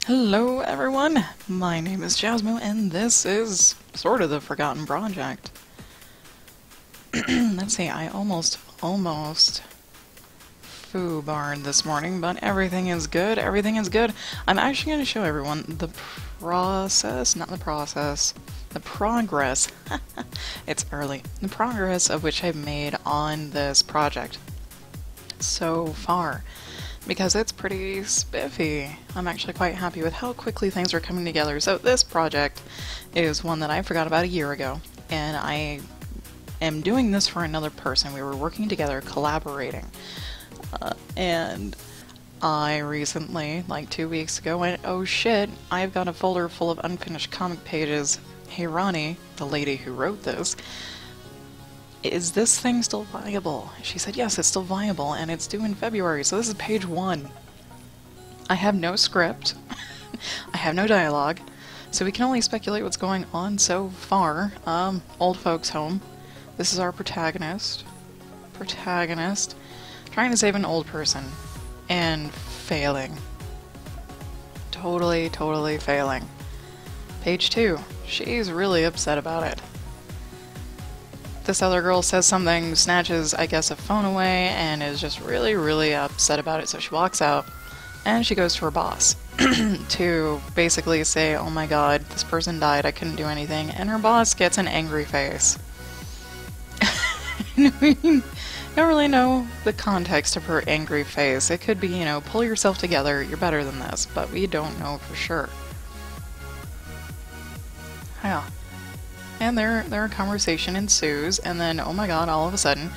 Hello everyone, my name is Jasmo and this is sort of the Forgotten Project. Let's see, I almost foo-barred this morning, but everything is good, I'm actually going to show everyone the progress, it's early, the progress of which I've made on this project so far. Because it's pretty spiffy. I'm actually quite happy with how quickly things are coming together. So this project is one that I forgot about a year ago, and I am doing this for another person. We were working together, collaborating. And I recently, like 2 weeks ago, went, oh shit, I've got a folder full of unfinished comic pages. Hey Ronnie, the lady who wrote this, is this thing still viable? She said, yes, it's still viable, and it's due in February, so this is page 1. I have no script. I have no dialogue, so we can only speculate what's going on so far. Old folks' home. This is our protagonist. Trying to save an old person. And failing. Totally failing. Page 2. She's really upset about it. This other girl says something, snatches, I guess, a phone away, and is just really upset about it, so she walks out, and she goes to her boss to basically say, oh my god, this person died, I couldn't do anything, and her boss gets an angry face. We don't really know the context of her angry face. It could be, you know, pull yourself together, you're better than this, but we don't know for sure. Yeah. And their conversation ensues, and then, oh my god, all of a sudden,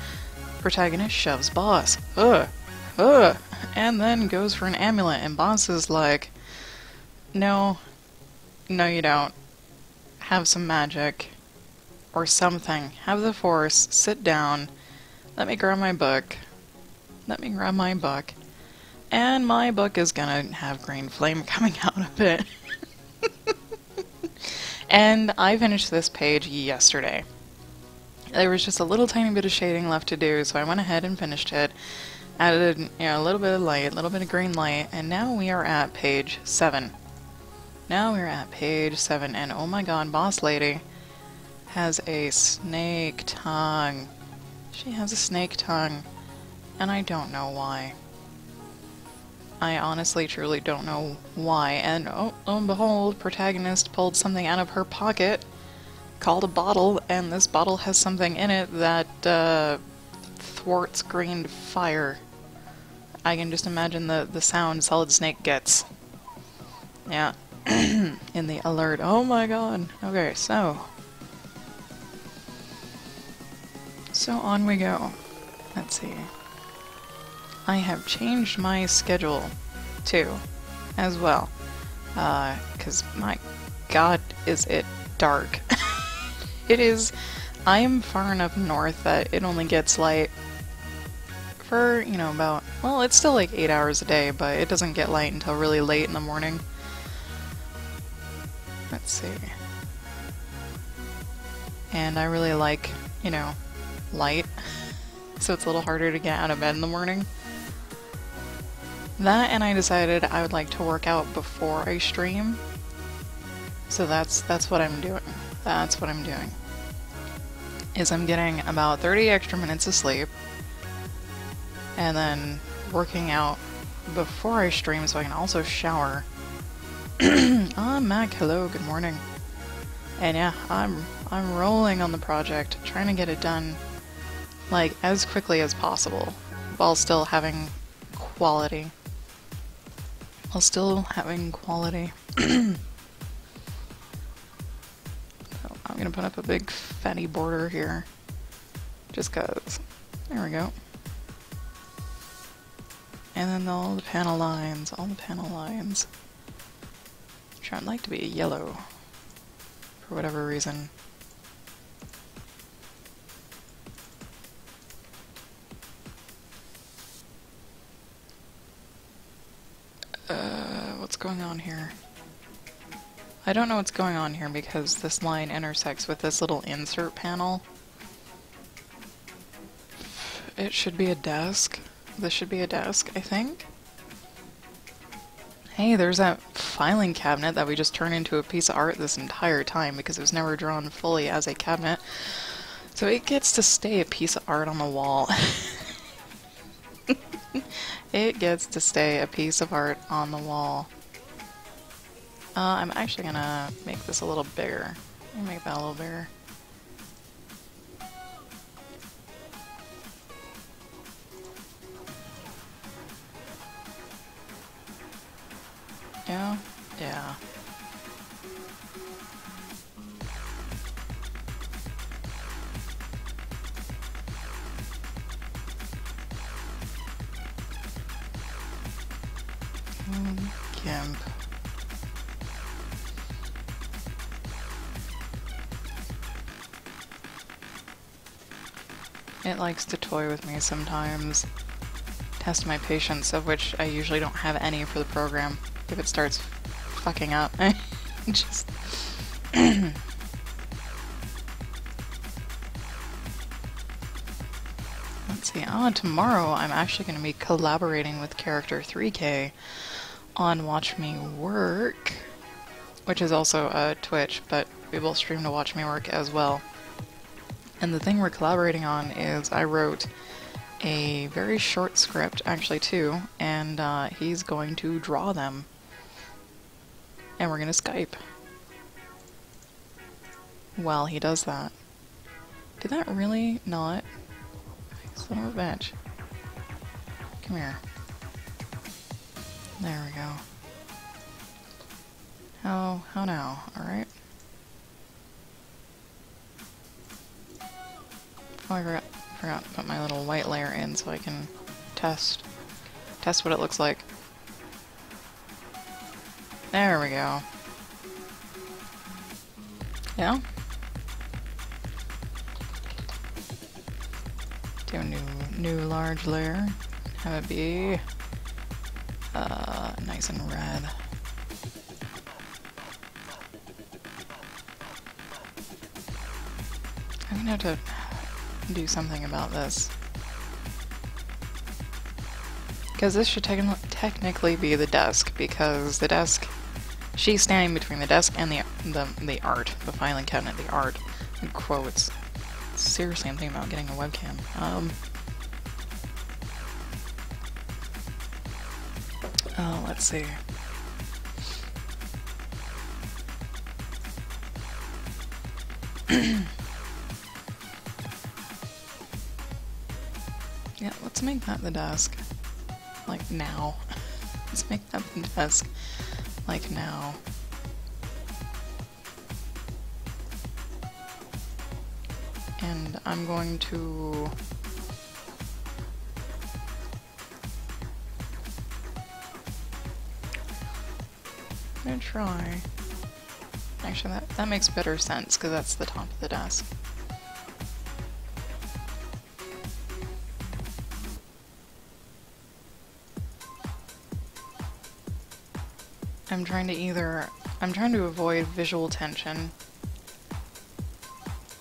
protagonist shoves boss. And then goes for an amulet, and boss is like, no you don't. Have some magic. Or something. Have the force. Sit down. Let me grab my book. And my book is gonna have green flame coming out of it. And I finished this page yesterday. There was just a little tiny bit of shading left to do, so I went ahead and finished it. Added, you know, a little bit of light, a little bit of green light, and now we are at page 7. And oh my god, boss lady has a snake tongue. She has a snake tongue, and I don't know why. I honestly, truly don't know why, and oh, lo and behold, protagonist pulled something out of her pocket, called a bottle, and this bottle has something in it that thwarts green fire. I can just imagine the sound Solid Snake gets. Yeah, in the alert. Oh my god. Okay, so on we go. Let's see. I have changed my schedule, too, as well, because my god, is it dark. It is, I am far enough north that it only gets light for, you know, about, well, it's still like 8 hours a day, but it doesn't get light until really late in the morning. Let's see. And I really like, you know, light, so it's a little harder to get out of bed in the morning. That, and I decided I would like to work out before I stream, so that's what I'm doing. Is I'm getting about 30 extra minutes of sleep, and then working out before I stream so I can also shower. Mac, hello, good morning. And yeah, I'm rolling on the project, trying to get it done, like, as quickly as possible, while still having quality. So I'm gonna put up a big fatty border here, just cause. There we go. And then all the panel lines, which I'd like to be yellow, for whatever reason. What's going on here? I don't know what's going on here because this line intersects with this little insert panel. It should be a desk. This should be a desk, I think. Hey, there's that filing cabinet that we just turned into a piece of art this entire time because it was never drawn fully as a cabinet. So it gets to stay a piece of art on the wall. It gets to stay a piece of art on the wall. I'm actually gonna make this a little bigger. Let me make that a little bigger. Yeah? Yeah. Gimp. It likes to toy with me sometimes. Test my patience, of which I usually don't have any for the program. If it starts fucking up, just... Let's see, tomorrow I'm actually going to be collaborating with Character 3K on Watch Me Work, which is also a Twitch, but we both stream to Watch Me Work as well. And the thing we're collaborating on is I wrote a very short script, actually two, and he's going to draw them. And we're going to Skype while he does that. Did that really not? Son of a bitch. Come here. There we go. How now? Alright. Oh, I forgot to put my little white layer in so I can test what it looks like. There we go. Yeah? Do a new large layer. Have it be nice and red. I'm gonna have to do something about this. Because this should technically be the desk, because the desk, she's standing between the desk and the art, the filing cabinet, the art, in quotes. Seriously, I'm thinking about getting a webcam. Let's see. Yeah, let's make that the desk. Like now. Let's make that the desk. Like now. And I'm going to... I'm gonna try. Actually, that makes better sense, because that's the top of the desk. I'm trying to avoid visual tension.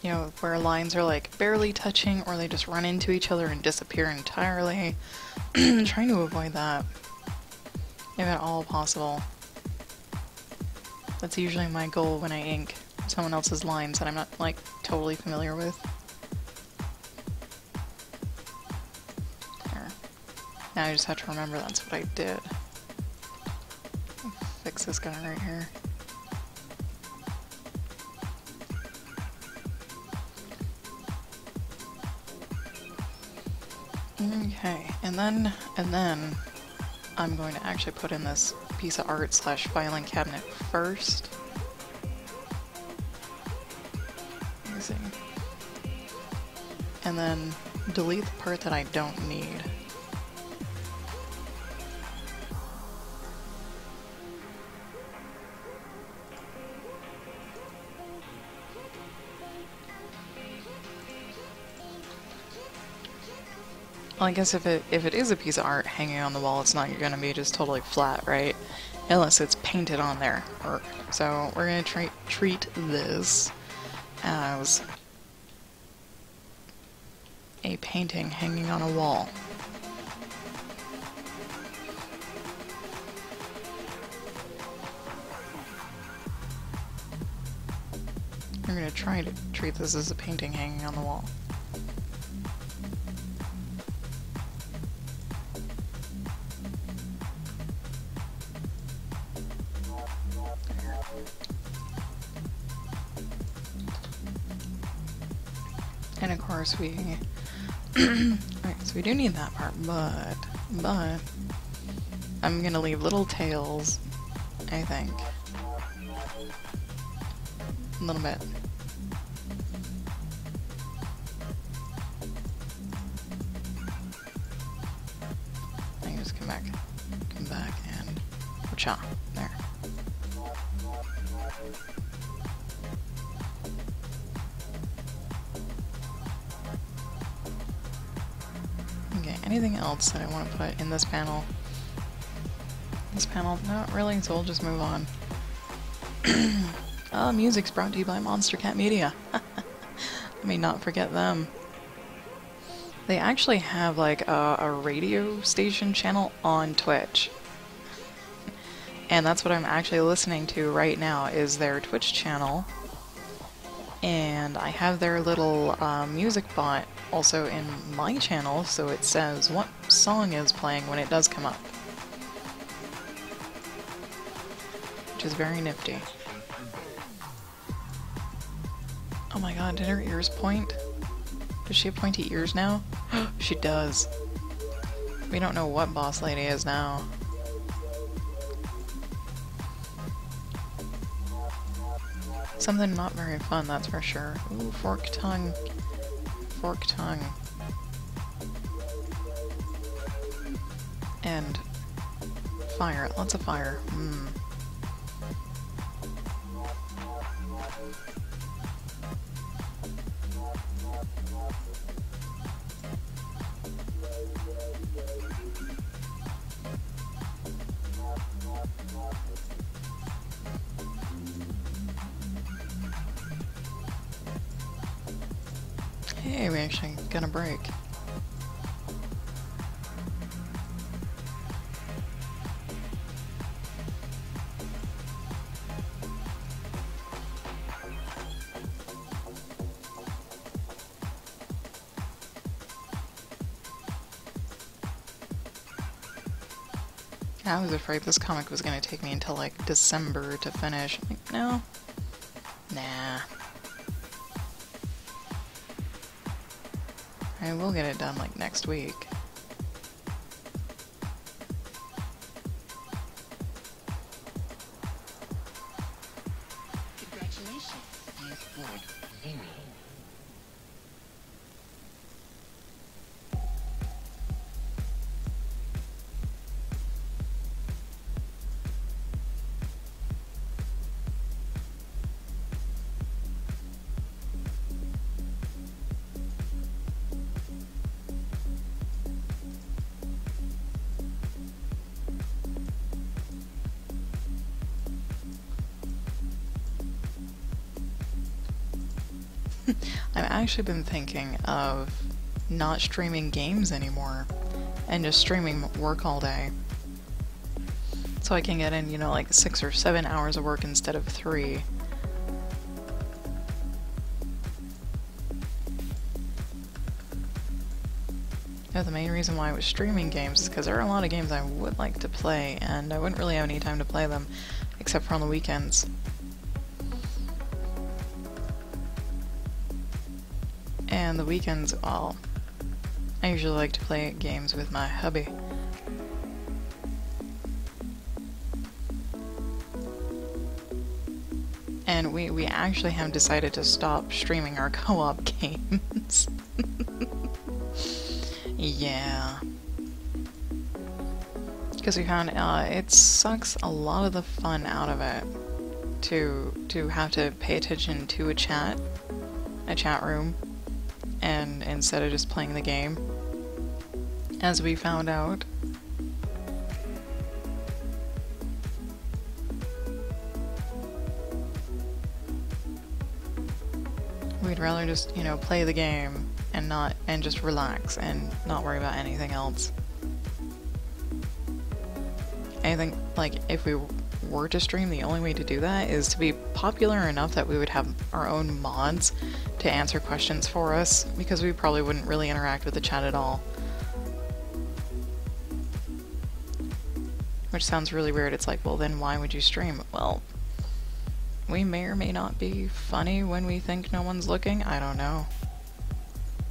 You know, where lines are like barely touching or they just run into each other and disappear entirely. I'm trying to avoid that, if at all possible. That's usually my goal when I ink someone else's lines that I'm not, like, totally familiar with. There. Now I just have to remember that's what I did. Fix this guy right here. Okay, and then I'm going to actually put in this piece of art / filing cabinet first. Let me see. And then delete the part that I don't need. Well, I guess if it is a piece of art hanging on the wall, it's not going to be just totally flat, right? Unless it's painted on there. So we're going to treat this as a painting hanging on a wall. I'm gonna try to treat this as a painting hanging on the wall. And of course we... Alright, so we do need that part, but... I'm gonna leave little tails, I think. A little bit. I can just come back, and... Whatcha? There. Okay, anything else that I want to put in this panel? This panel, not really, so we'll just move on. Music's brought to you by Monster Cat Media. Let me not forget them. They actually have like a radio station channel on Twitch. And that's what I'm actually listening to right now, is their Twitch channel. And I have their little music bot also in my channel, so it says what song is playing when it does come up. Which is very nifty. Oh my god, did her ears point? Does she have pointy ears now? She does. We don't know what Boss Lady is now. Something not very fun, that's for sure. Ooh, fork tongue. Fork tongue. And fire. Lots of fire. Hmm. Hey, we actually got a break. I was afraid this comic was going to take me until like December to finish. Like, no. Nah. I will get it done like next week. Congratulations, you scored 0. I've actually been thinking of not streaming games anymore and just streaming work all day. So I can get in, you know, like 6 or 7 hours of work instead of 3. Yeah, the main reason why I was streaming games is because there are a lot of games I would like to play, and I wouldn't really have any time to play them, except for on the weekends. And the weekends, well, I usually like to play games with my hubby. And we actually have decided to stop streaming our co-op games. Yeah. Because we found it sucks a lot of the fun out of it to have to pay attention to a chat room, and instead of just playing the game. As we found out. We'd rather just, you know, play the game and just relax and not worry about anything else. I think, like, if we were to stream, the only way to do that is to be popular enough that we would have our own mods to answer questions for us, because we probably wouldn't really interact with the chat at all. Which sounds really weird. It's like, well, then why would you stream? Well, we may or may not be funny when we think no one's looking. I don't know.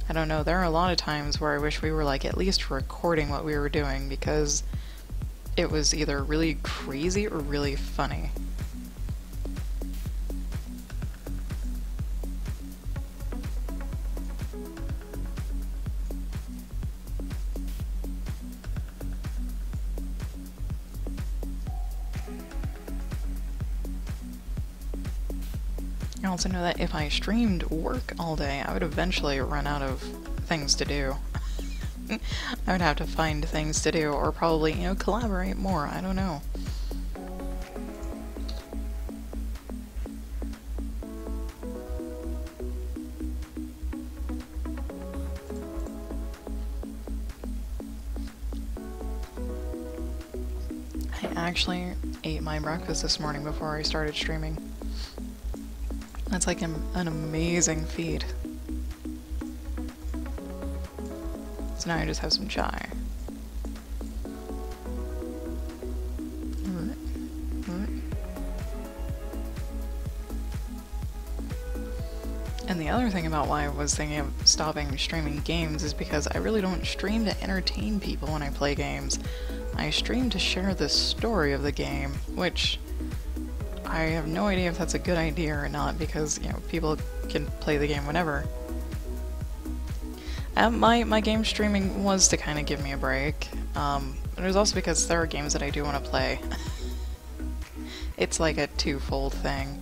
I don't know. There are a lot of times where I wish we were like at least recording what we were doing, because it was either really crazy or really funny. I also know that if I streamed work all day, I would eventually run out of things to do. I would have to find things to do, or probably, you know, collaborate more. I don't know. I actually ate my breakfast this morning before I started streaming. That's like an amazing feat. So now I just have some chai. And the other thing about why I was thinking of stopping streaming games is because I really don't stream to entertain people when I play games. I stream to share the story of the game, which I have no idea if that's a good idea or not, because, you know, people can play the game whenever. My game streaming was to kind of give me a break, but it was also because there are games that I do want to play. It's like a twofold thing.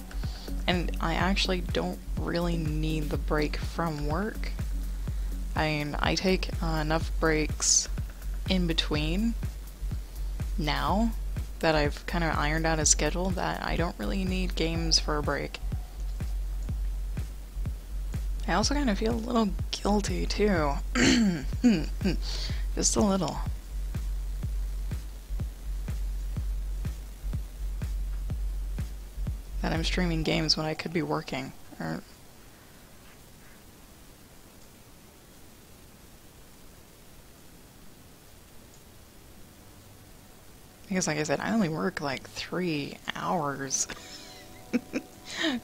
And I actually don't really need the break from work. I mean, I take enough breaks in between now that I've kind of ironed out a schedule that I don't really need games for a break. I also kind of feel a little guilty too. Just a little. That I'm streaming games when I could be working. Because like I said, I only work like 3 hours.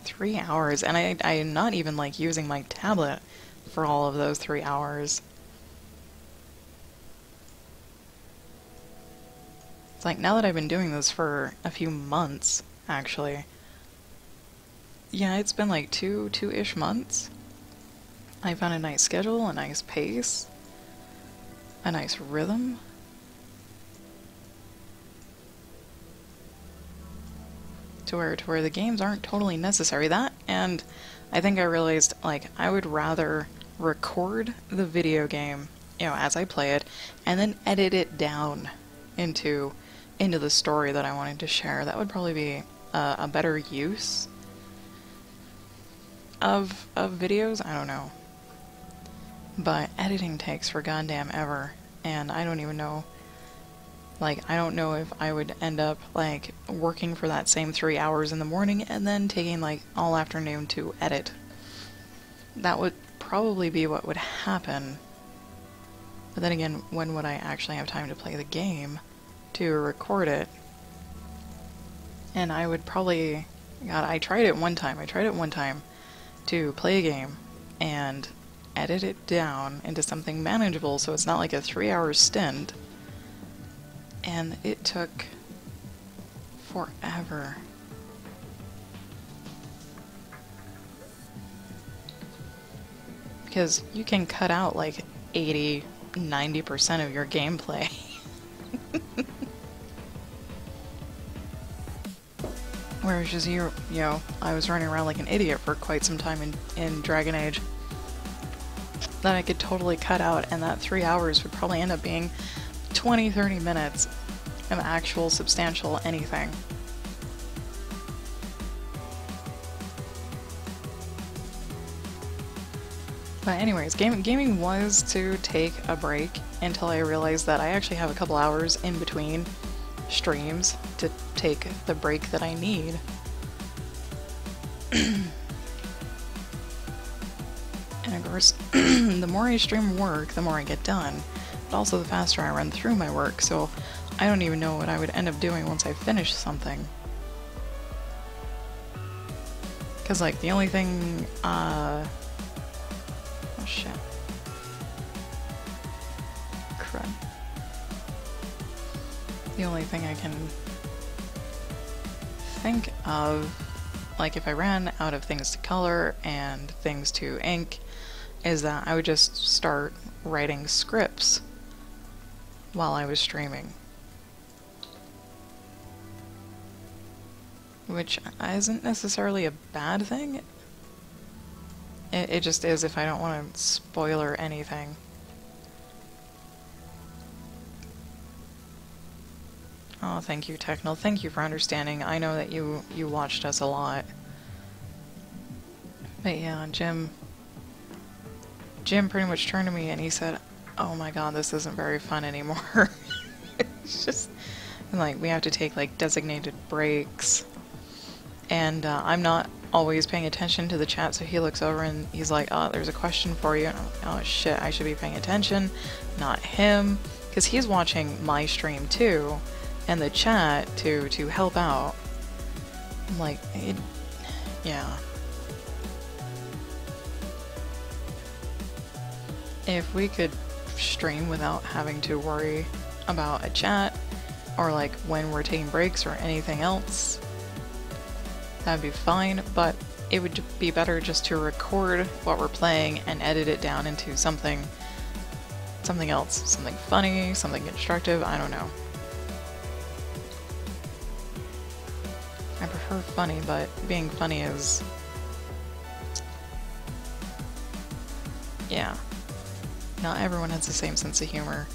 3 hours, and I'm not even like using my tablet for all of those 3 hours. It's like, now that I've been doing this for a few months, actually. Yeah, it's been like two-ish months. I found a nice schedule, a nice pace, a nice rhythm. To where the games aren't totally necessary. That, and I think I realized, like, I would rather record the video game, you know, as I play it, and then edit it down into the story that I wanted to share. That would probably be a better use of videos. I don't know. But editing takes for goddamn ever, and I don't even know. Like, I don't know if I would end up, like, working for that same 3 hours in the morning and then taking, like, all afternoon to edit. That would probably be what would happen. But then again, when would I actually have time to play the game to record it? And I would probably... God, I tried it one time. To play a game and edit it down into something manageable so it's not like a 3-hour stint. And it took forever. Because you can cut out like 80-90% of your gameplay. Whereas just you know, I was running around like an idiot for quite some time in Dragon Age. That I could totally cut out, and that 3 hours would probably end up being 20-30 minutes of actual substantial anything. But anyways, gaming was to take a break until I realized that I actually have a couple hours in between streams to take the break that I need. And of course, the more I stream work, the more I get done, but also the faster I run through my work, so I don't even know what I would end up doing once I finish something. Because, like, the only thing, oh shit. Crud. The only thing I can think of, like, if I ran out of things to color and things to ink, is that I would just start writing scripts while I was streaming. Which isn't necessarily a bad thing. It just is if I don't want to spoiler anything. Oh, thank you, Technol. Thank you for understanding. I know that you watched us a lot. But yeah, Jim pretty much turned to me and he said, "Oh my god, this isn't very fun anymore." It's just, like, we have to take, like, designated breaks. And I'm not always paying attention to the chat, so he looks over and he's like, "Oh, there's a question for you." And I'm like, "Oh shit, I should be paying attention, not him." Because he's watching my stream too, and the chat to help out. I'm like, yeah. If we could stream without having to worry about a chat, or like when we're taking breaks or anything else, that'd be fine, but it would be better just to record what we're playing and edit it down into something else. Something funny, something instructive, I don't know. I prefer funny, but being funny is... yeah. Not everyone has the same sense of humor.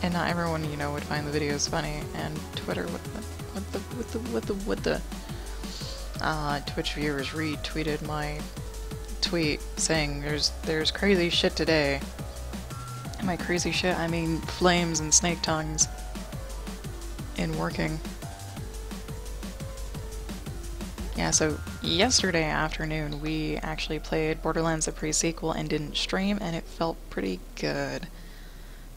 And not everyone, you know, would find the videos funny. And Twitter, Twitch viewers retweeted my tweet saying there's crazy shit today. And by crazy shit, I mean flames and snake tongues in working. Yeah, so yesterday afternoon we actually played Borderlands the pre-sequel and didn't stream, and it felt pretty good.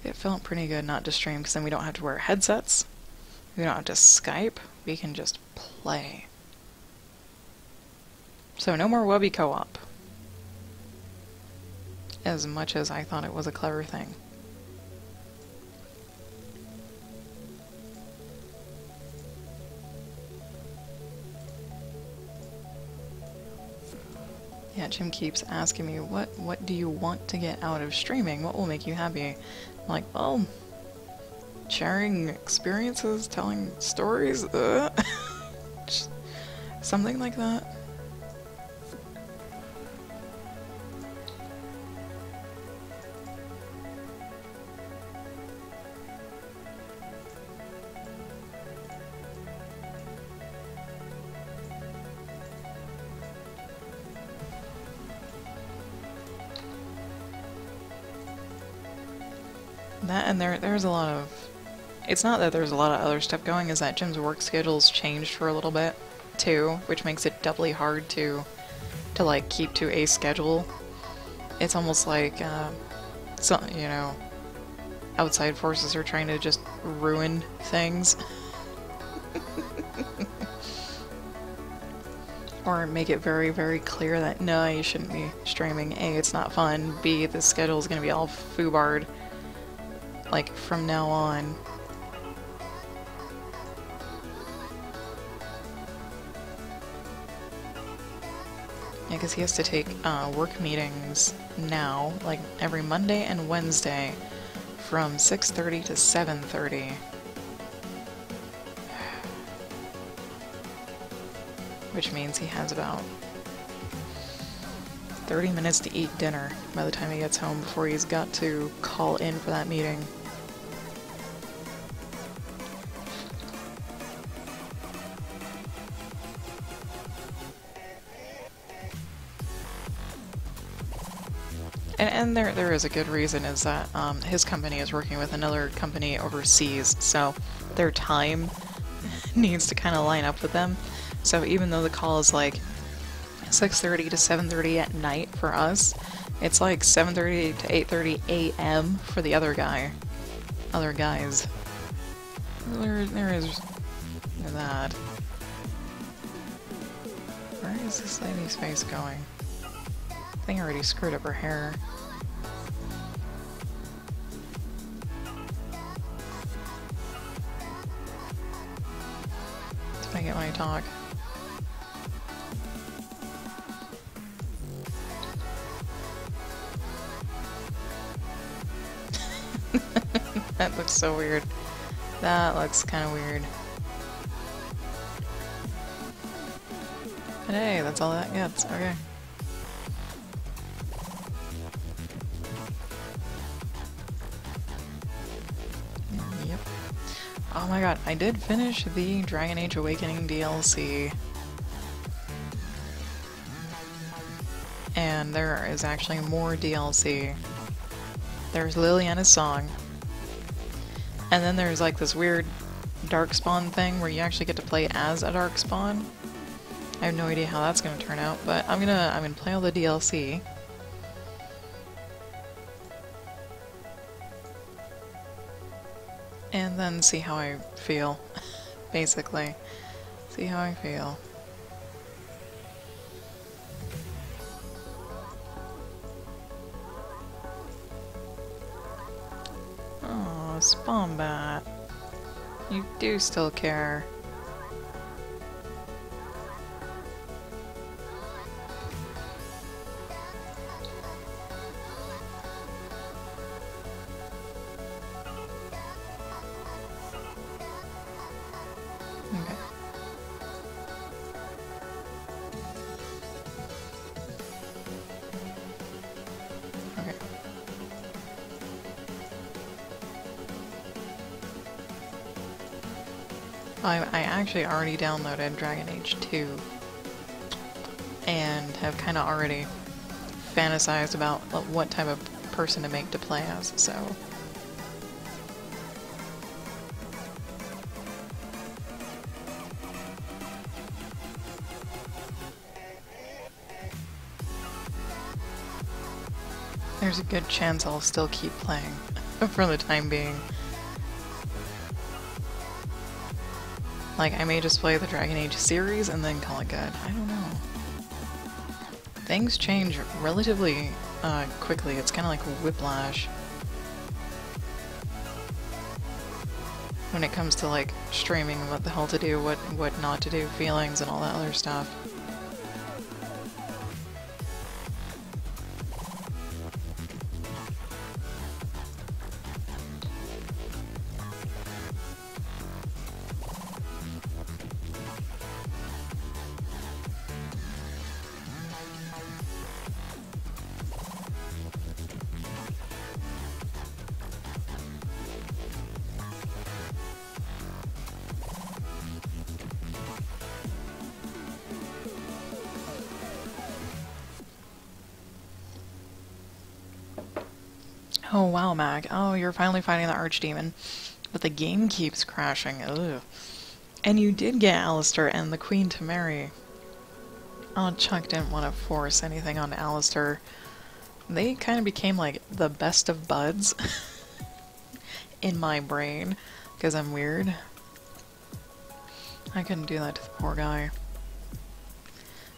It felt pretty good not to stream, because then we don't have to wear headsets. We don't have to Skype. We can just play. So no more Webby co-op. As much as I thought it was a clever thing. Yeah, Jim keeps asking me, what do you want to get out of streaming? What will make you happy? I'm like, well, sharing experiences, telling stories, something like that. That, and there's a lot of... It's not that there's a lot of other stuff going, is that Jim's work schedule's changed for a little bit, too, which makes it doubly hard to like, keep to a schedule. It's almost like, so, you know, outside forces are trying to just ruin things. Or make it very, very clear that, no, you shouldn't be streaming. A, it's not fun. B, the schedule's gonna be all foobarred. Like, from now on. Yeah, because he has to take work meetings now, like every Monday and Wednesday, from 6:30 to 7:30. Which means he has about 30 minutes to eat dinner by the time he gets home before he's got to call in for that meeting. And there is a good reason, is that his company is working with another company overseas, so their time needs to kind of line up with them. So even though the call is like 6:30 to 7:30 at night for us, it's like 7:30 to 8:30 a.m. for the other guys. There is that. Where is this lady's face going? I think I already screwed up her hair. Did I get my talk? That looks so weird. That looks kind of weird. But hey, that's all that gets. Okay. Yep. Oh my god, I did finish the Dragon Age Awakening DLC. And there is actually more DLC. There's Liliana's song. And then there's like this weird Darkspawn thing where you actually get to play as a Darkspawn. I have no idea how that's gonna turn out, but I'm gonna play all the DLC. And then see how I feel. Basically. See how I feel. Oh, Spawnbat. You do still care. Okay. Okay. I actually already downloaded Dragon Age 2 and have kind of already fantasized about what type of person to make to play as, so... There's a good chance I'll still keep playing for the time being. Like, I may just play the Dragon Age series and then call it good. I don't know. Things change relatively quickly. It's kind of like whiplash. When it comes to, like, streaming, what the hell to do, what not to do, feelings, and all that other stuff. Oh wow, Mag. Oh, you're finally fighting the Archdemon. But the game keeps crashing. Ugh. And you did get Alistair and the Queen to marry. Oh, Chuck didn't want to force anything on Alistair. They kind of became like the best of buds in my brain, because I'm weird. I couldn't do that to the poor guy.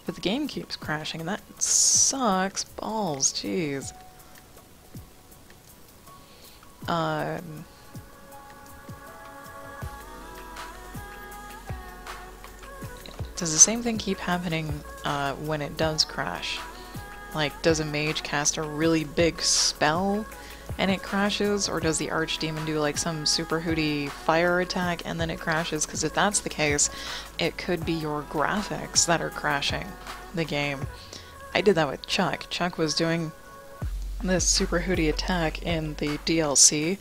But the game keeps crashing, and that sucks balls, jeez. Does the same thing keep happening when it does crash? Like, does a mage cast a really big spell and it crashes? Or does the Archdemon do like some super hooty fire attack and then it crashes? Because if that's the case, it could be your graphics that are crashing the game. I did that with Chuck. Chuck was doing this super hooty attack in the DLC,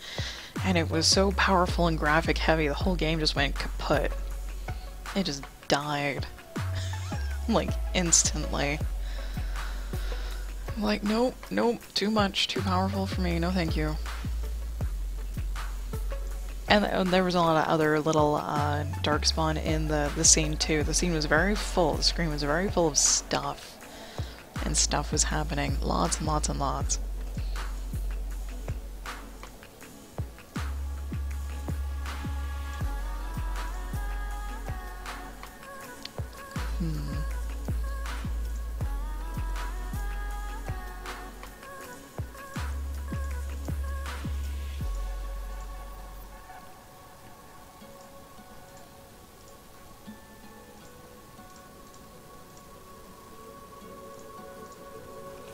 and it was so powerful and graphic heavy, the whole game just went kaput. It just died. Like, instantly. Like, nope, nope, too much, too powerful for me, no thank you. And there was a lot of other little darkspawn in the scene too. The scene was very full, the screen was very full of stuff. And stuff was happening, lots and lots and lots.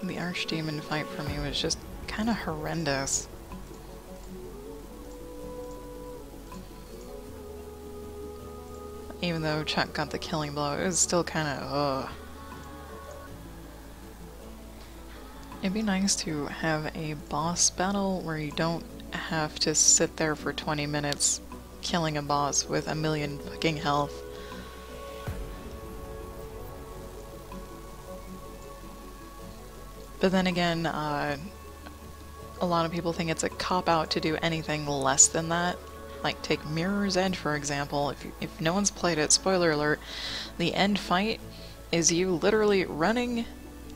The Archdemon fight for me was just kind of horrendous. Even though Chuck got the killing blow, it was still kind of, ugh. It'd be nice to have a boss battle where you don't have to sit there for 20 minutes killing a boss with a million fucking health. But then again, a lot of people think it's a cop-out to do anything less than that. Like, take Mirror's Edge, for example. If no one's played it, spoiler alert, the end fight is you literally running,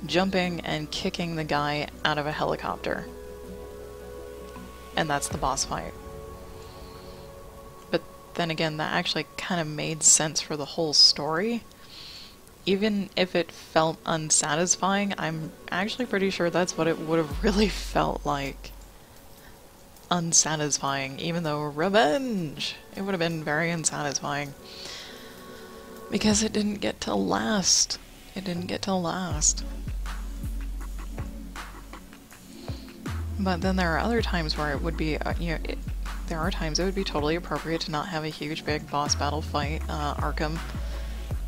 jumping, and kicking the guy out of a helicopter. And that's the boss fight. But then again, that actually kind of made sense for the whole story. Even if it felt unsatisfying, I'm actually pretty sure that's what it would have really felt like. Unsatisfying, even though revenge! It would have been very unsatisfying. Because it didn't get to last. It didn't get to last. But then there are other times where it would be, there are times it would be totally appropriate to not have a huge big boss battle fight.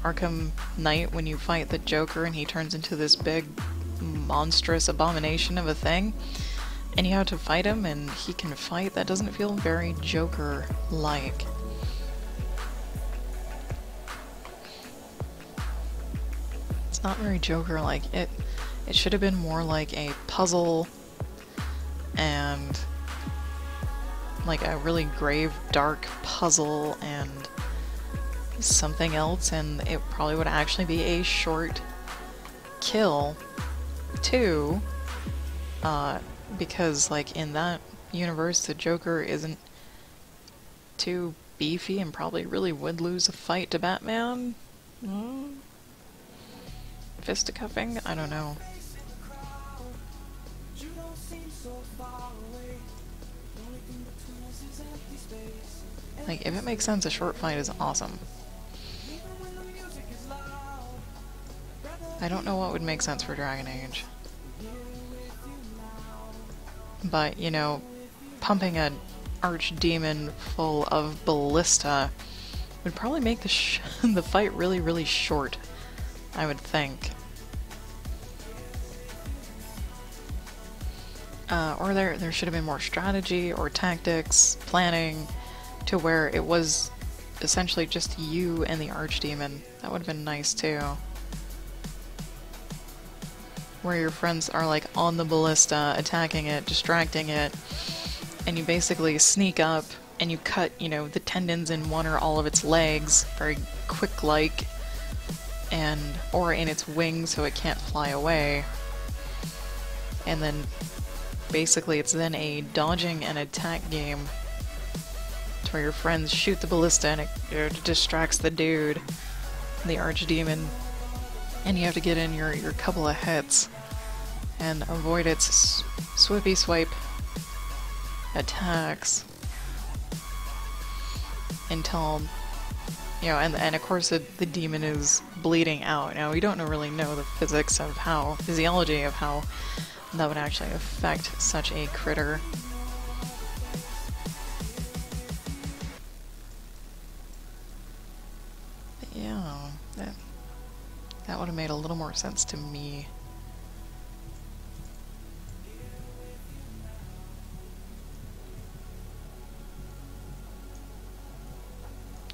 Arkham Knight, when you fight the Joker and he turns into this big monstrous abomination of a thing, and you have to fight him and he can fight, that doesn't feel very Joker-like. It's not very Joker-like. It should have been more like a puzzle and like a really grave, dark puzzle and something else, and it probably would actually be a short kill too, because like in that universe the Joker isn't too beefy and probably really would lose a fight to Batman. Fisticuffing? I don't know. Like, if it makes sense, a short fight is awesome. I don't know what would make sense for Dragon Age. But, you know, pumping an archdemon full of ballista would probably make the fight really, really short, I would think. Or there should have been more strategy or tactics, planning, to where it was essentially just you and the archdemon. That would have been nice too. Where your friends are like on the ballista, attacking it, distracting it, and you basically sneak up and you cut, you know, the tendons in one or all of its legs, very quick-like, or in its wings so it can't fly away. And then basically it's then a dodging and attack game where your friends shoot the ballista and it distracts the dude, the archdemon, and you have to get in your couple of hits and avoid its swippy swipe attacks until, you know, and of course the demon is bleeding out. Now we don't really know the physiology of how that would actually affect such a critter. Yeah, that would have made a little more sense to me.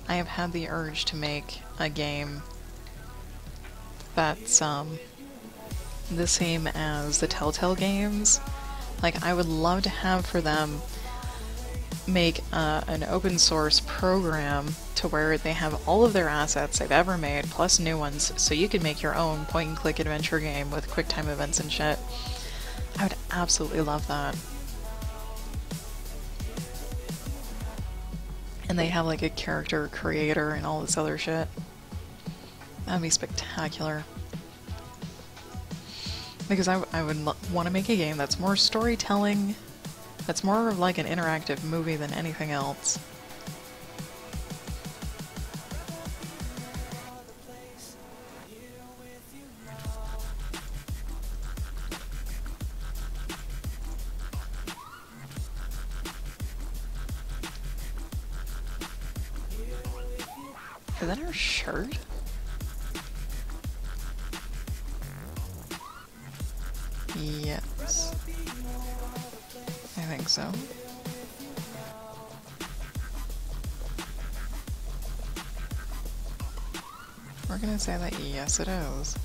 I have had the urge to make a game that's the same as the Telltale games. Like, I would love to have for them make an open source program to where they have all of their assets they've ever made, plus new ones, so you can make your own point-and-click adventure game with QuickTime events and shit. I would absolutely love that. And they have like a character creator and all this other shit. That'd be spectacular. Because I would want to make a game that's more storytelling, that's more like an interactive movie than anything else. Is that her shirt? Yes. I think so. We're gonna say that yes it is.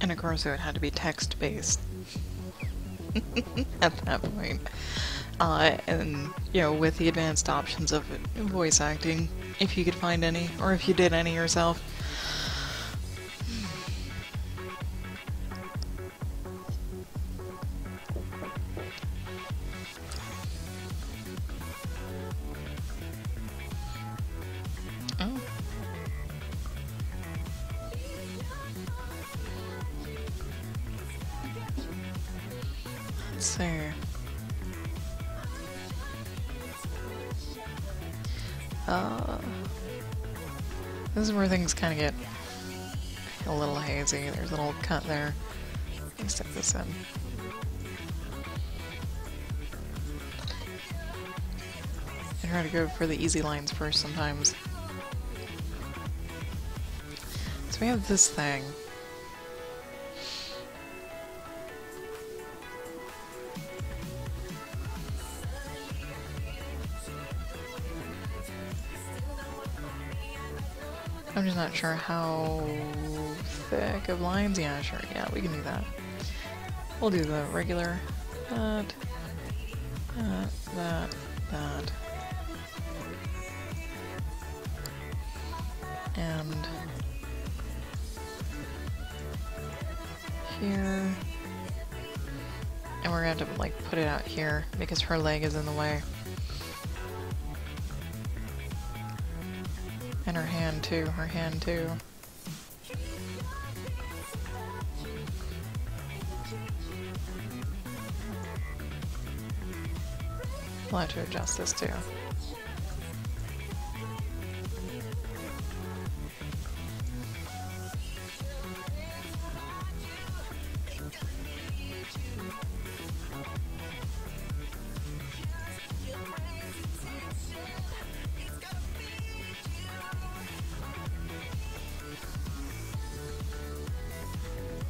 And of course it had to be text-based at that point. And, you know, with the advanced options of voice acting, if you could find any, or if you did any yourself. Oh. Let's see. This is where things kind of get a little hazy. There's a little cut there. Let me stick this in. I try to go for the easy lines first sometimes. So we have this thing. I'm just not sure how thick of lines. Yeah, sure. Yeah, we can do that. We'll do the regular. That. And here. And we're going to have to, like, put it out here because her leg is in the way. And her hand too, We'll have to adjust this too.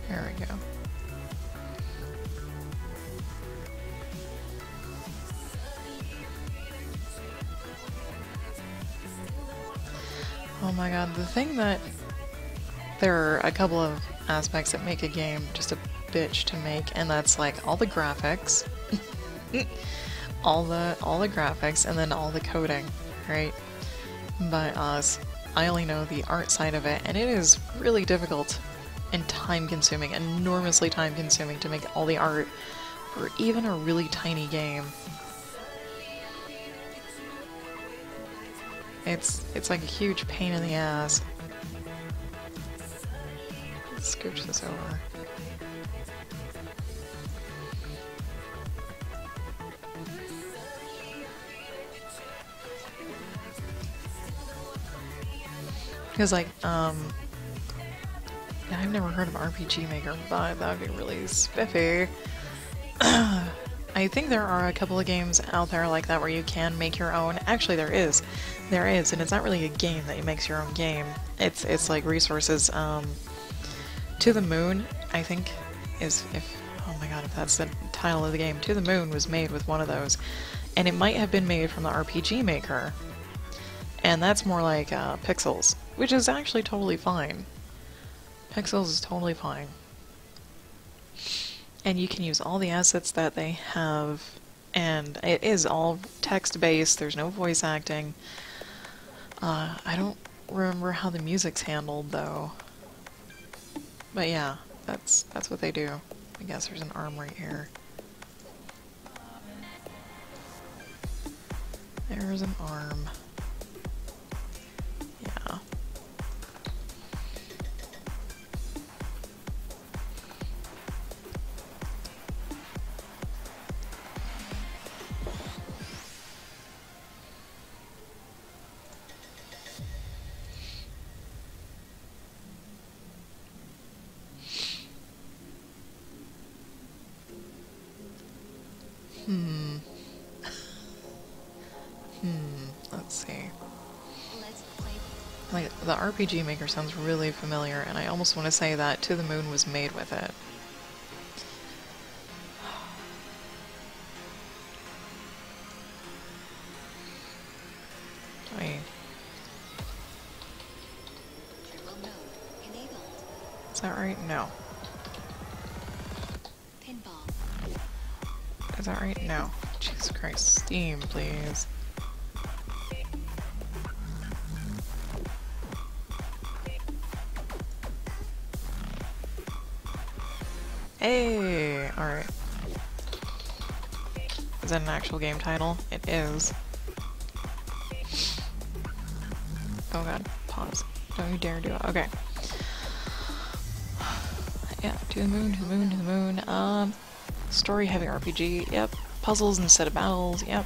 There we go. Oh my god, the thing that... There are a couple of aspects that make a game just a bitch to make, and that's like all the graphics, all the graphics, and then all the coding, right? But I only know the art side of it, and it is really difficult and time-consuming, enormously time-consuming to make all the art for even a really tiny game. It's like a huge pain in the ass. Let's scooch this over. Because like, yeah, I've never heard of RPG Maker, but that would be really spiffy. I think there are a couple of games out there like that where you can make your own. Actually, there is, and it's not really a game that makes your own game. It's like resources. To the Moon, I think, is oh my god, if that's the title of the game. To the Moon was made with one of those, and it might have been made from the RPG Maker, and that's more like Pixels, which is actually totally fine. Pixels is totally fine. And you can use all the assets that they have, and it is all text-based, there's no voice acting. I don't remember how the music's handled, though. But yeah, that's what they do. I guess there's an arm right here. There's an arm. Yeah. Let's see. Like, the RPG Maker sounds really familiar, and I almost want to say that To the Moon was made with it. Is that right? No. Is that right? No. Jesus Christ. Steam, please. Hey! Alright. Is that an actual game title? It is. Oh god. Pause. Don't you dare do it. Okay. Yeah, to the moon, to the moon, to the moon. Story heavy RPG, yep. Puzzles instead of battles, yep.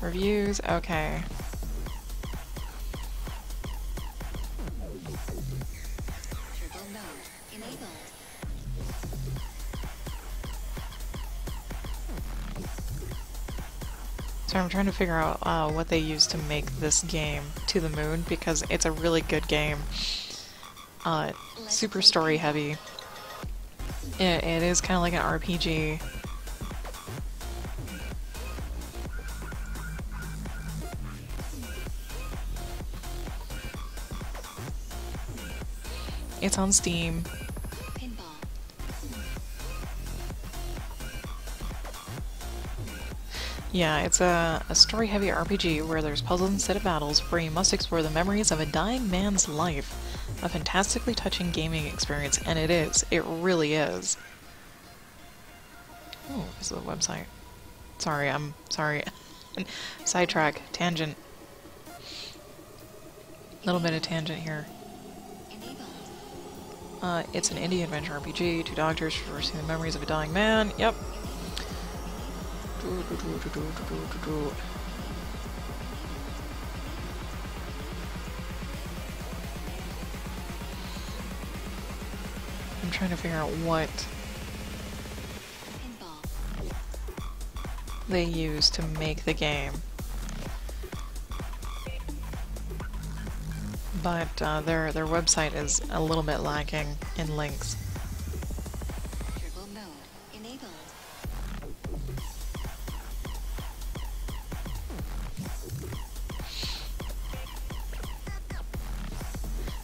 Reviews, okay. So I'm trying to figure out what they used to make this game, To the Moon, because it's a really good game. Super story heavy. It is kind of like an RPG. It's on Steam. Yeah, it's a story-heavy RPG where there's puzzles instead of battles, where you must explore the memories of a dying man's life. A fantastically touching gaming experience, and it is. It really is. Oh, this is a website. Sorry, I'm sorry. Sidetrack. Tangent. Little bit of tangent here. It's an indie adventure RPG. Two doctors traversing the memories of a dying man. Yep. I'm trying to figure out what they use to make the game. But their website is a little bit lacking in links.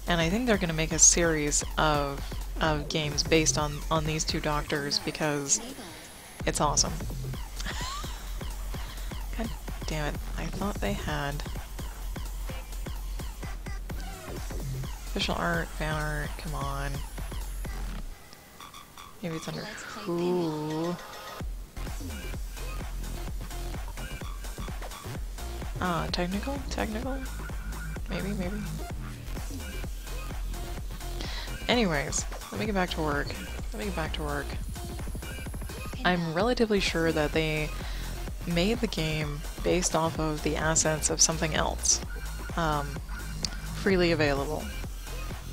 And I think they're going to make a series of games based on these two doctors because it's awesome. God damn it. I thought they had official art, fan art, come on. Maybe it's under who? Technical? Technical? Maybe, maybe. Anyways, let me get back to work. Let me get back to work. I'm relatively sure that they made the game based off of the assets of something else. Freely available.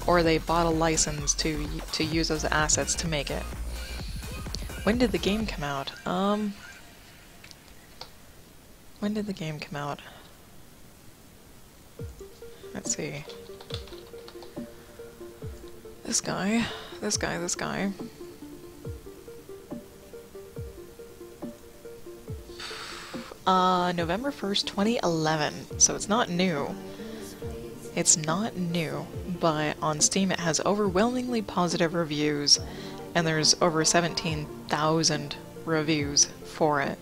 Or they bought a license to use those assets to make it. When did the game come out? When did the game come out? Let's see. This guy. November 1st, 2011. So it's not new. It's not new, but on Steam it has overwhelmingly positive reviews, and there's over 17,000 reviews for it.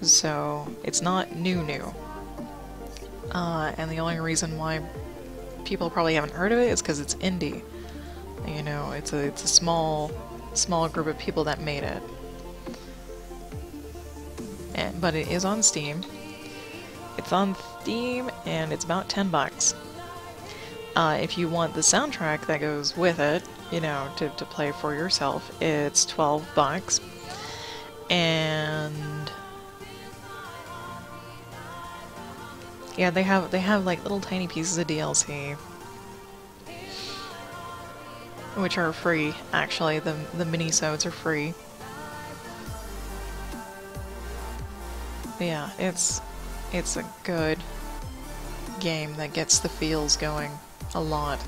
So it's not new. And the only reason why people probably haven't heard of it is because it's indie. You know, it's a small group of people that made it. But it is on Steam. It's on Steam, and it's about $10. If you want the soundtrack that goes with it, you know, to play for yourself, it's $12. And yeah, they have like little tiny pieces of DLC, which are free. Actually, the minisodes are free. But yeah, it's a good game that gets the feels going a lot.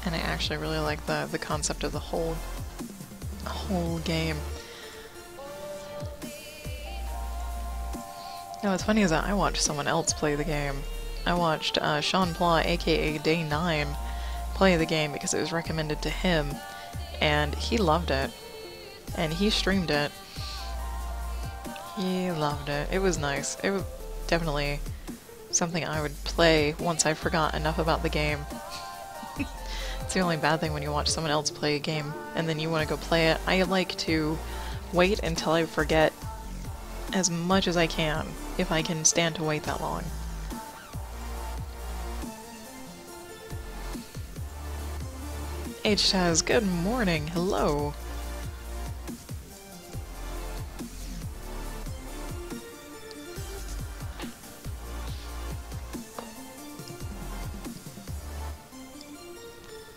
And I actually really like the concept of the whole game. You know, what's funny is that I watched someone else play the game. I watched Sean Pla, aka Day 9, play the game because it was recommended to him, and he loved it. And he streamed it. He loved it. It was nice. It was definitely something I would play once I forgot enough about the game. It's the only bad thing when you watch someone else play a game and then you want to go play it. I like to wait until I forget as much as I can, if I can stand to wait that long. H-Taz, good morning, hello!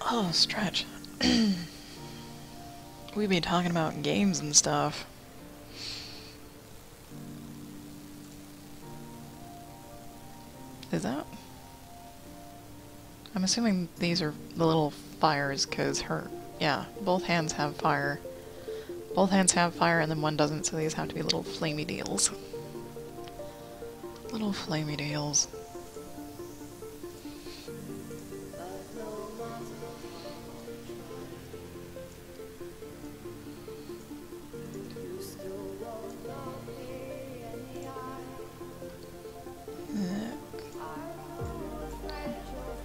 Oh, Stretch. We've been talking about games and stuff. Is that? I'm assuming these are the little fires, because yeah, both hands have fire. Both hands have fire and then one doesn't, so these have to be little flamey deals. Little flamey deals.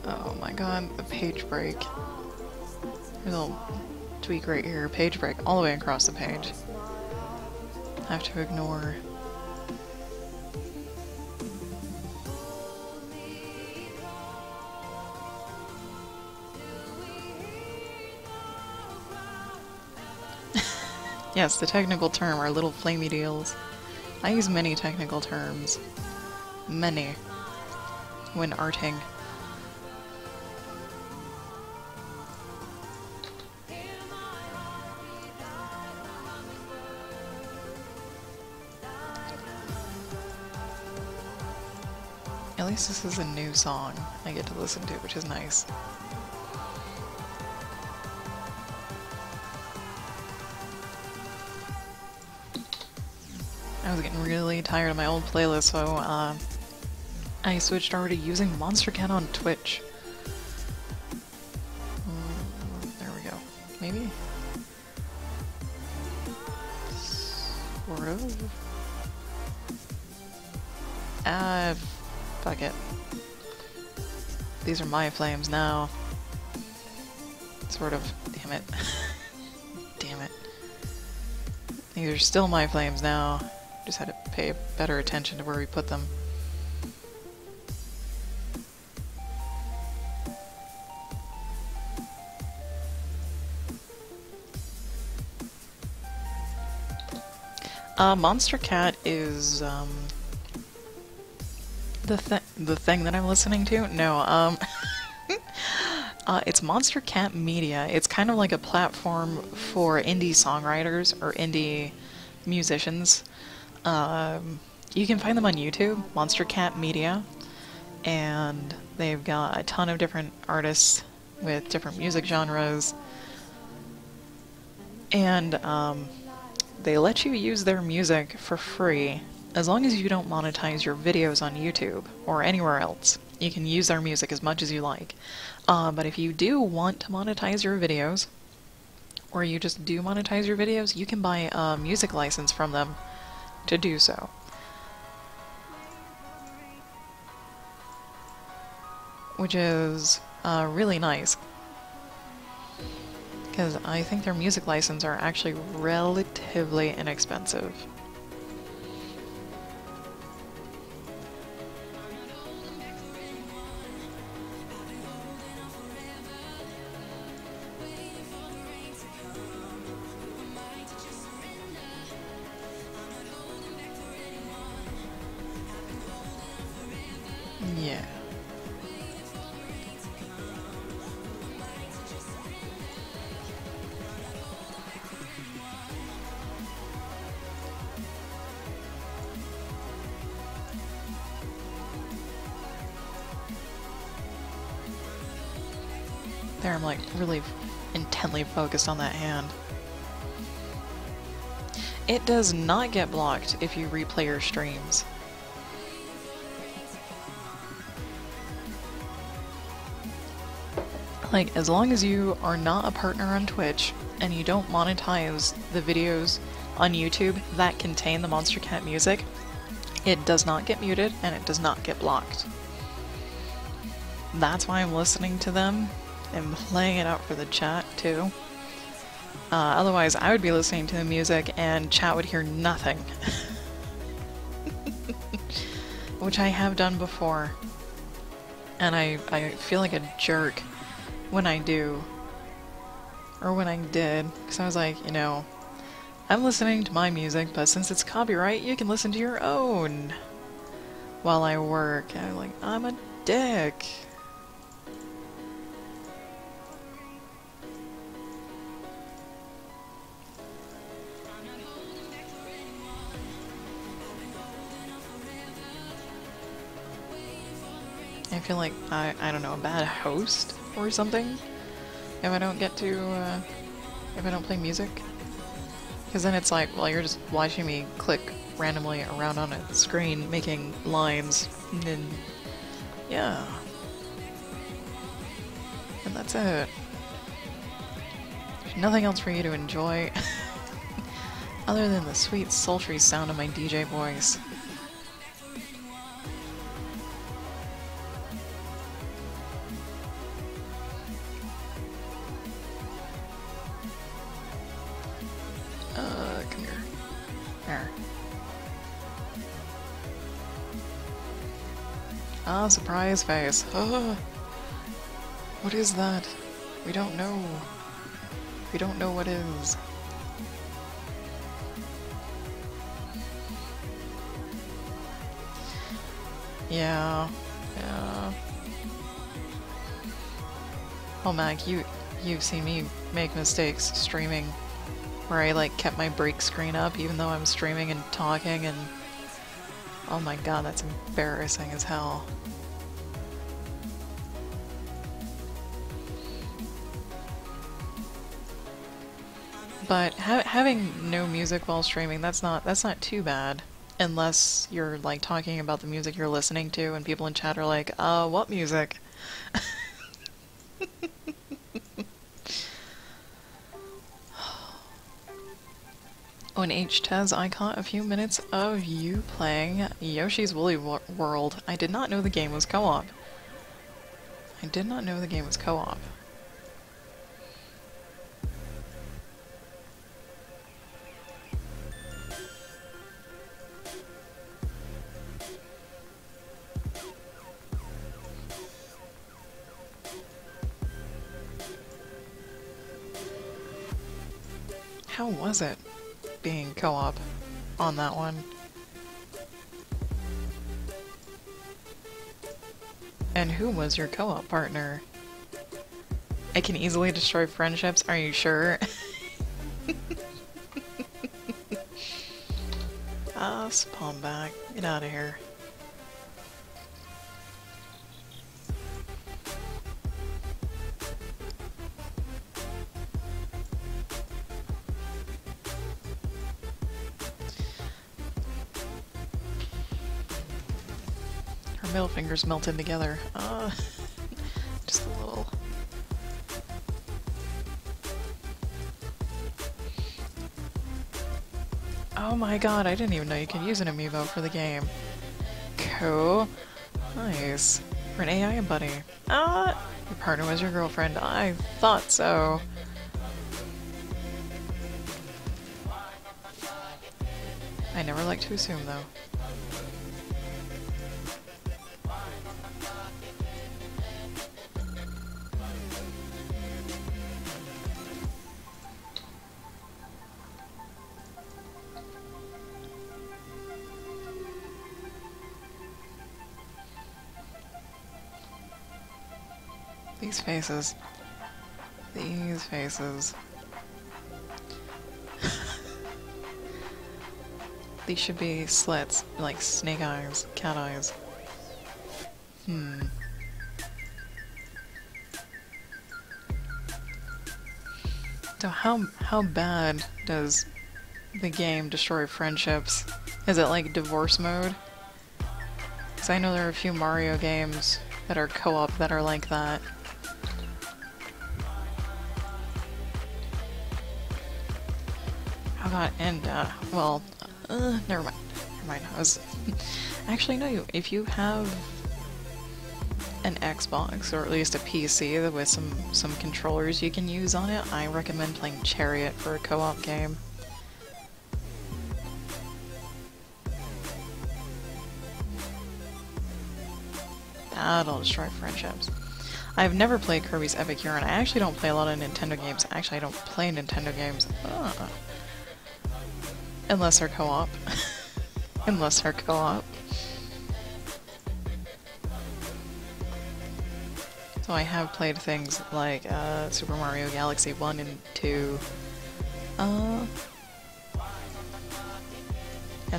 Oh my god, the page break. There's a little tweak right here. Page break all the way across the page. I have to ignore. Yes, the technical term are little flamey deals. I use many technical terms. Many. When arting. At least this is a new song I get to listen to, which is nice. I was getting really tired of my old playlist, so I switched over to using Monster Cat on Twitch. There we go. Maybe? Sort of. Fuck it. These are my flames now. Sort of. Damn it. Damn it. These are still my flames now. Just had to pay better attention to where we put them. Monster Cat is, the thing that I'm listening to? No, it's Monster Cat Media. It's kind of like a platform for indie songwriters or indie musicians. You can find them on YouTube, Monster Cat Media, and they've got a ton of different artists with different music genres. And, they let you use their music for free as long as you don't monetize your videos on YouTube or anywhere else. You can use their music as much as you like. But if you do want to monetize your videos, or you just do monetize your videos, you can buy a music license from them to do so. Which is really nice. Because I think their music licenses are actually relatively inexpensive. Yeah. There, I'm like really intently focused on that hand. It does not get blocked if you replay your streams. Like, as long as you are not a partner on Twitch and you don't monetize the videos on YouTube that contain the Monster Cat music, it does not get muted and it does not get blocked. That's why I'm listening to them and playing it out for the chat too. Otherwise, I would be listening to the music and chat would hear nothing. Which I have done before. And I feel like a jerk when I do. Or when I did. Because I was like, you know, I'm listening to my music, but since it's copyright, you can listen to your own while I work. And I'm like, I'm a dick. I feel like, I don't know, a bad host or something if I don't get to, if I don't play music. Because then it's like, well, you're just watching me click randomly around on a screen making lines, and then, yeah. And that's it. There's nothing else for you to enjoy other than the sweet, sultry sound of my DJ voice. Come here. There. Ah, surprise face. Oh, what is that? We don't know. We don't know what is. Yeah. Yeah. Oh, Mac, you've seen me make mistakes streaming where I like kept my break screen up even though I'm streaming and talking, and oh my god, that's embarrassing as hell. But having no music while streaming, that's not too bad. Unless you're like talking about the music you're listening to and people in chat are like, what music? On H-Tez, I caught a few minutes of you playing Yoshi's Woolly World. I did not know the game was co-op. I did not know the game was co-op. How was it being co-op on that one? And who was your co-op partner? It can easily destroy friendships, are you sure? Spawn back. Get out of here. Her middle fingers melted together. Just a little. Oh my god, I didn't even know you could use an amiibo for the game. Cool. Nice. For an AI buddy. Your partner was your girlfriend. I thought so. I never like to assume, though. These faces. These faces. These should be slits, like snake eyes, cat eyes. So how bad does the game destroy friendships? Is it like divorce mode? Because I know there are a few Mario games that are co-op that are like that. How about, and, well, never mind. Never mind. I was... Actually, no, if you have an Xbox, or at least a PC with some controllers you can use on it, I recommend playing Chariot for a co-op game. That'll destroy friendships. I've never played Kirby's Epic Yarn. I actually don't play a lot of Nintendo games. Actually, I don't play Nintendo games. Unless they're co-op. Unless they're co-op. So I have played things like Super Mario Galaxy 1 and 2. And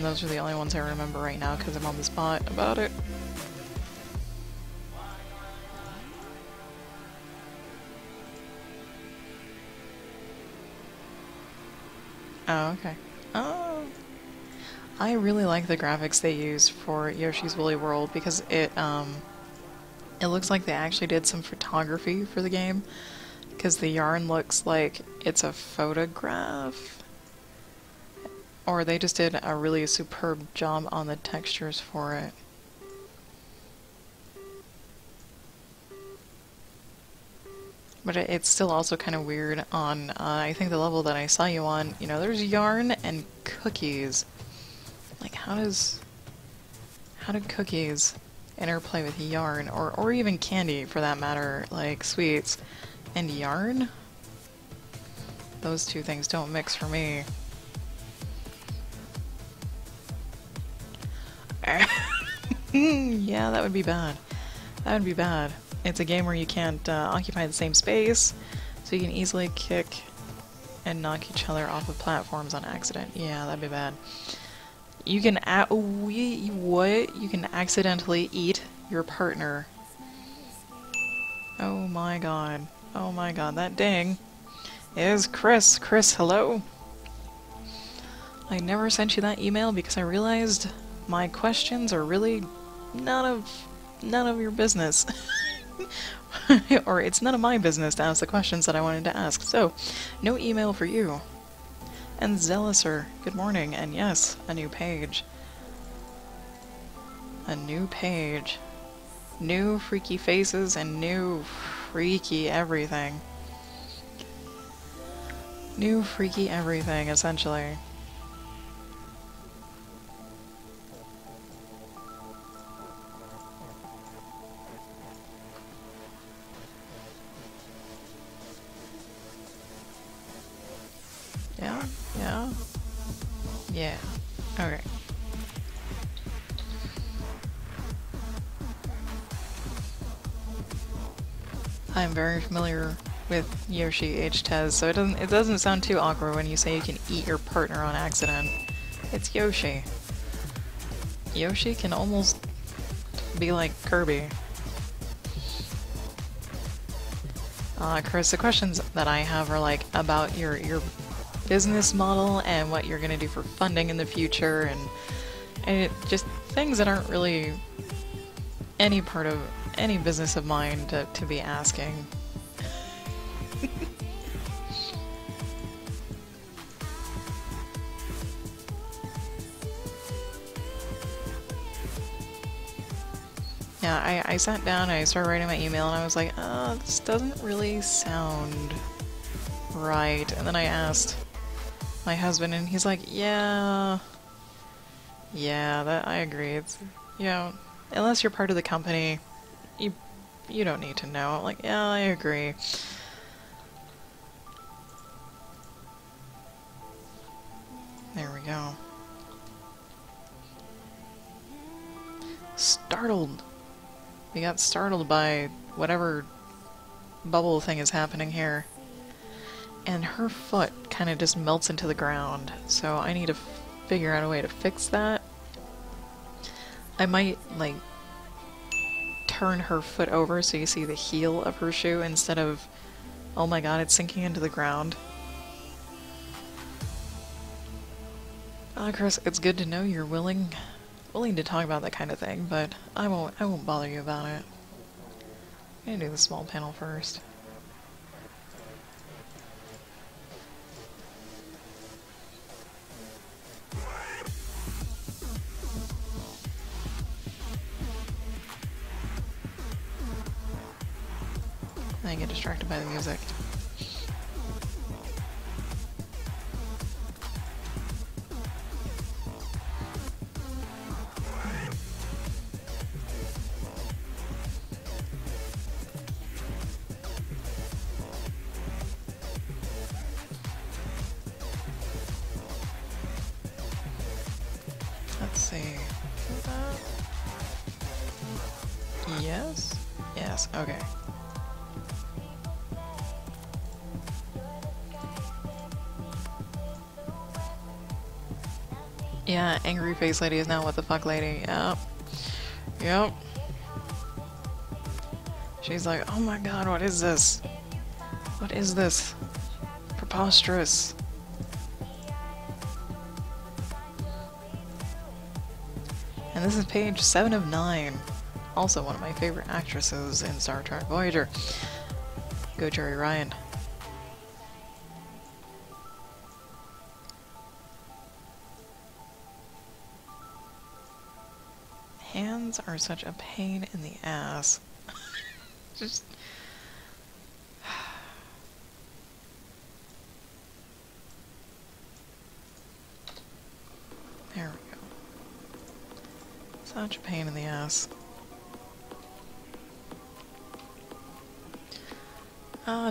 those are the only ones I remember right now because I'm on the spot about it. Oh, okay. Oh. I really like the graphics they use for Yoshi's Woolly World because it looks like they actually did some photography for the game because the yarn looks like it's a photograph. Or they just did a really superb job on the textures for it. But it's still also kind of weird on, I think the level that I saw you on, you know, there's yarn and cookies. Like, how did cookies interplay with yarn, or even candy for that matter, like sweets and yarn? Those two things don't mix for me. Yeah, that would be bad. That would be bad. It's a game where you can't occupy the same space, so you can easily kick and knock each other off of platforms on accident. Yeah, that'd be bad. You can what? You can accidentally eat your partner. Oh my god. Oh my god, that ding is Chris. Chris, hello. I never sent you that email because I realized my questions are really none of your business. Or it's none of my business to ask the questions that I wanted to ask. So, no email for you. And Zealouser, good morning, and yes, a new page. A new page. New freaky faces and new freaky everything. New freaky everything, essentially. Yeah, yeah, yeah. Okay. I'm very familiar with Yoshi H. Tez, so it doesn't sound too awkward when you say you can eat your partner on accident. It's Yoshi. Yoshi can almost be like Kirby. Chris, the questions that I have are like about your business model and what you're gonna do for funding in the future, and just things that aren't really any part of any business of mine to be asking. Yeah, I sat down and I started writing my email and I was like, this doesn't really sound right. And then I asked my husband and he's like, yeah, that I agree. It's, you know, unless you're part of the company, you don't need to know. I'm like, yeah, I agree. There we go. Startled. We got startled by whatever bubble thing is happening here. And her foot kind of just melts into the ground. So I need to figure out a way to fix that. I might, like, turn her foot over so you see the heel of her shoe instead of, oh my god, it's sinking into the ground. Chris, it's good to know you're willing to talk about that kind of thing, but I won't bother you about it. I'm gonna do the small panel first. I get distracted by the music. Let's see. Yes? Yes, okay. Yeah, angry face lady is now what the fuck lady. Yep. Yep. She's like, oh my god, what is this? What is this? Preposterous. And this is page 7 of 9. Also one of my favorite actresses in Star Trek Voyager. Go Jerry Ryan. Hands are such a pain in the ass. Just... There we go. Such a pain in the ass.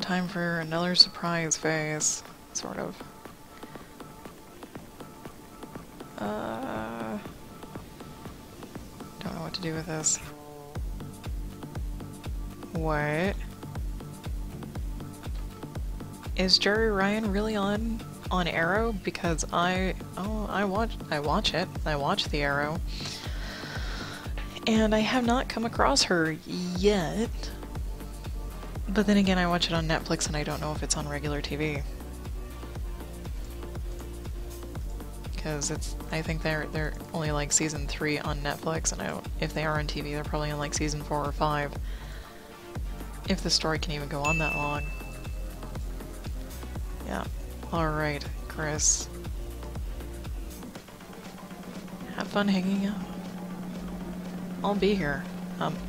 Time for another surprise phase, sort of. Don't know what to do with this. What? Is Jerry Ryan really on Arrow? Because I watch it. I watch the Arrow. And I have not come across her yet. But then again, I watch it on Netflix and I don't know if it's on regular TV. because I think they're only like season 3 on Netflix, and if they are on TV, they're probably in like season 4 or 5. If the story can even go on that long. Yeah. Alright, Chris. Have fun hanging out. I'll be here.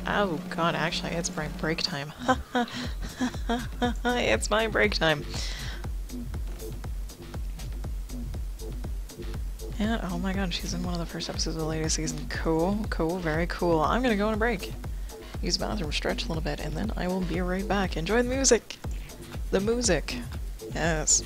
Oh god, actually, it's my break time. It's my break time. And, oh my god, she's in one of the first episodes of the latest season. Cool, cool, very cool. I'm gonna go on a break. Use the bathroom, stretch a little bit, and then I will be right back. Enjoy the music! The music! Yes.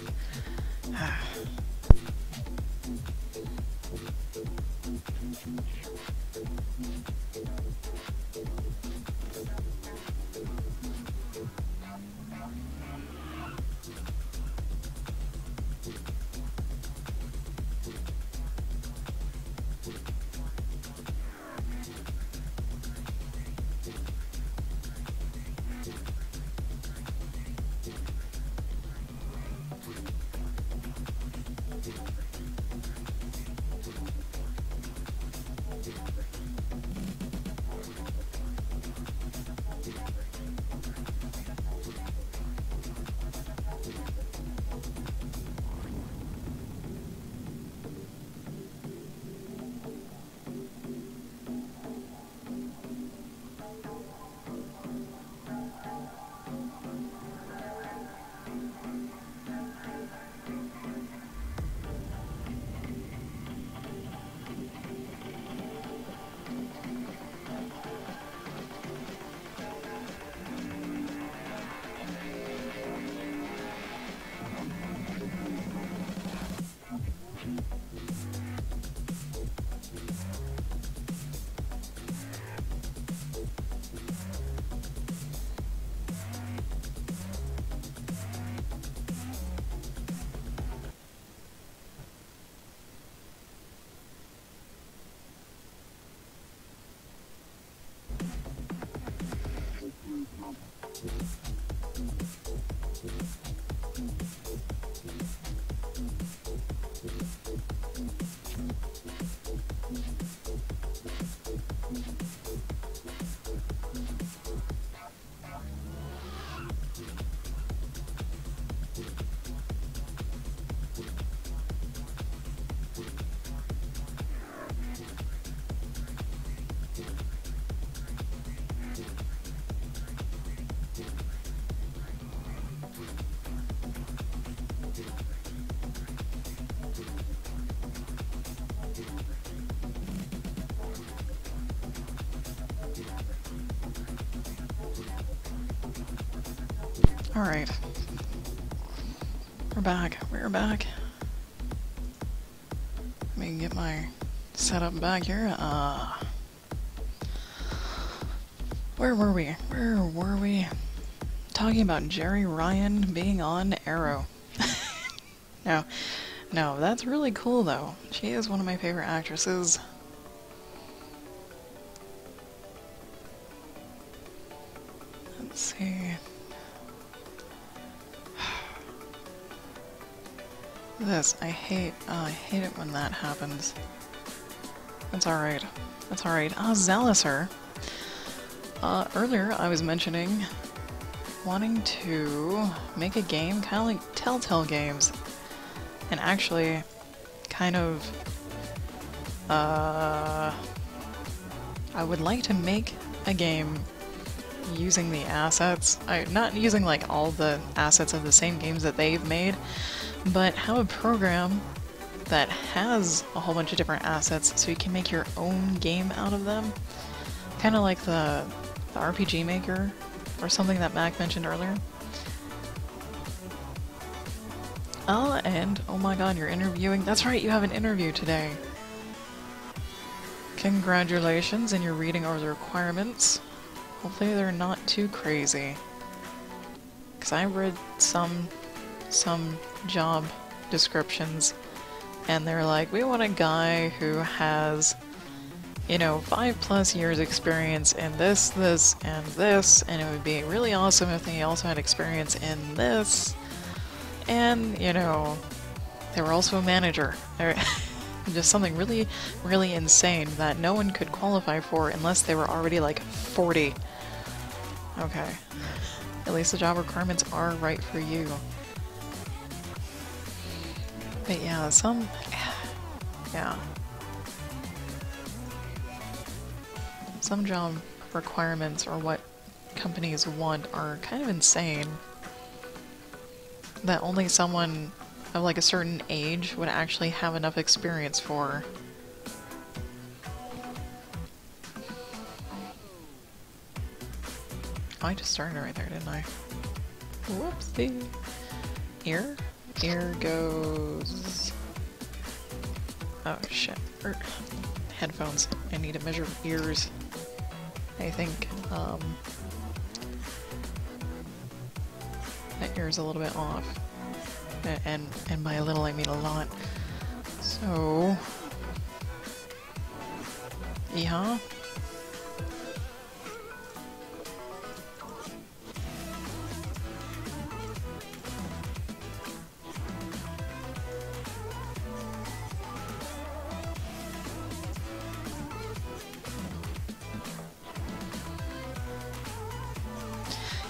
Alright. We're back. We're back. Let me get my setup back here. Where were we? Where were we? Talking about Jerry Ryan being on Arrow. No, that's really cool though. She is one of my favorite actresses. Let's see. This, I hate it when that happens. That's alright. That's alright. Zaliser. Earlier I was mentioning wanting to make a game kind of like Telltale games. And actually, kind of, I would like to make a game using the assets, not using like all the assets of the same games that they've made, but have a program that has a whole bunch of different assets so you can make your own game out of them. Kind of like the RPG Maker or something that Mac mentioned earlier. Oh, and oh my god, you're interviewing. That's right, you have an interview today. Congratulations, and you're reading over the requirements. Hopefully they're not too crazy. Because I read some job descriptions, and they're like, we want a guy who has, you know, 5+ years experience in this, and this, and it would be really awesome if they also had experience in this. And, you know, they were also a manager. Just something really, really insane that no one could qualify for unless they were already like 40. Okay. At least the job requirements are right for you. But yeah, yeah. Some job requirements or what companies want are kind of insane. That only someone of like a certain age would actually have enough experience for. I just started right there, didn't I? Whoopsie. Ear? Ear goes... Oh shit. Headphones. I need to measure ears. I think, that ear's a little bit off. And by a little I mean a lot. So... Yeah.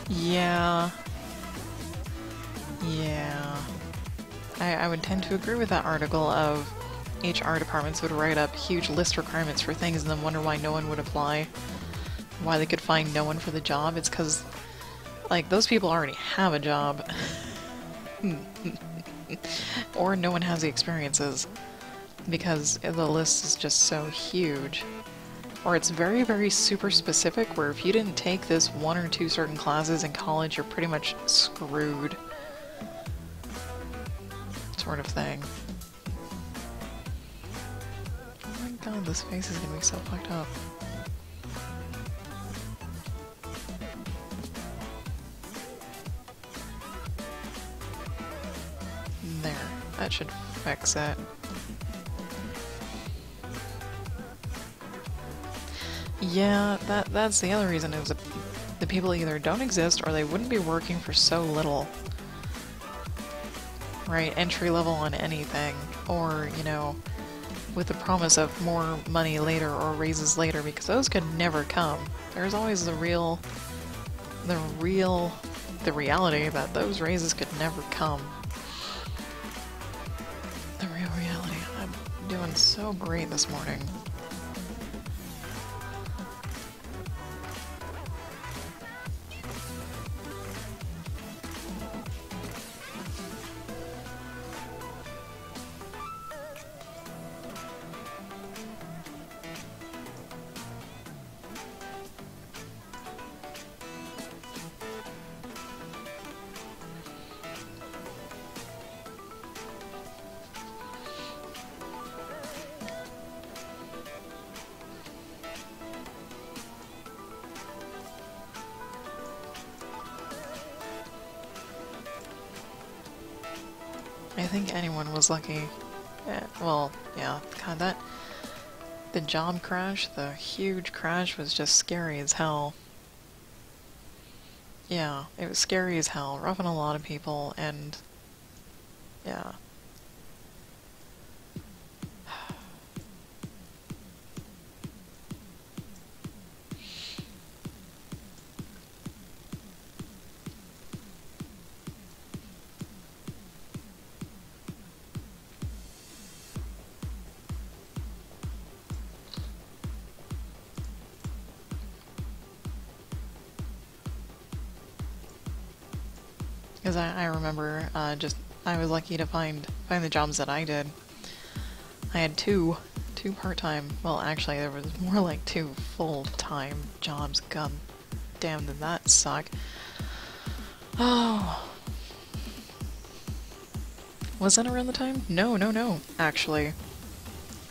Yeah. Yeah. I would tend to agree with that article of HR departments would write up huge list requirements for things and then wonder why no one would apply. Why they could find no one for the job. It's because, like, those people already have a job. Or no one has the experiences. Because the list is just so huge. Or it's very, very super specific, where if you didn't take this one or two certain classes in college, you're pretty much screwed. Sort of thing. Oh my god, this face is gonna be so fucked up. There. That should fix it. Yeah, that's the other reason is the people either don't exist or they wouldn't be working for so little. Right? Entry level on anything. Or, you know, with the promise of more money later or raises later, because those could never come. There's always the reality that those raises could never come. The real reality. I'm doing so great this morning. I think anyone was lucky. Well, yeah, God, the job crash, the huge crash was just scary as hell. Yeah, it was scary as hell, roughing a lot of people, and yeah. Because I remember I was lucky to find the jobs that I did. I had two part-time, well actually there was more like 2 full-time jobs. God damn, did that suck. Oh. Was that around the time? No, actually.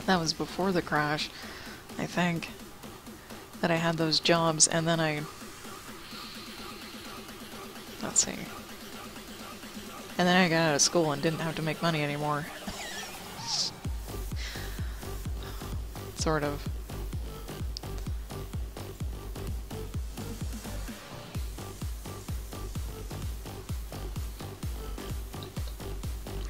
That was before the crash, I think, that I had those jobs, and then let's see. And then I got out of school and didn't have to make money anymore. Sort of.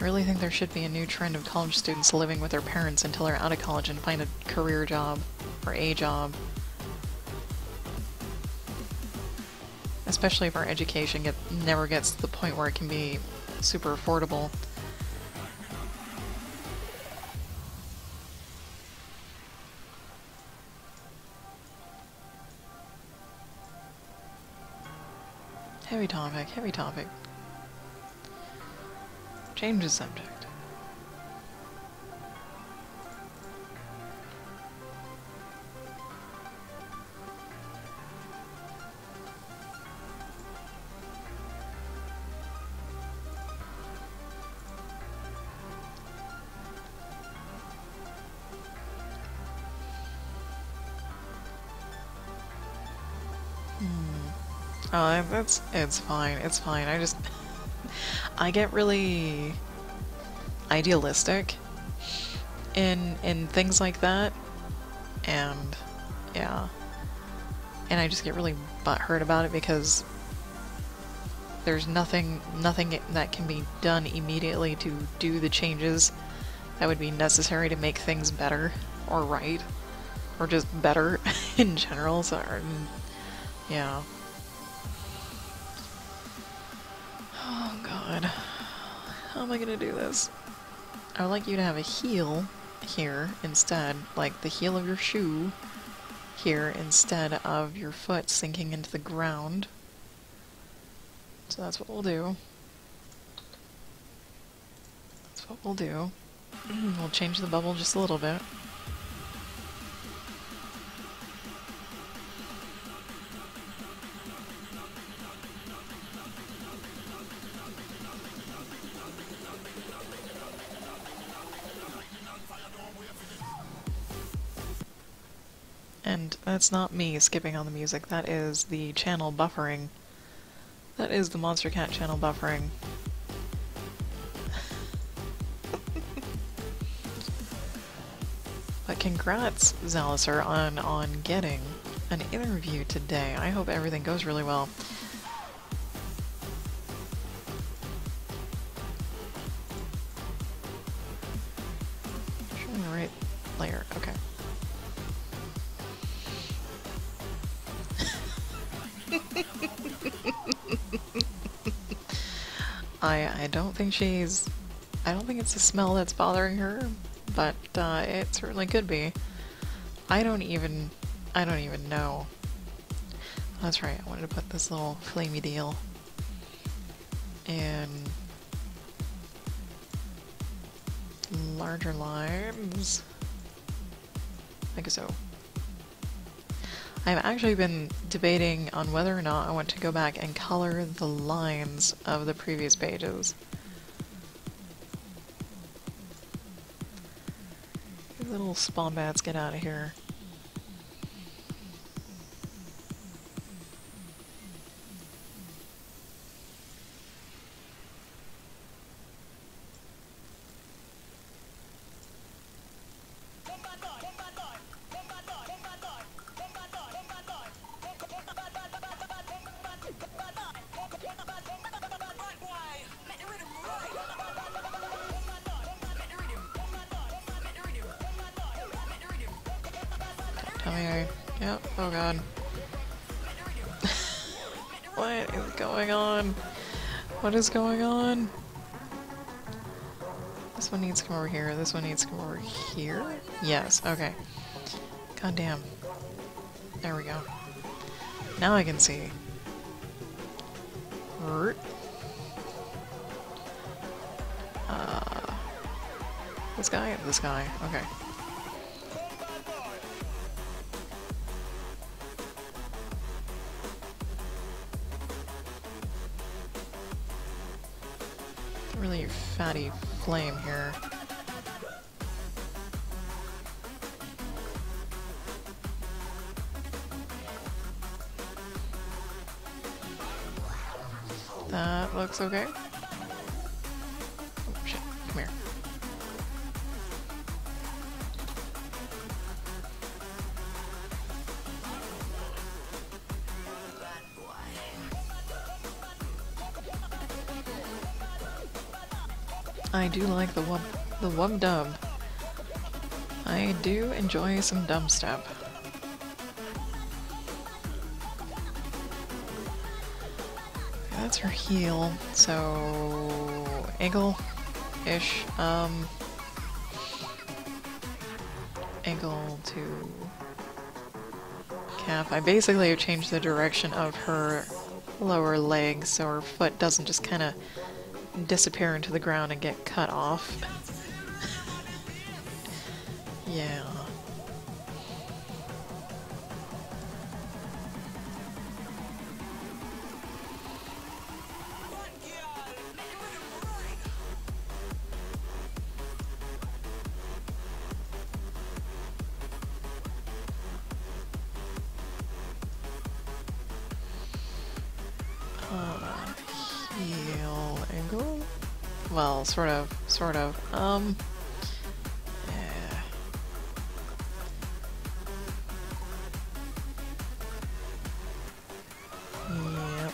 really think there should be a new trend of college students living with their parents until they're out of college and find a career job or a job. Especially if our education never gets to the point where it can be super affordable. Heavy topic, heavy topic. Change the subject. Oh, it's fine, it's fine. I get really idealistic in things like that, and yeah. And I just get really butthurt about it because there's nothing that can be done immediately to do the changes that would be necessary to make things better or right or just better in general. So yeah. Oh god. How am I gonna do this? I would like you to have a heel here instead, like the heel of your shoe here instead of your foot sinking into the ground. So that's what we'll do. That's what we'll do. We'll change the bubble just a little bit. And that's not me skipping on the music, that is the channel buffering. That is the Monster Cat channel buffering. But congrats, Zaliser, on getting an interview today. I hope everything goes really well. Showing the right layer, okay. I don't think she's... I don't think it's the smell that's bothering her, but it certainly could be. I don't even know. That's right, I wanted to put this little flamey deal in larger lines, like so. I've actually been debating on whether or not I want to go back and color the lines of the previous pages. These little spawn bats, get out of here. Tell me yep, oh god. What is going on? What is going on? This one needs to come over here, this one needs to come over here? Yes, okay. God damn. There we go. Now I can see. This guy? This guy. Okay. Really fatty flame here. That looks okay. Oh shit, come here. I do like the wub dub. I do enjoy some dubstep. That's her heel, so ankle-ish, ankle to calf. I basically have changed the direction of her lower leg so her foot doesn't just kind of disappear into the ground and get cut off. Yeah. Heel angle? Well, sort of. Yeah. Yep.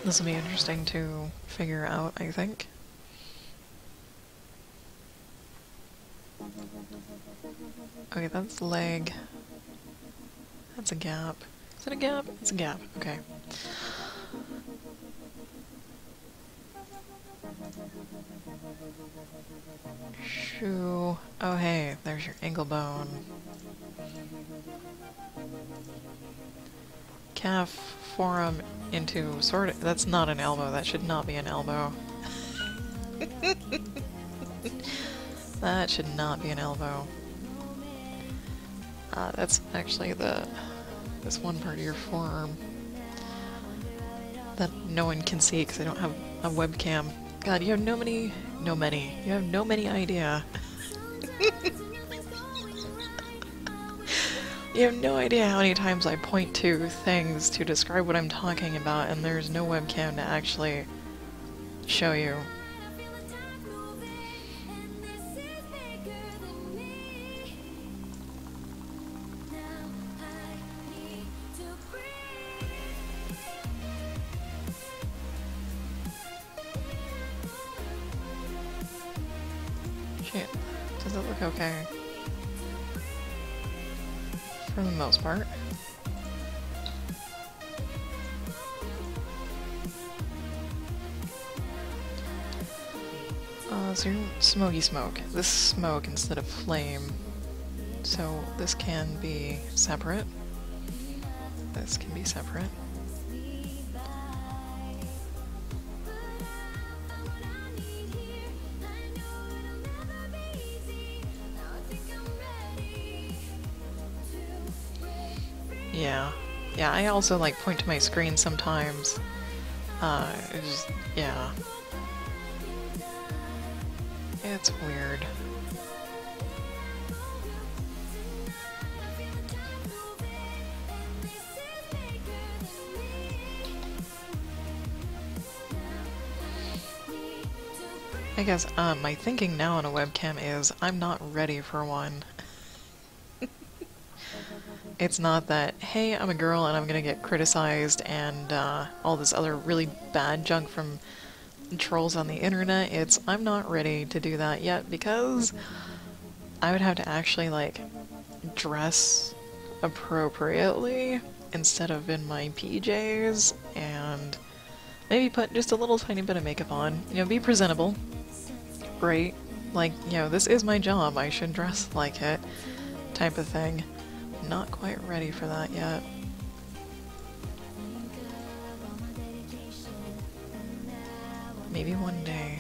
This will be interesting to figure out, I think. Okay, that's the leg. That's a gap. Is it a gap? It's a gap. Okay. Shoe. Oh, hey, there's your ankle bone. Calf, forearm into sort of. That's not an elbow. That should not be an elbow. That should not be an elbow. That's actually this one part of your forearm that no one can see because I don't have a webcam. God, you have no many idea. You have no idea how many times I point to things to describe what I'm talking about, and there's no webcam to actually show you. Shit. Does it look okay? For the most part. So smoky smoke. This smoke instead of flame. So this can be separate. This can be separate. Yeah. Yeah, I also like point to my screen sometimes. Yeah. It's weird. I guess, my thinking now on a webcam is I'm not ready for one. It's not that, hey, I'm a girl and I'm gonna get criticized and all this other really bad junk from trolls on the internet. It's, I'm not ready to do that yet because I would have to actually, like, dress appropriately instead of in my PJs and maybe put just a little tiny bit of makeup on. You know, be presentable. Great. Like, you know, this is my job. I should dress like it. Type of thing. Not quite ready for that yet. Maybe one day.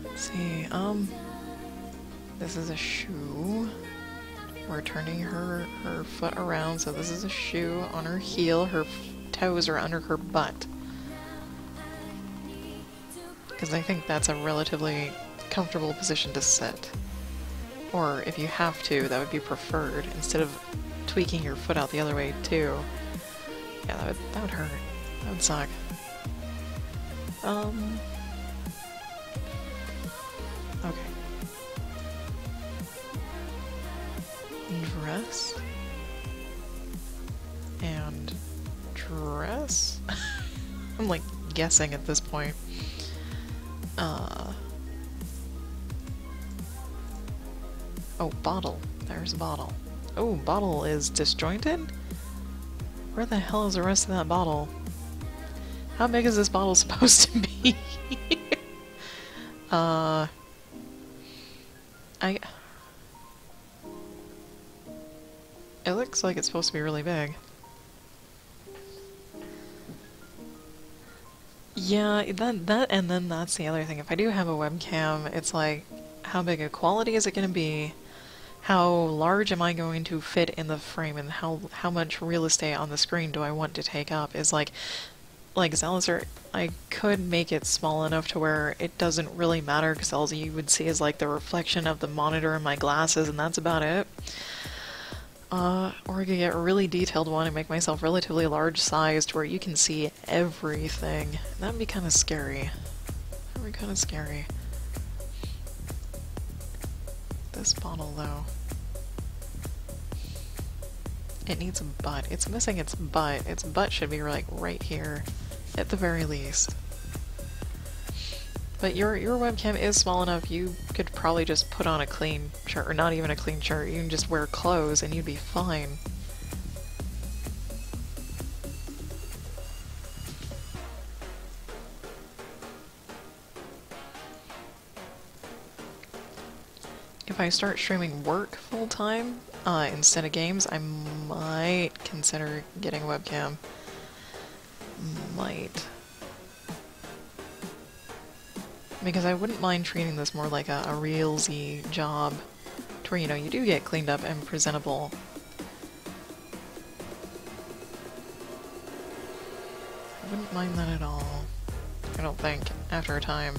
Let's see, this is a shoe. We're turning her foot around, so this is a shoe on her heel. Her toes are under her butt. Because I think that's a relatively comfortable position to sit. Or if you have to, that would be preferred, instead of tweaking your foot out the other way too. Yeah, that would hurt. That would suck. Okay. Dress. And dress? I'm like guessing at this point. Oh, bottle. There's a bottle. Oh, bottle is disjointed? Where the hell is the rest of that bottle? How big is this bottle supposed to be? It looks like it's supposed to be really big. Yeah, and then that's the other thing. If I do have a webcam, it's like, how big a quality is it going to be? How large am I going to fit in the frame, and how much real estate on the screen do I want to take up? Is like Zalazar, I could make it small enough to where it doesn't really matter, because all you would see is like the reflection of the monitor in my glasses, and that's about it. Or I could get a really detailed one and make myself relatively large sized where you can see everything. That'd be kind of scary. That'd be kind of scary. This bottle, though. It needs a butt. It's missing its butt. Its butt should be like right here, at the very least. But your webcam is small enough, you could probably just put on a clean shirt, or not even a clean shirt, you can just wear clothes and you'd be fine. If I start streaming work full-time, instead of games, I might consider getting a webcam. Might. Because I wouldn't mind treating this more like a realsy job, to where, you know, you do get cleaned up and presentable. I wouldn't mind that at all. I don't think, after a time.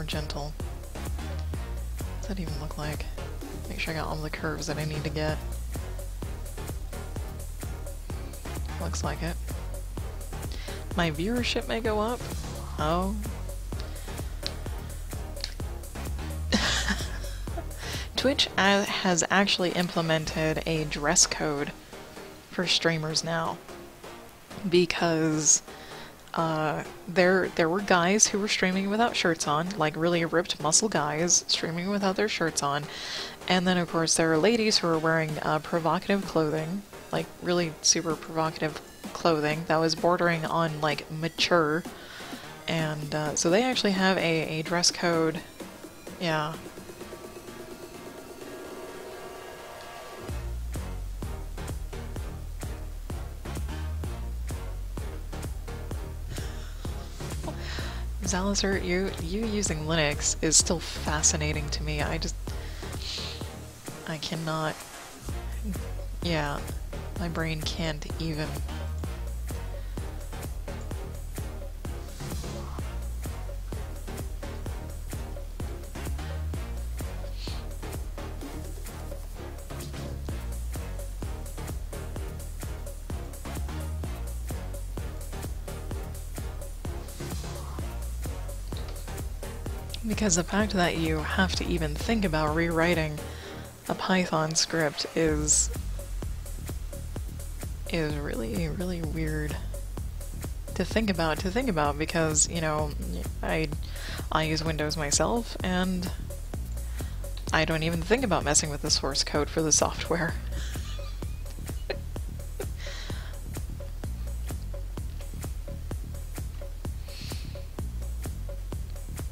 Gentle. What's that even look like? Make sure I got all the curves that I need to get. Looks like it. My viewership may go up. Oh. Twitch has actually implemented a dress code for streamers now, because there were guys who were streaming without shirts on, like really ripped muscle guys streaming without their shirts on, and then of course there are ladies who are wearing provocative clothing, like really super provocative clothing that was bordering on like mature, and so they actually have a dress code. Yeah. Zalazar, you using Linux is still fascinating to me. I cannot... Yeah, my brain can't even... Because the fact that you have to even think about rewriting a Python script is really, really weird to think about, because, you know, I use Windows myself, and I don't even think about messing with the source code for the software.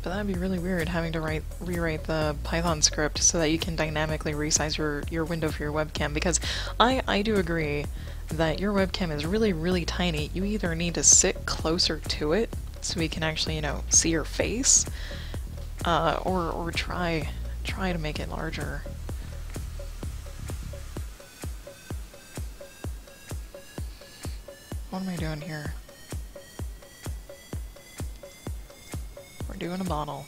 But that'd be really weird, having to rewrite the Python script so that you can dynamically resize your window for your webcam, because I do agree that your webcam is really, really tiny. You either need to sit closer to it, so we can actually, you know, see your face, or try to make it larger. What am I doing here? We're doing a bottle.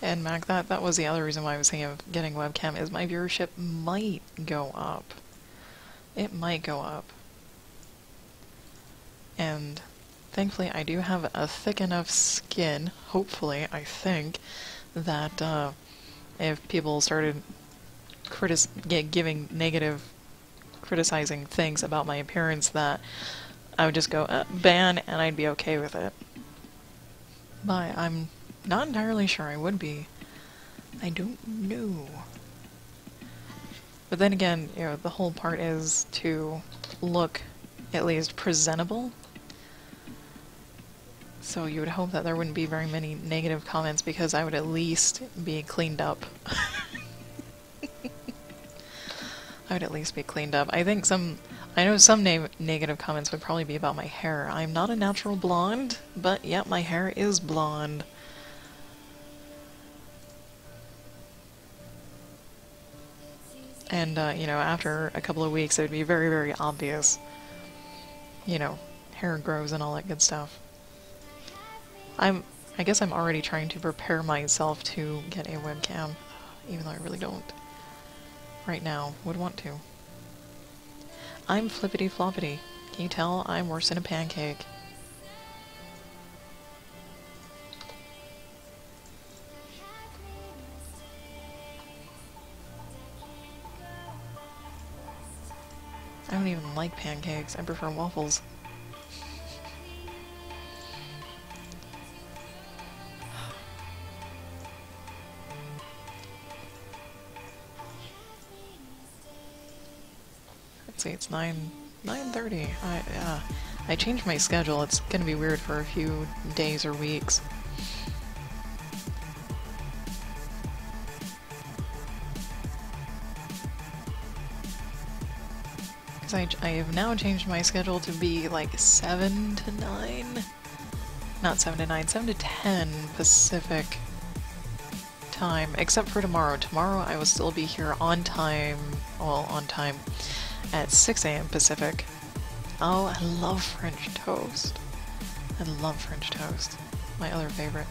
And Mac, that was the other reason why I was thinking of getting webcam, is my viewership might go up. It might go up. And thankfully I do have a thick enough skin, hopefully, I think, that if people started giving negative, criticizing things about my appearance, that I would just go, ban, and I'd be okay with it. But I'm not entirely sure I would be. I don't know. But then again, you know, the whole part is to look at least presentable. So you would hope that there wouldn't be very many negative comments, because I would at least be cleaned up. I would at least be cleaned up. I know some negative comments would probably be about my hair. I'm not a natural blonde, but yeah, my hair is blonde. And, you know, after a couple of weeks, it would be very, very obvious. You know, hair grows and all that good stuff. I guess I'm already trying to prepare myself to get a webcam, even though I really don't. Right now, would want to. I'm flippity floppity. Can you tell I'm worse than a pancake? I don't even like pancakes. I prefer waffles. Let's see, it's 9:30. I changed my schedule. It's gonna be weird for a few days or weeks. Because I have now changed my schedule to be like 7 to 9. Not 7 to 9, 7 to 10 Pacific time. Except for tomorrow. Tomorrow I will still be here on time. Well, on time. At 6 a.m. Pacific. Oh, I love French toast. I love French toast. My other favorite.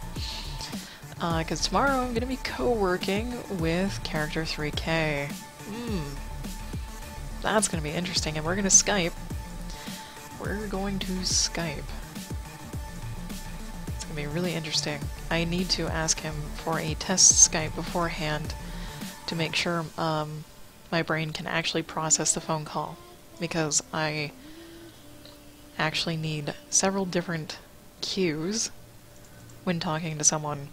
Because tomorrow I'm going to be co-working with Character 3K. That's going to be interesting, and we're going to Skype. We're going to Skype. It's going to be really interesting. I need to ask him for a test Skype beforehand to make sure my brain can actually process the phone call, because I actually need several different cues when talking to someone.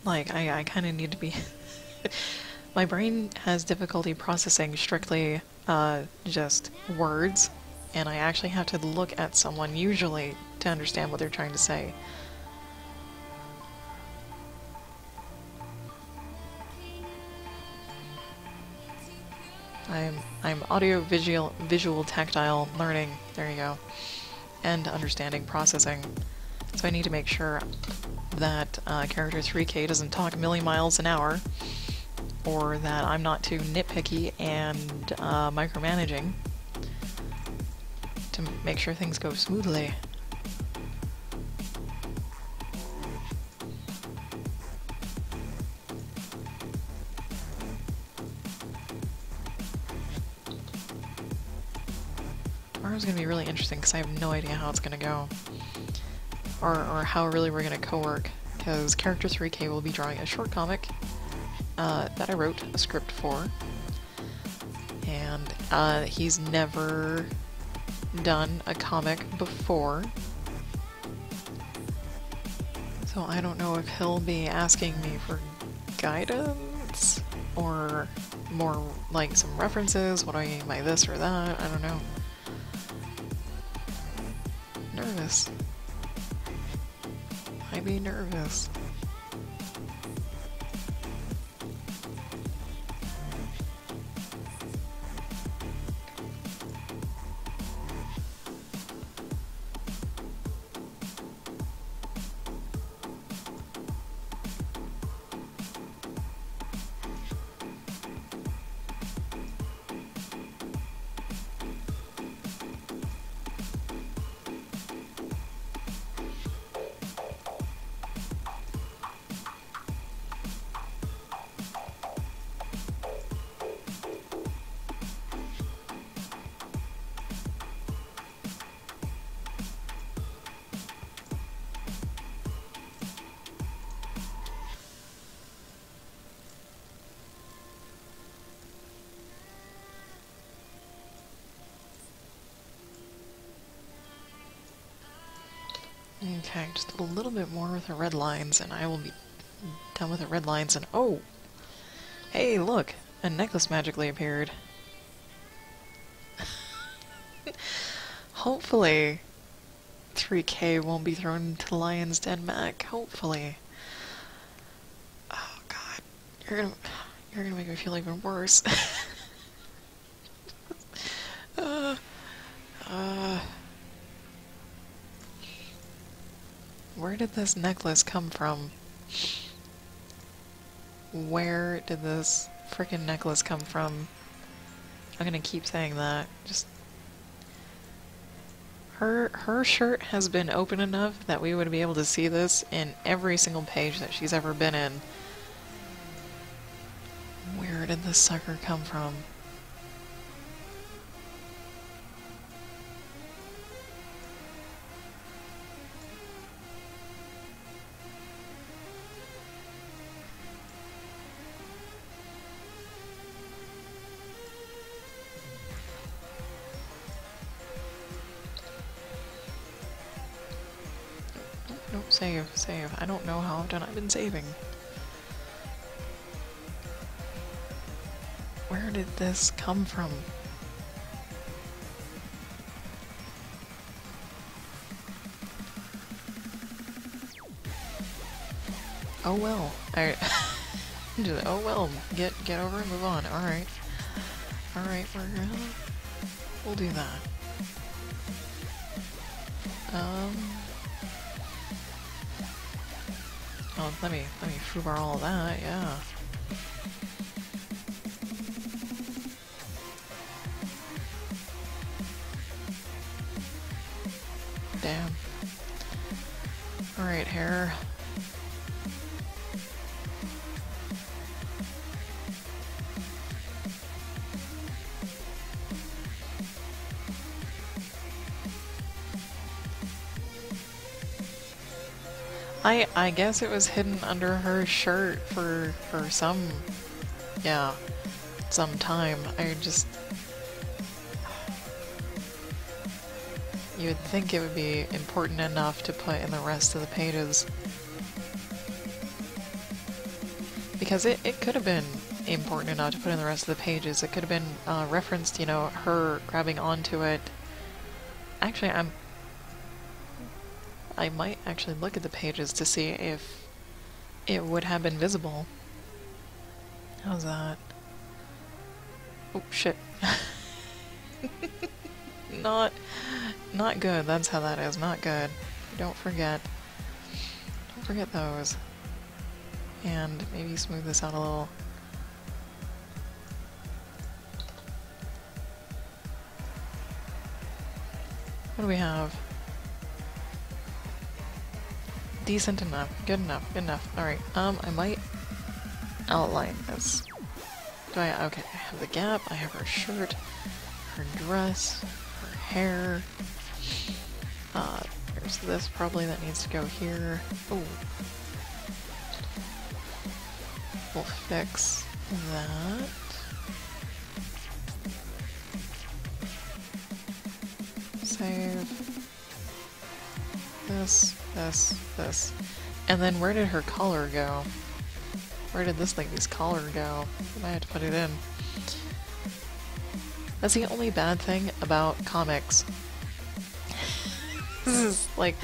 Like, I kind of need to be... My brain has difficulty processing strictly just words, and I actually have to look at someone usually to understand what they're trying to say. I'm audio, visual, tactile learning, there you go, and understanding processing. So I need to make sure that Character 3K doesn't talk a million miles an hour, or that I'm not too nitpicky and micromanaging, to make sure things go smoothly. Tomorrow's gonna be really interesting because I have no idea how it's gonna go, or how really we're gonna co-work, because Character 3K will be drawing a short comic that I wrote a script for, and he's never done a comic before, so I don't know if he'll be asking me for guidance, or more like some references, what do I mean by this or that, I don't know. Nervous. I'd be nervous. Okay, just a little bit more with the red lines, and I will be done with the red lines, and oh! Hey, look! A necklace magically appeared. Hopefully, 3K won't be thrown into the lion's den Mac. Hopefully. Oh god. You're gonna make me feel even worse. uh, uh, where did this necklace come from? Where did this freaking necklace come from? I'm gonna keep saying that. Just her shirt has been open enough that we would be able to see this in every single page that she's ever been in. Where did this sucker come from? Nope, save, save. I don't know how often I've been saving. Where did this come from? Oh well. Oh well. Get over and move on. Alright. Alright, we'll do that. Oh, let me foobar all of that, yeah. Damn. Alright, hair. I guess it was hidden under her shirt for some, yeah, some time. You would think it would be important enough to put in the rest of the pages. Because it could have been important enough to put in the rest of the pages. It could have been referenced, you know, her grabbing onto it. Actually, I might actually look at the pages to see if it would have been visible. How's that? Oh, shit. Not good. That's how that is. Not good. Don't forget. Don't forget those. And maybe smooth this out a little. What do we have? Decent enough. Good enough. Good enough. Alright. I might outline this. Okay, I have the gap, I have her shirt, her dress, her hair. There's this probably that needs to go here. Oh. We'll fix that. Save. This. And then where did her collar go? Where did this lady's collar go? I might have to put it in. That's the only bad thing about comics. This is like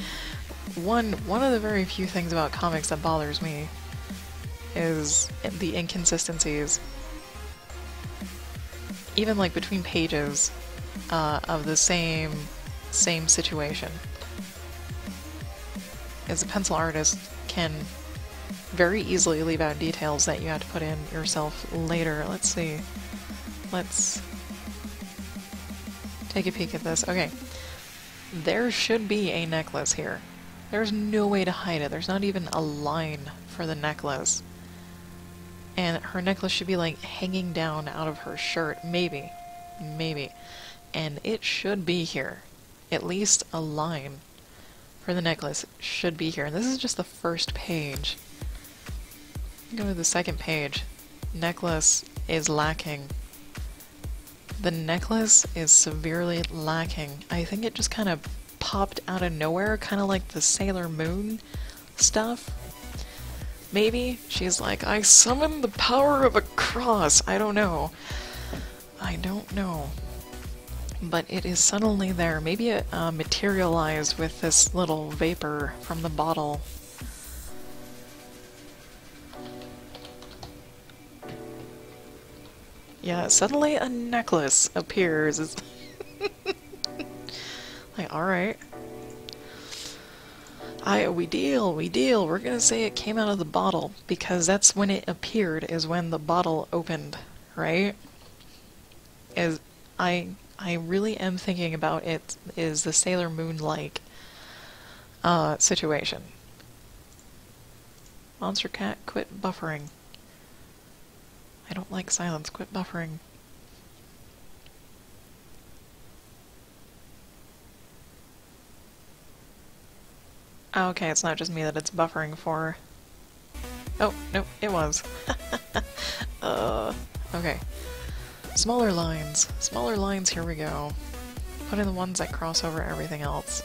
one of the very few things about comics that bothers me is the inconsistencies. Even like between pages of the same situation. As a pencil artist can very easily leave out details that you have to put in yourself later. Let's see. Let's take a peek at this. Okay. There should be a necklace here. There's no way to hide it. There's not even a line for the necklace. And her necklace should be like hanging down out of her shirt. Maybe. Maybe. And it should be here. At least a line for the necklace should be here. And this is just the first page. Go to the second page. Necklace is lacking. The necklace is severely lacking. I think it just kind of popped out of nowhere, kind of like the Sailor Moon stuff. Maybe she's like, I summoned the power of a cross. I don't know. I don't know. But it is suddenly there. Maybe it materialized with this little vapor from the bottle. Yeah, suddenly a necklace appears. Like, alright. We deal. We're gonna say it came out of the bottle, because that's when it appeared, is when the bottle opened, right? I really am thinking about it is the Sailor Moon-like situation. Monster Cat, quit buffering. I don't like silence, quit buffering. Oh, okay, it's not just me that it's buffering for. Oh, no, it was. Okay. Smaller lines. Smaller lines, here we go. Put in the ones that cross over everything else.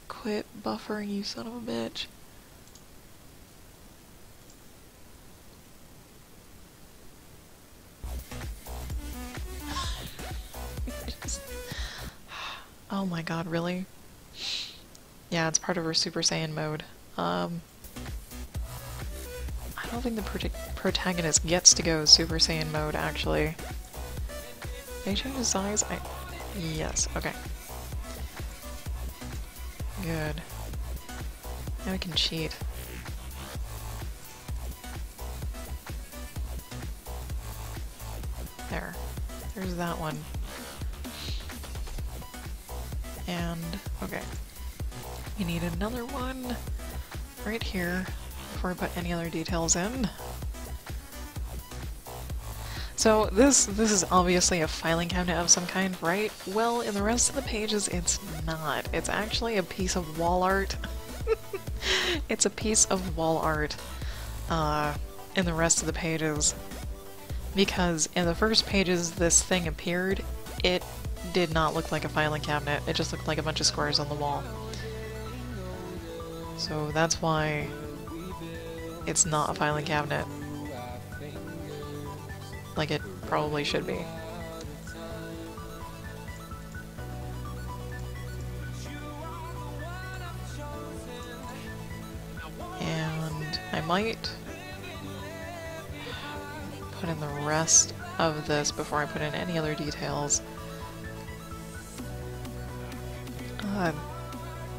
Quit buffering, you son of a bitch. Oh my god, really? Yeah, it's part of her Super Saiyan mode. I don't think the protagonist gets to go Super Saiyan mode, actually. Can I change the size? Yes, okay. Good. Now we can cheat. There. There's that one. And, okay. We need another one right here before I put any other details in. So this is obviously a filing cabinet of some kind, right? Well, in the rest of the pages it's not. It's actually a piece of wall art. It's a piece of wall art in the rest of the pages. Because in the first pages this thing appeared, it did not look like a filing cabinet. It just looked like a bunch of squares on the wall. So that's why it's not a filing cabinet. Like it probably should be. And I might put in the rest of this before I put in any other details.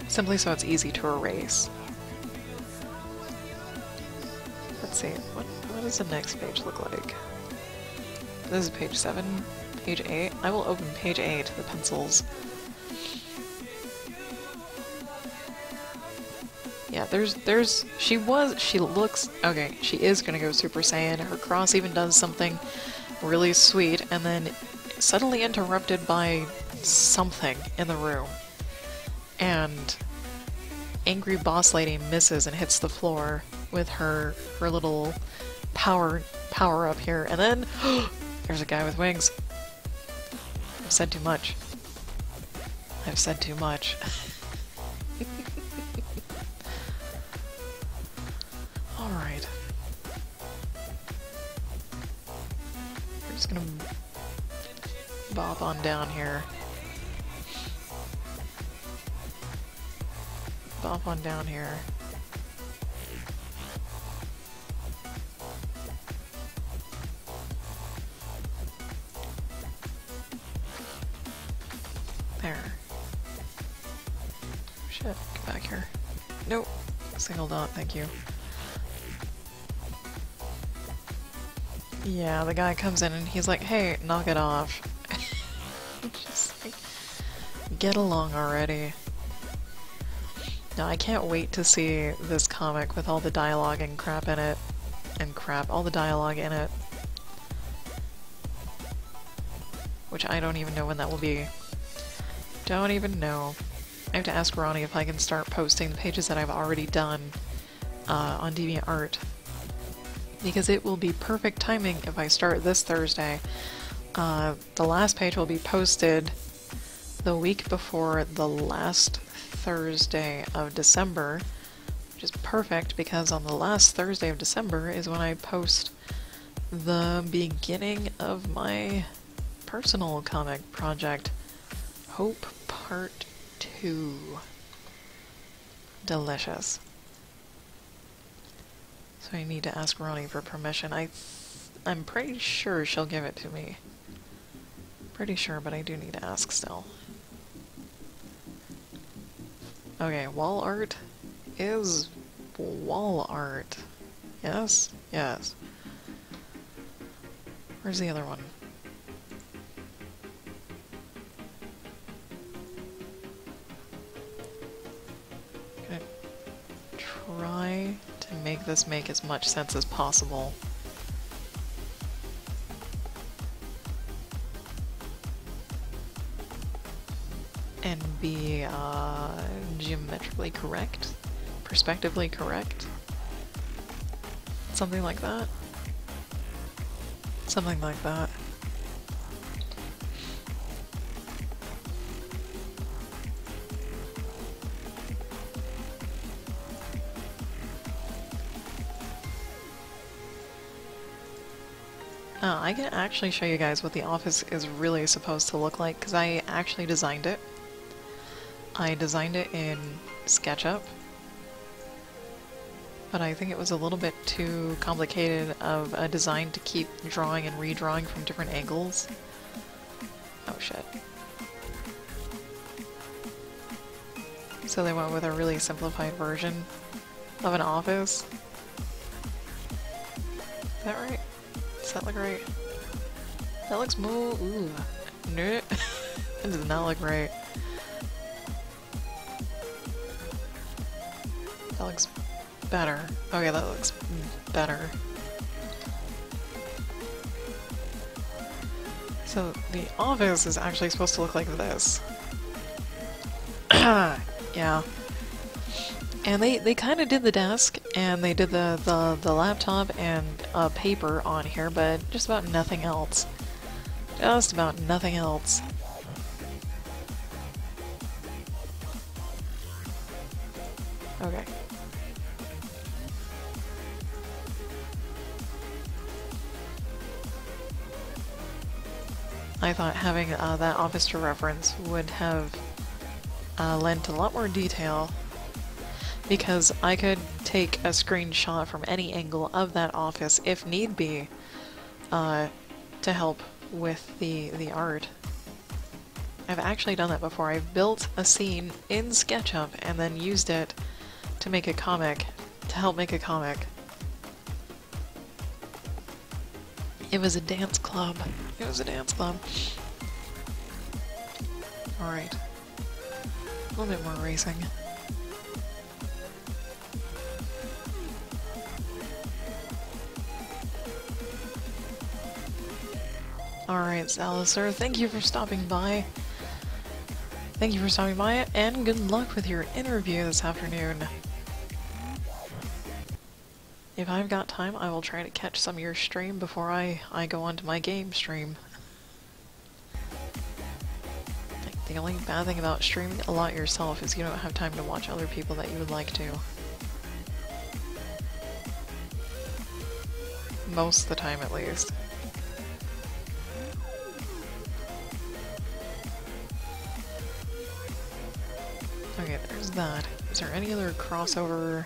Simply so it's easy to erase. Let's see, what does the next page look like? This is page 7, page 8. I will open page 8, the pencils. Yeah, she looks, okay, she is gonna go Super Saiyan. Her cross even does something really sweet, and then suddenly interrupted by something in the room. And angry boss lady misses and hits the floor with her little power up here, and then there's a guy with wings. I've said too much. I've said too much. Alright. We're just gonna bop on down here. Bop on down here. There. Shit, get back here. Nope. Single dot, thank you. Yeah, the guy comes in and he's like, hey, knock it off. Just like, get along already. No, I can't wait to see this comic with all the dialogue and crap in it. All the dialogue in it. Which I don't even know when that will be. Don't even know. I have to ask Ronnie if I can start posting the pages that I've already done on DeviantArt. Because it will be perfect timing if I start this Thursday The last page will be posted the week before the last Thursday of December, which is perfect because on the last Thursday of December is when I post the beginning of my personal comic project, Hope Part 2. Delicious. So I need to ask Ronnie for permission. I'm pretty sure she'll give it to me. Pretty sure, but I do need to ask still. Okay, wall art is wall art. Yes? Yes. Where's the other one? I'm gonna try to make this make as much sense as possible. And be geometrically correct, perspectively correct, something like that. Something like that. I can actually show you guys what the office is really supposed to look like, because I actually designed it. I designed it in SketchUp, but I think it was a little bit too complicated of a design to keep drawing and redrawing from different angles. Oh shit. So they went with a really simplified version of an office. Is that right? Does that look right? That looks more... Ooh. No. That does not look right. That looks better. Okay, that looks better. So the office is actually supposed to look like this. Yeah. And they kind of did the desk, and they did the laptop and paper on here, but just about nothing else. Just about nothing else. Okay. I thought having that office to reference would have lent a lot more detail, because I could take a screenshot from any angle of that office if need be to help with the art. I've actually done that before. I've built a scene in SketchUp and then used it to make a comic, to help make a comic. It was a dance club. It was a dance club. Alright. A little bit more racing. Alright, Salister, thank you for stopping by. Thank you for stopping by, and good luck with your interview this afternoon. If I've got time, I will try to catch some of your stream before I go onto my game stream. Like, the only bad thing about streaming a lot yourself is you don't have time to watch other people that you would like to. Most of the time, at least. Okay, there's that. Is there any other crossover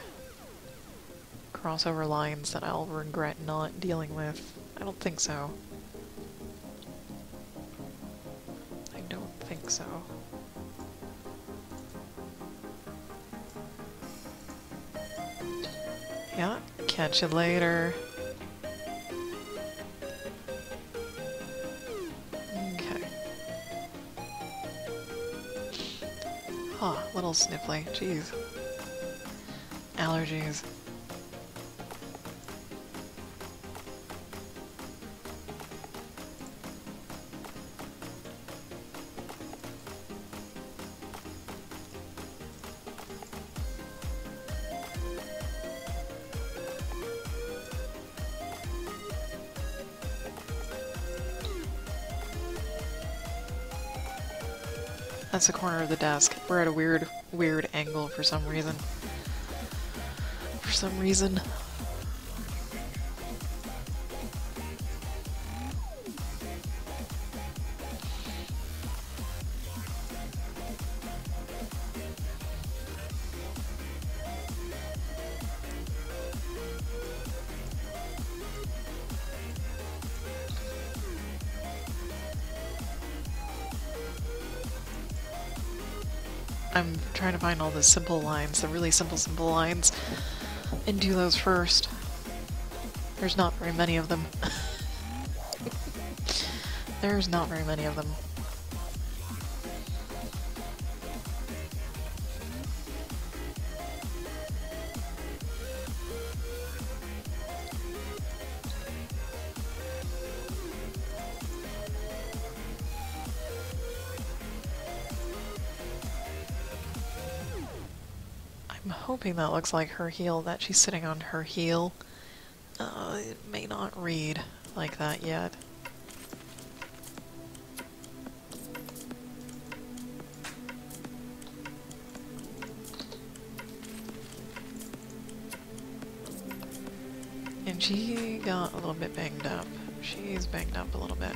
lines that I'll regret not dealing with? I don't think so. I don't think so. Yeah, catch you later. Okay. Huh, little sniffly. Jeez. Allergies. That's the corner of the desk. We're at a weird angle for some reason. For some reason. I'm trying to find all the simple lines, the really simple lines, and do those first. There's not very many of them. There's not very many of them. I'm hoping that looks like her heel, that she's sitting on her heel. It may not read like that yet. And she got a little bit banged up. She's banged up a little bit.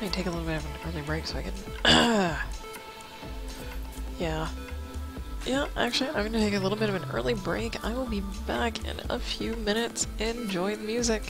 Let me take a little bit of an early break so I can... Yeah. Yeah, actually, I'm gonna take a little bit of an early break. I will be back in a few minutes. Enjoy the music.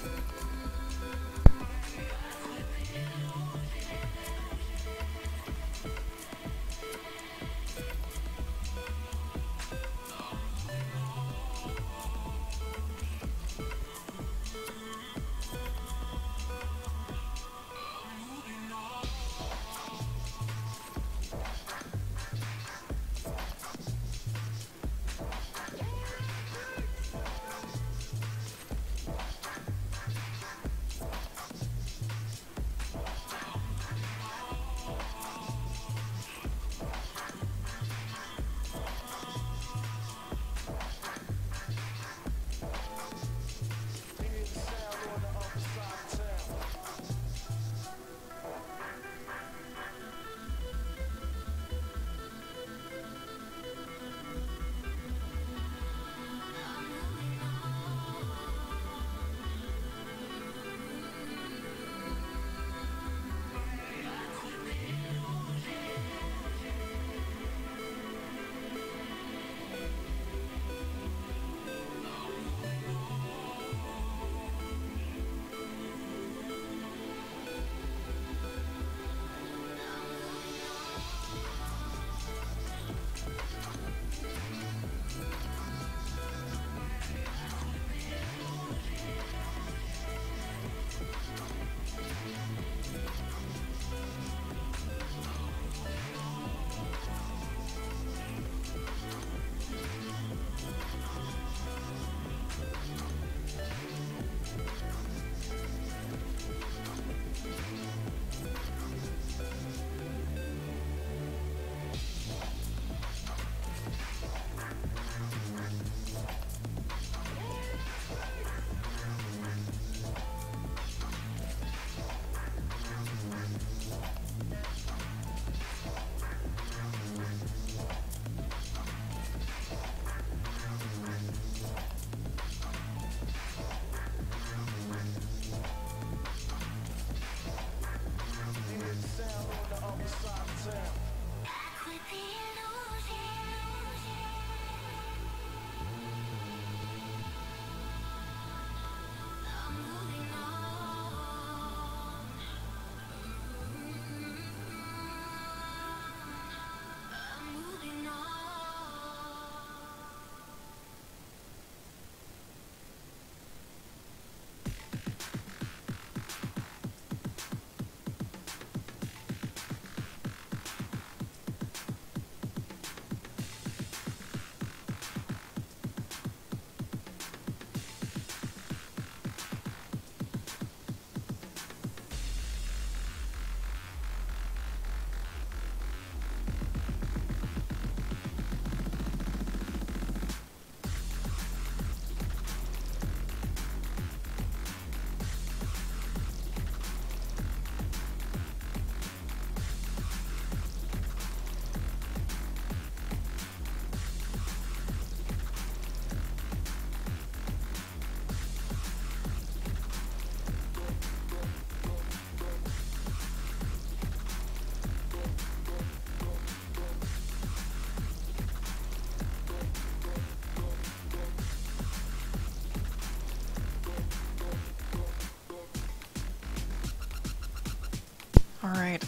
Alright.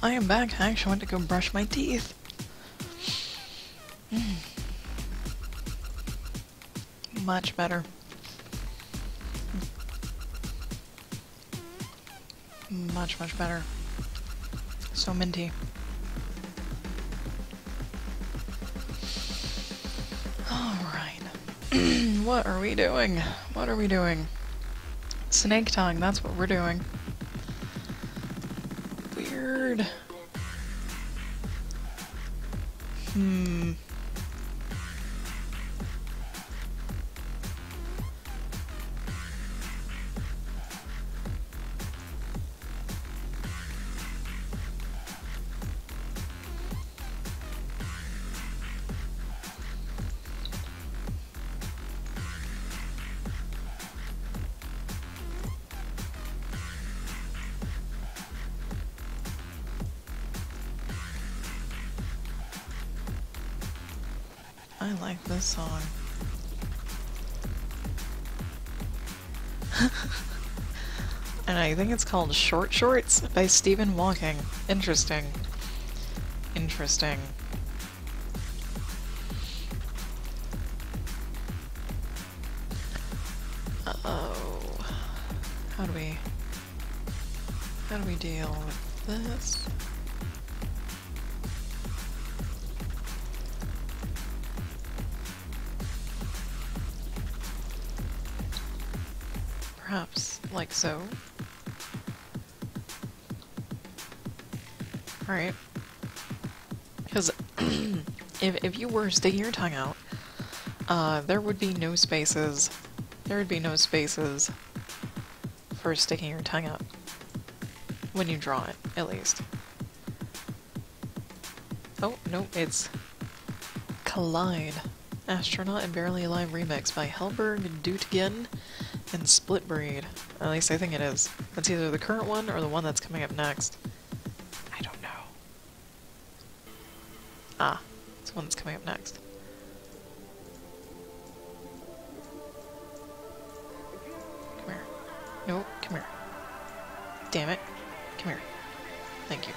I am back. I actually went to go brush my teeth. Much better. Much, much better. So minty. Alright. What are we doing? What are we doing? Snake tongue, that's what we're doing. Weird. I like this song. And I think it's called Short Shorts by Stephen Walking. Interesting. Interesting. Uh-oh. How do we deal with this? Perhaps like so. Alright. Because if you were sticking your tongue out, there would be no spaces. There would be no spaces for sticking your tongue out. When you draw it, at least. Oh, no, it's Collide. Astronaut and Barely Alive remix by Helberg, Dootgen, and Splitbreed. At least I think it is. That's either the current one or the one that's coming up next. I don't know. Ah, it's the one that's coming up next. Come here. No, come here. Damn it. Come here. Thank you.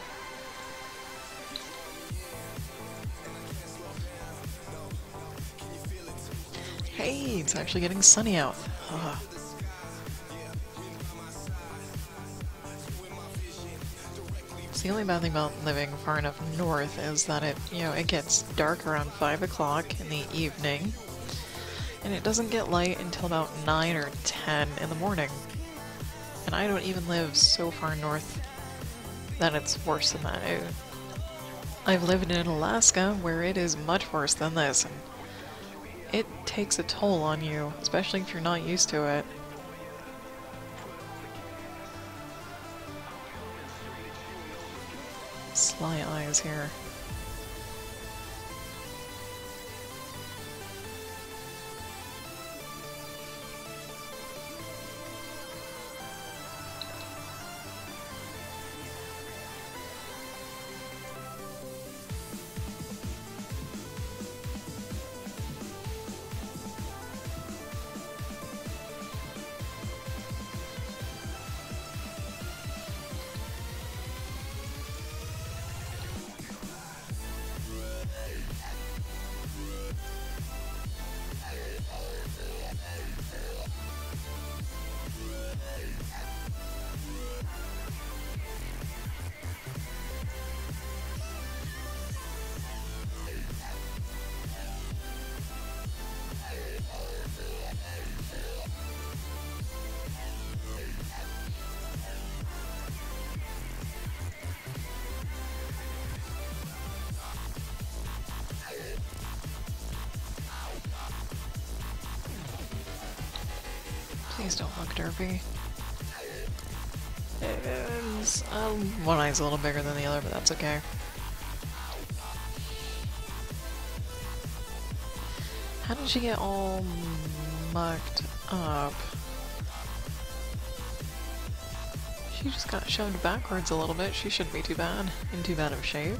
Hey, it's actually getting sunny out. The only bad thing about living far enough north is that it gets dark around 5 o'clock in the evening, and it doesn't get light until about 9 or 10 in the morning. And I don't even live so far north that it's worse than that. I've lived in Alaska where it is much worse than this, and it takes a toll on you, especially if you're not used to it. Sly eyes here. Please don't look derpy. One eye's a little bigger than the other, but that's okay. How did she get all mucked up? She just got shoved backwards a little bit. She shouldn't be too bad. In too bad of shape.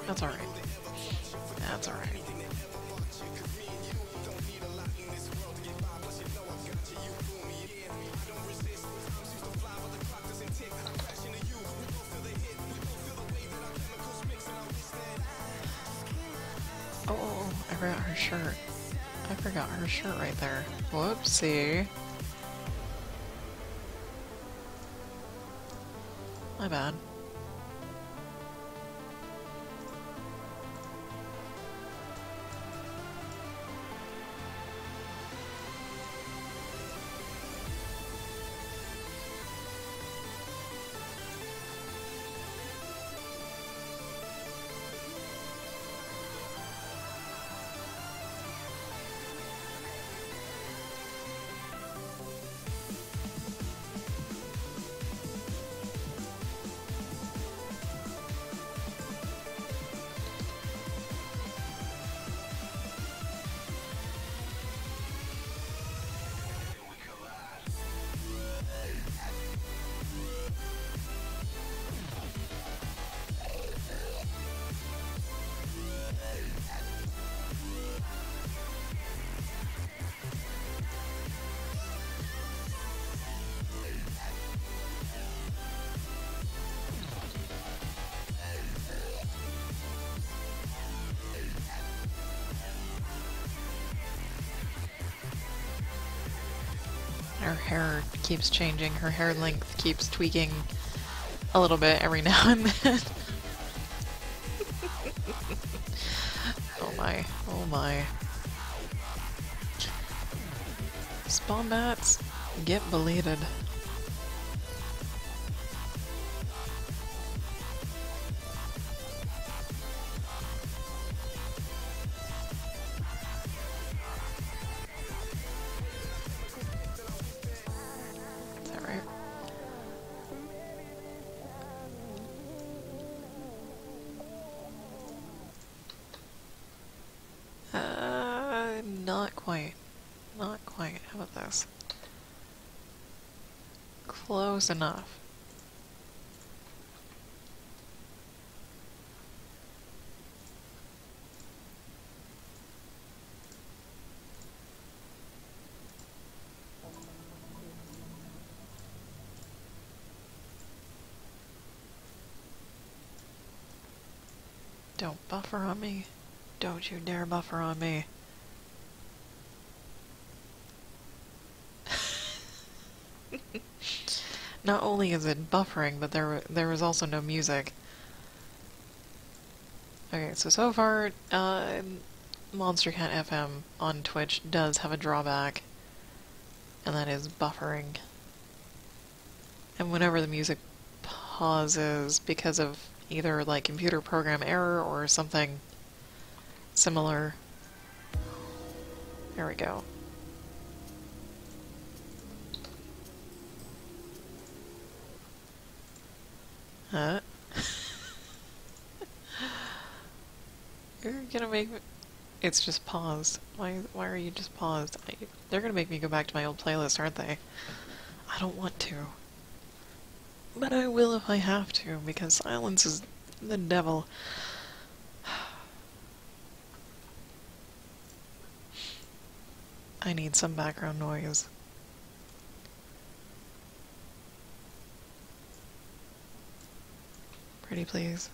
That's alright. That's alright. forgot her shirt. I forgot her shirt right there. Whoopsie. My bad. Her hair keeps changing. Her hair length keeps tweaking a little bit every now and then. Oh my. Oh my. Spawn bats, get belated. Is that right? Not quite. Not quite. How about this? Close enough. Don't buffer on me. Don't you dare buffer on me. Not only is it buffering, but there was also no music. Okay, so far, Monster Cat FM on Twitch does have a drawback, and that is buffering. And whenever the music pauses because of either like computer program error or something similar. There we go. Huh? You're gonna make me... It's just paused. Why are you just paused? They're gonna make me go back to my old playlist, aren't they? I don't want to. But I will if I have to, because silence is the devil. I need some background noise. Pretty please.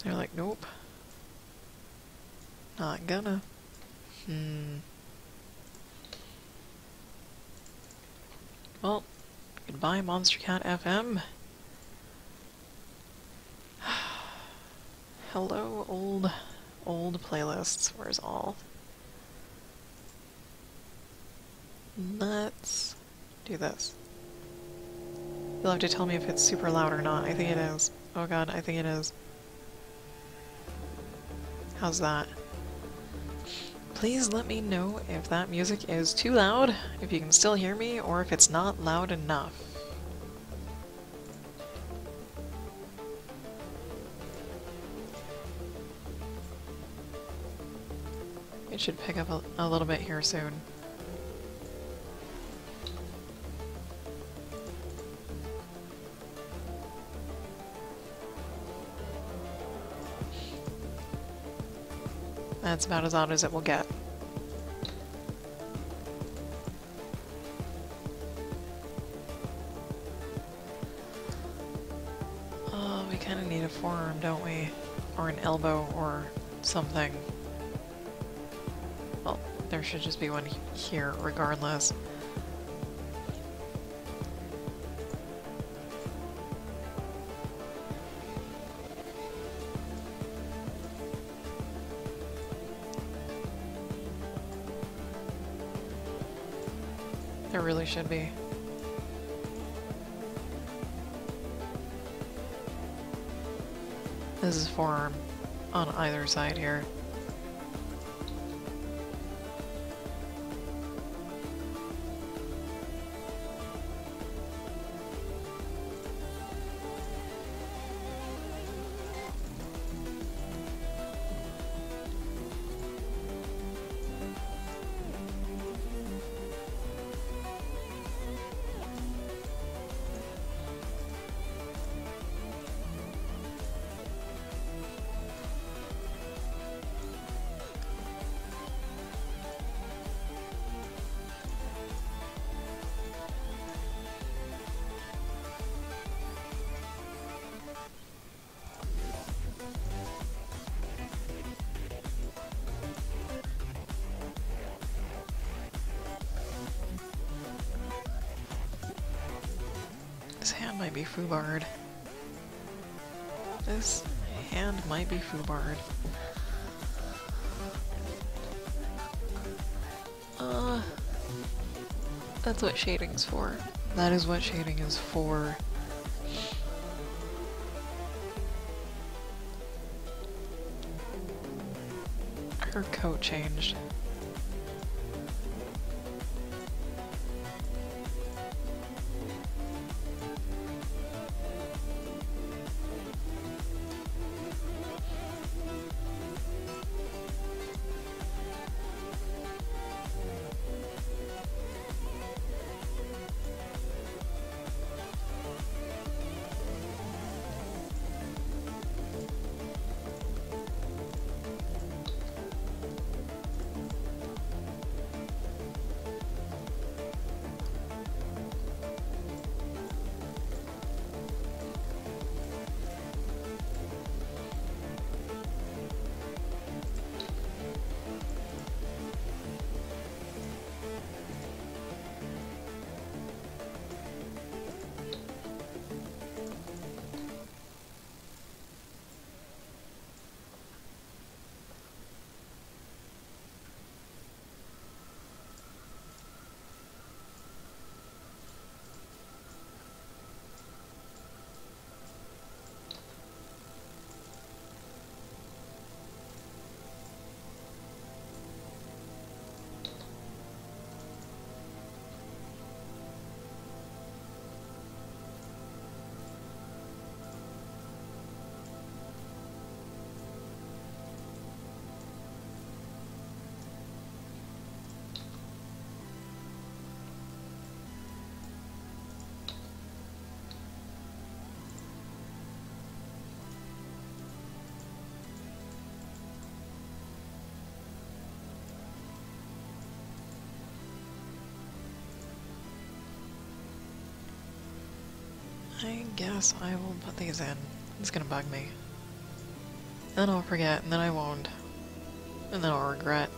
They're like, nope. Not gonna. Well, goodbye Monster Cat FM. Hello, old playlists. Where's all? Let's do this. You'll have to tell me if it's super loud or not. I think it is. Oh god, I think it is. How's that? Please let me know if that music is too loud, if you can still hear me, or if it's not loud enough. It should pick up a little bit here soon. That's about as loud as it will get. Oh, we can kind of need a forearm, don't we? Or an elbow or something. Well, there should just be one here regardless. There really should be. This is forearm on either side here. This hand might be foobarred. This hand might be foobarred. That's what shading's for. That is what shading is for. Her coat changed. I guess I will put these in. It's gonna bug me. Then I'll forget, and then I won't. And then I'll regret.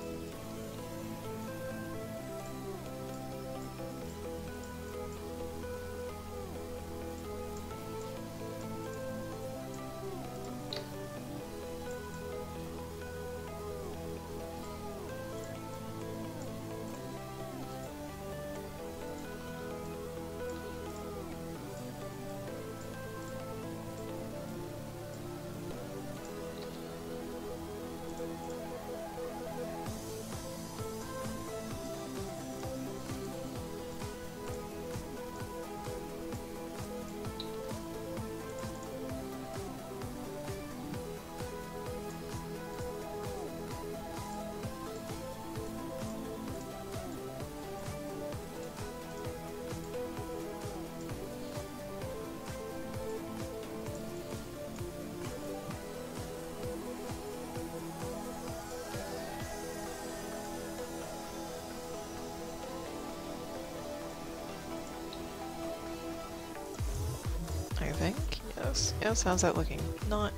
I think, yeah. Yes, yes, how's that looking? Not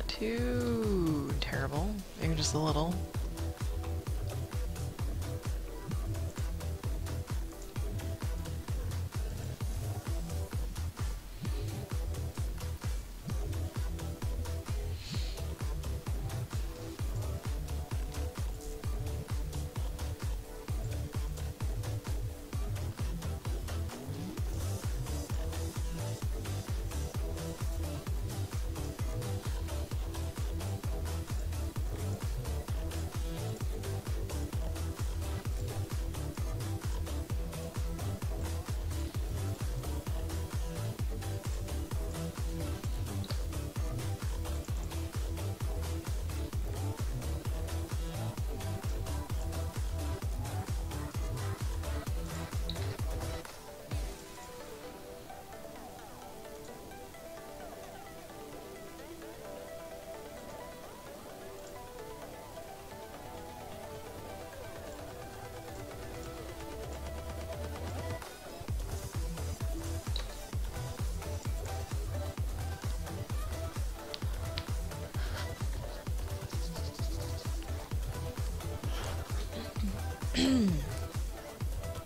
too terrible. Maybe just a little.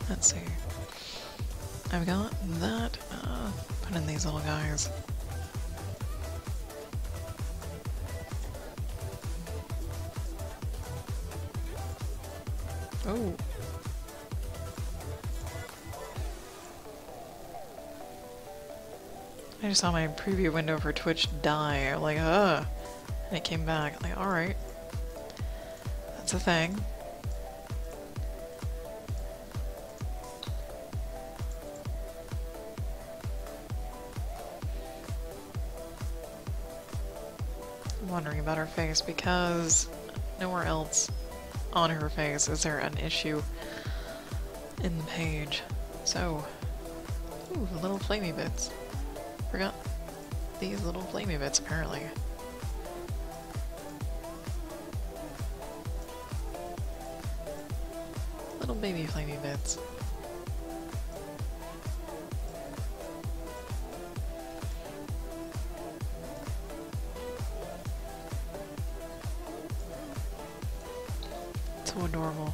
Let's see. I've got that. Put in these little guys. Oh. I just saw my preview window for Twitch die. I'm like, and it came back. Like, alright. That's a thing. I'm wondering about her face because nowhere else on her face is there an issue in the page. So, ooh, little flamey bits. Forgot these little flamey bits apparently. Little baby flamey bits. So adorable.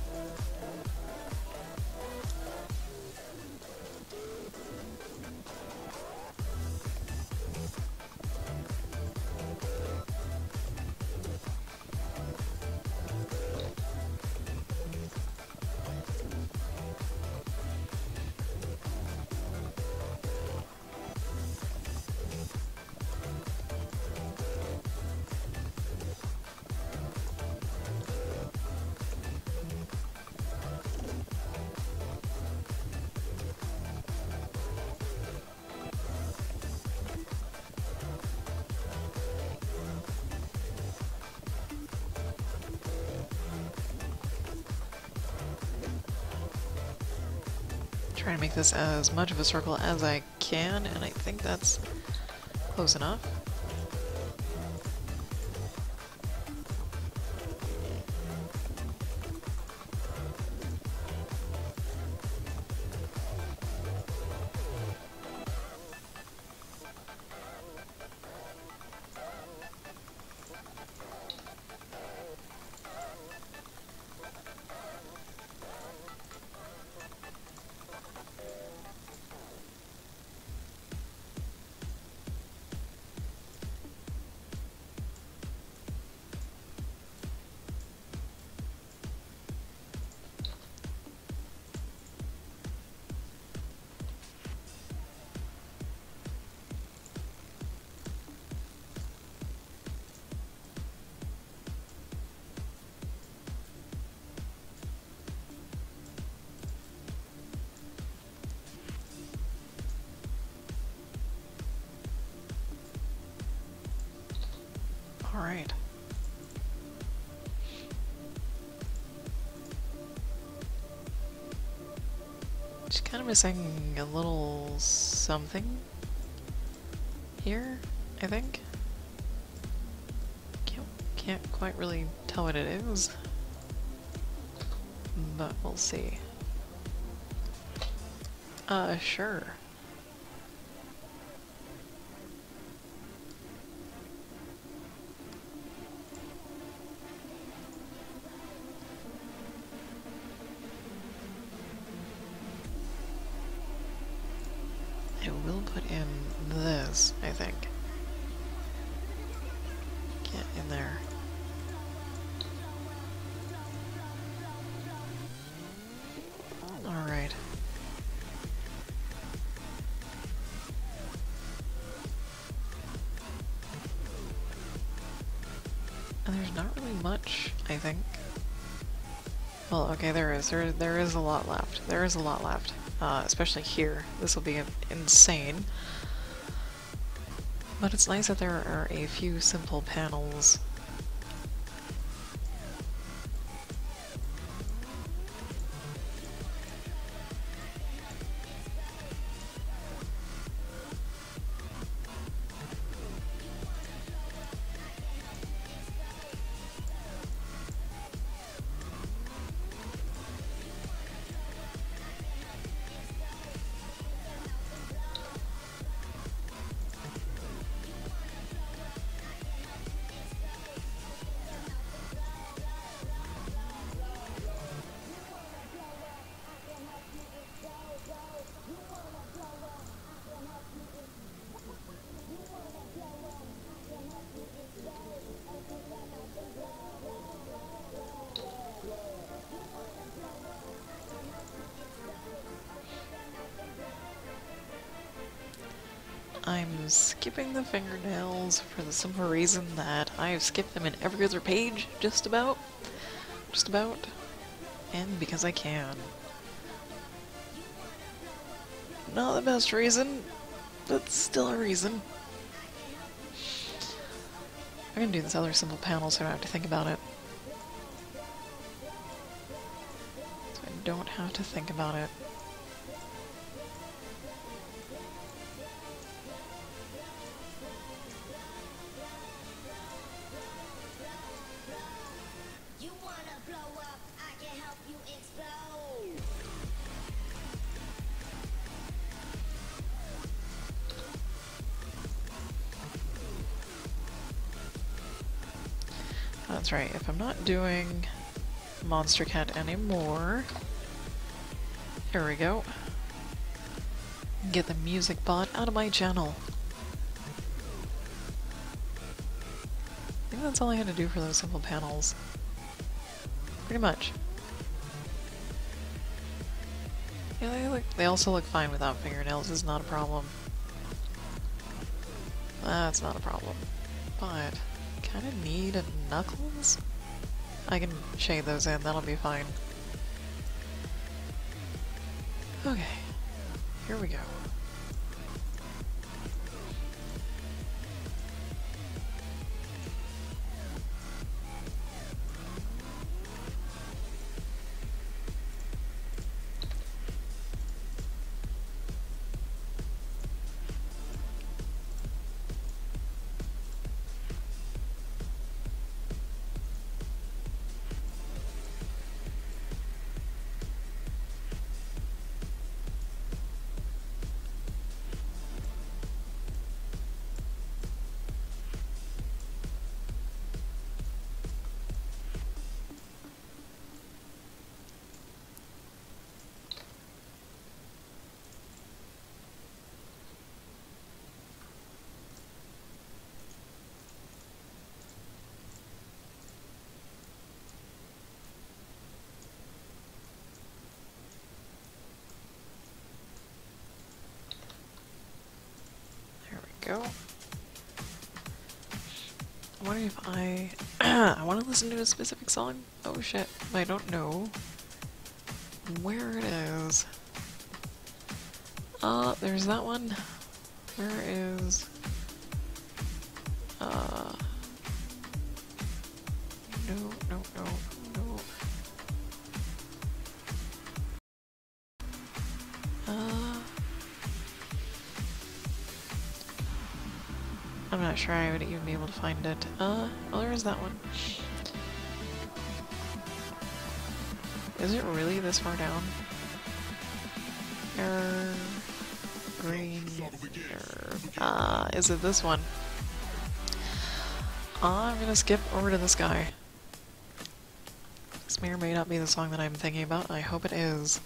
Trying to make this as much of a circle as I can, and I think that's close enough. All right. Just kind of missing a little something here, I think. Can't quite really tell what it is, but we'll see. Sure. will put in this, I think. Get in there. Alright. And there's not really much, I think. Well, okay, there is. There is a lot left. There is a lot left. Especially here. This will be insane. But it's nice that there are a few simple panels. I'm skipping the fingernails for the simple reason that I've skipped them in every other page, just about. Just about. And because I can. Not the best reason, but still a reason. I'm gonna do this other simple panel so I don't have to think about it. So I don't have to think about it. That's right, if I'm not doing Monster Cat anymore, there we go. Get the music bot out of my channel. I think that's all I had to do for those simple panels. Pretty much. Yeah, they also look fine without fingernails, it's not a problem. That's not a problem. But kind of need a knuckles? I can shade those in, that'll be fine. Okay, here we go. Go. I'm wondering if I want to listen to a specific song. Oh shit, I don't know where it is. There's that one. Where is no, no, no, no. I'm not sure I would even be able to find it. Oh, there is that one. Is it really this far down? Error. Green. Error. Is it this one? I'm gonna skip over to this guy. This may or may not be the song that I'm thinking about. I hope it is.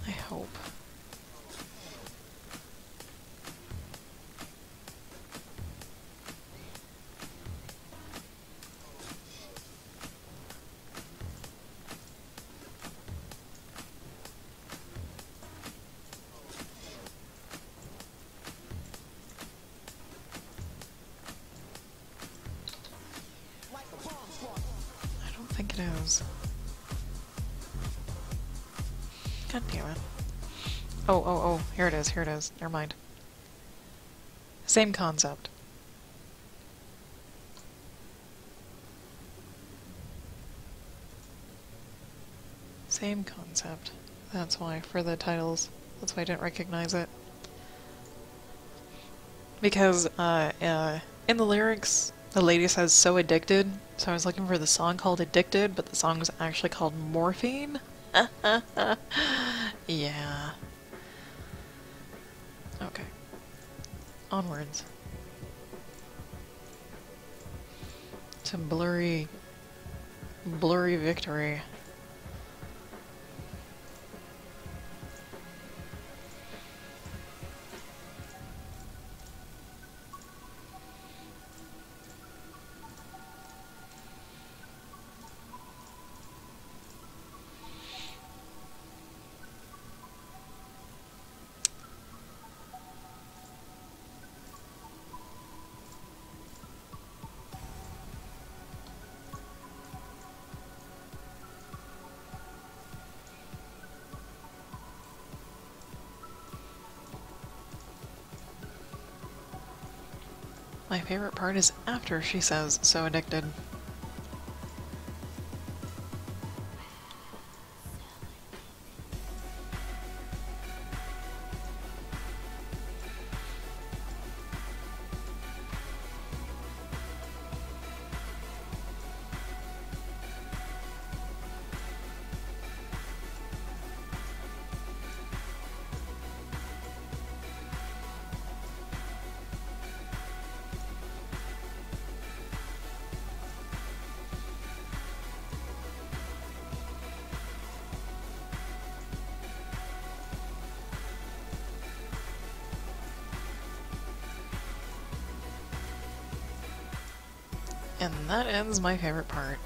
I hope. God damn it. Oh, here it is, here it is. Never mind. Same concept. Same concept. That's why, for the titles. That's why I didn't recognize it. Because, in the lyrics, the lady says so addicted, so I was looking for the song called Addicted, but the song's actually called Morphine? Yeah. Okay. Onwards. To blurry victory. My favorite part is after she says so addicted. And that ends my favorite part.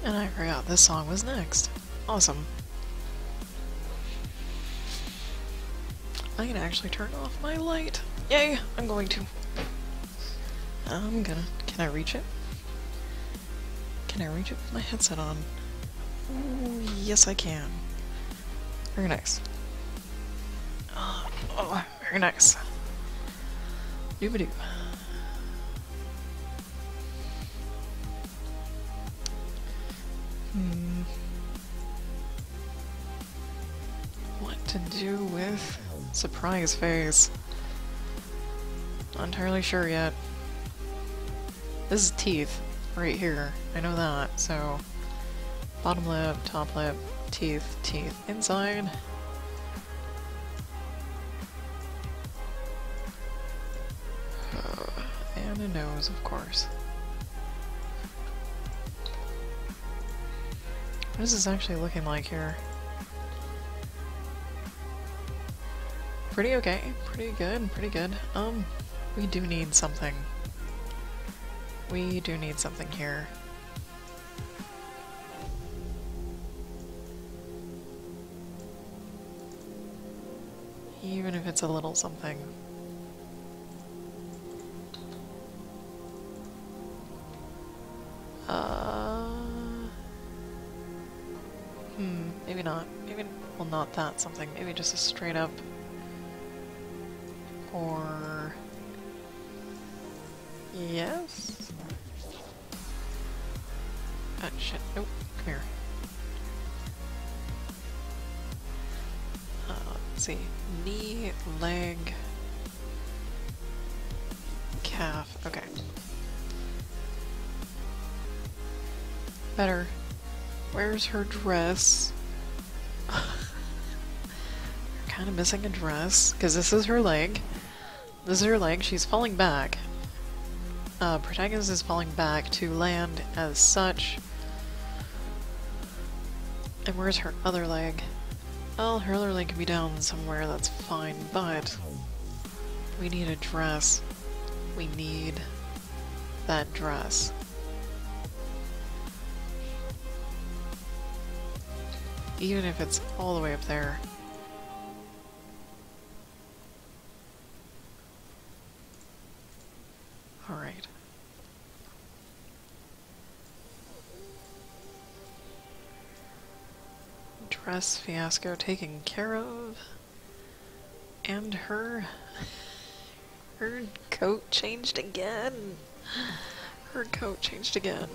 And I forgot this song was next. Awesome. I can actually turn off my light. Yay! I'm going to. Can I reach it? Can I reach it with my headset on? Ooh, yes I can. Very nice. Oh, very nice. Doobadoo. What to do with surprise face? Not entirely sure yet. This is teeth right here. I know that, so bottom lip, top lip, teeth, teeth. Inside. And a nose, of course. What is this actually looking like here? Pretty okay. Pretty good. Pretty good. We do need something. We do need something here. Even if it's a little something. Maybe not. Maybe, well, not that something. Maybe just a straight up. Or. Yes? Ah, shit. Nope. Come here. Let's see. Knee, leg, calf. Okay. Better. Where's her dress? Kind of missing a dress, because this is her leg. This is her leg. She's falling back. Protagonist is falling back to land as such. And where's her other leg? Well, her other leg can be down somewhere, that's fine, but we need a dress. We need that dress. Even if it's all the way up there. Alright. Dress fiasco taken care of. And her coat changed again. Her coat changed again.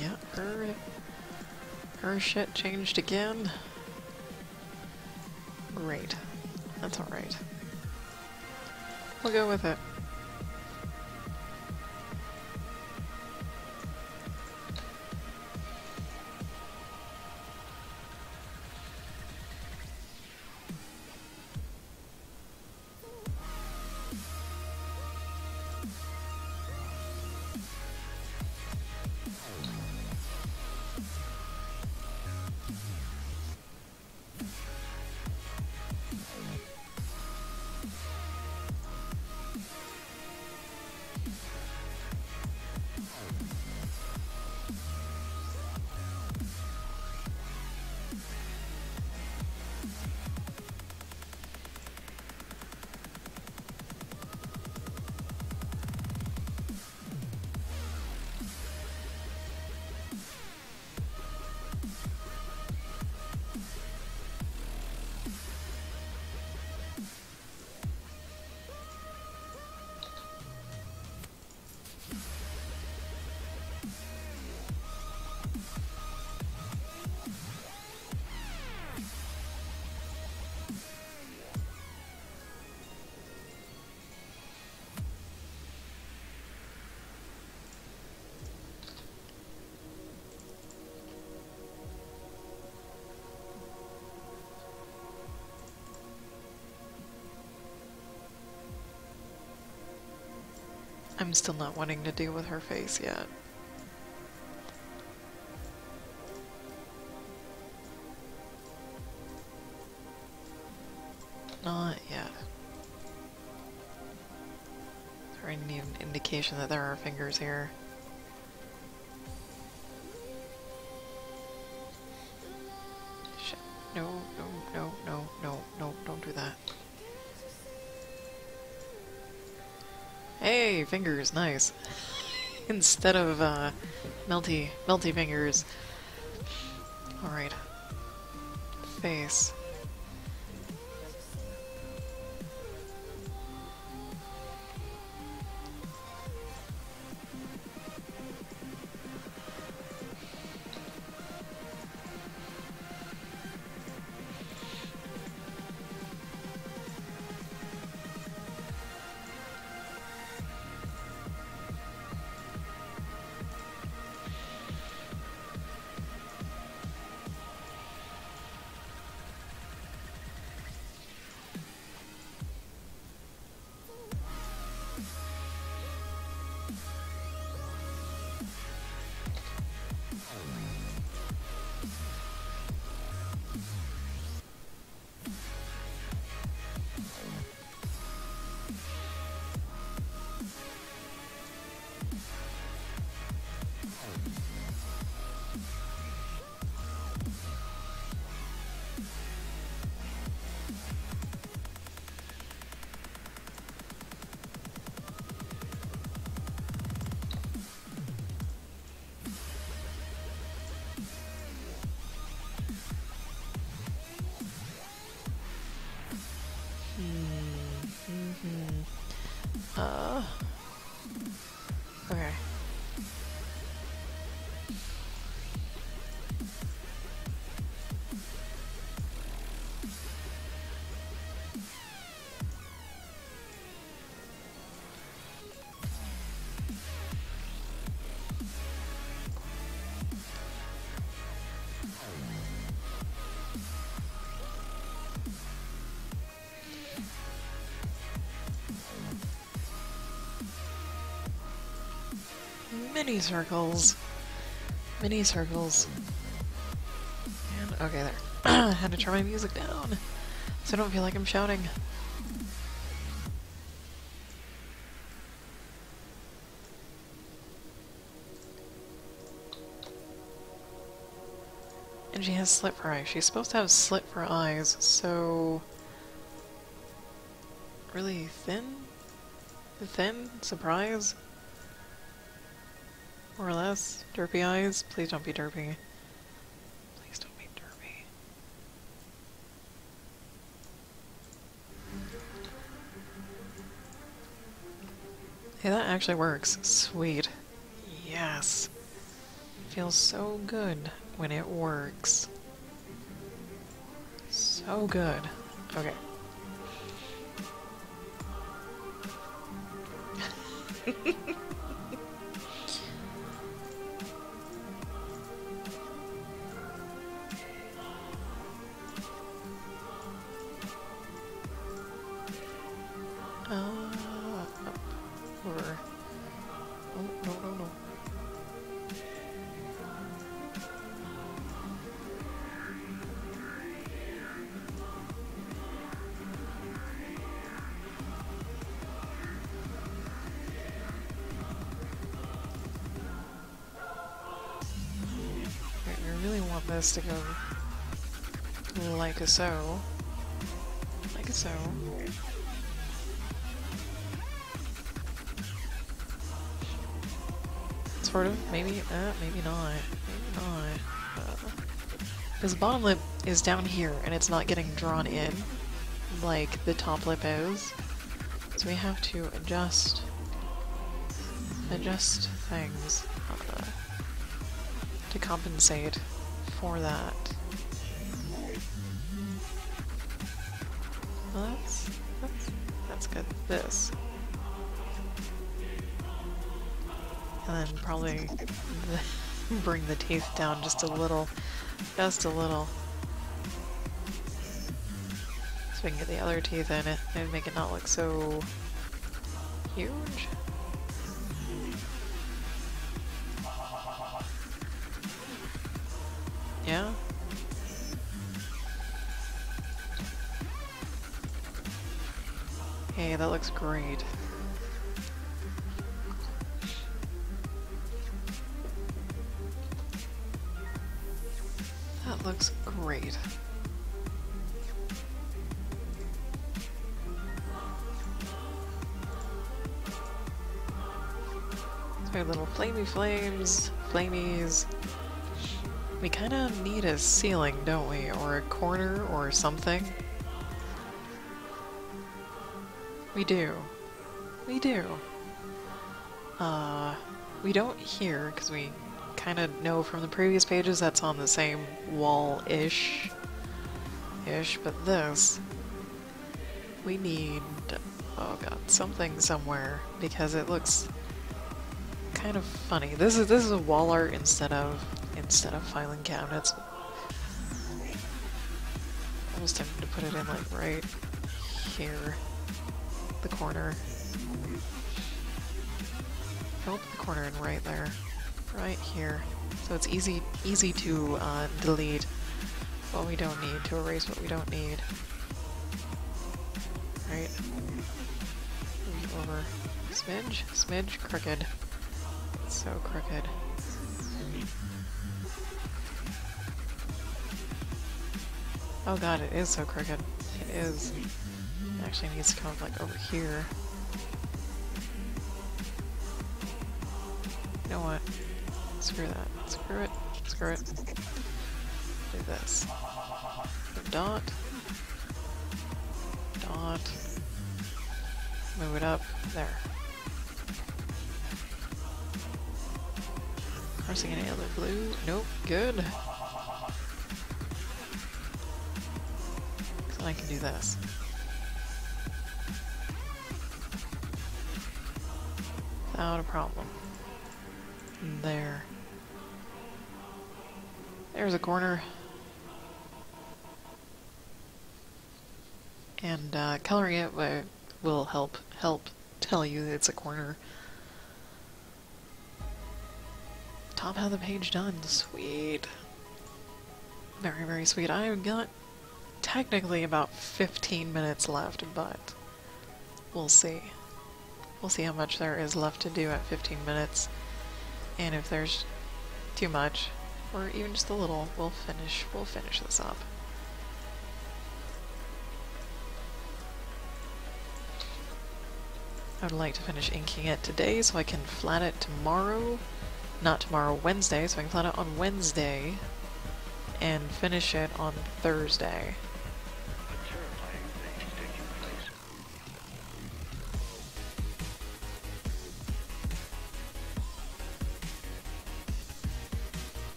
Yeah, her shit changed again. Great. That's alright. We'll go with it. I'm still not wanting to deal with her face yet. Not yet. Is there any indication that there are fingers here? Shit. No, no, no, no, no, no, don't do that. Hey, fingers, nice. Instead of, melty fingers. Alright. Face. Okay. Mini circles. Mini circles. And, okay, there. I had to turn my music down so I don't feel like I'm shouting. And she has slit for eyes. She's supposed to have slit for eyes, so... really thin? Thin? Surprise? More or less. Derpy eyes? Please don't be derpy. Please don't be derpy. Hey, that actually works. Sweet. Yes. Feels so good when it works. So good. Okay. Up. Over. Oh, no, no, no. Okay, I really want this to go like so. Like so. Sort of, maybe, maybe not, maybe not. Because the bottom lip is down here, and it's not getting drawn in, like the top lip is. So we have to adjust things to compensate for that. Well, that's good. This. And then probably bring the teeth down just a little. Just a little. So we can get the other teeth in it and make it not look so huge. Yeah? Hey, that looks great. That looks great. So little flamey flames, flamies. We kind of need a ceiling, don't we? Or a corner or something. We do. We do. We don't here, because we kind of know from the previous pages that's on the same wall-ish. But this, we need, oh god, something somewhere, because it looks kind of funny. This is a wall art instead of filing cabinets. Almost tempted to put it in like right here, the corner. I'll put the corner in right there, right here, so it's easy to delete what we don't need, to erase what we don't need. Right? Move over. Smidge, crooked. It's so crooked. Oh god, it is so crooked. It is. It actually needs to come like over here. You know what? Screw that. Screw it. Screw it. Do this. Dot. Dot. Move it up. There. Pressing any other blue? Nope. Good. So I can do this. Without a problem. There. There's a corner. And coloring it will help tell you that it's a corner. Top half of the page done. Sweet. Very, very sweet. I've got technically about 15 minutes left, but we'll see. We'll see how much there is left to do at 15 minutes. And if there's too much, or even just a little, we'll finish this up. I would like to finish inking it today so I can flat it tomorrow. Not tomorrow, Wednesday, so I can flat it on Wednesday and finish it on Thursday.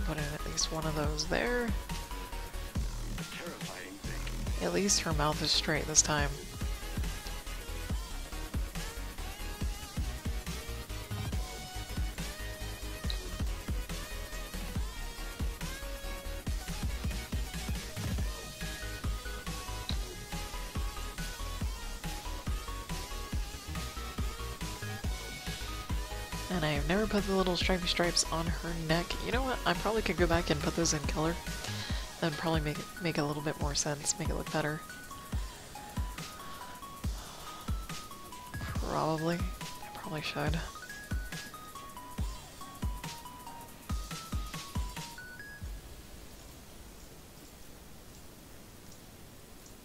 Put in at least one of those there. At least her mouth is straight this time. And I have never put the little stripy stripes on her neck. You know what? I probably could go back and put those in color. That would probably make a little bit more sense, make it look better. Probably. I probably should.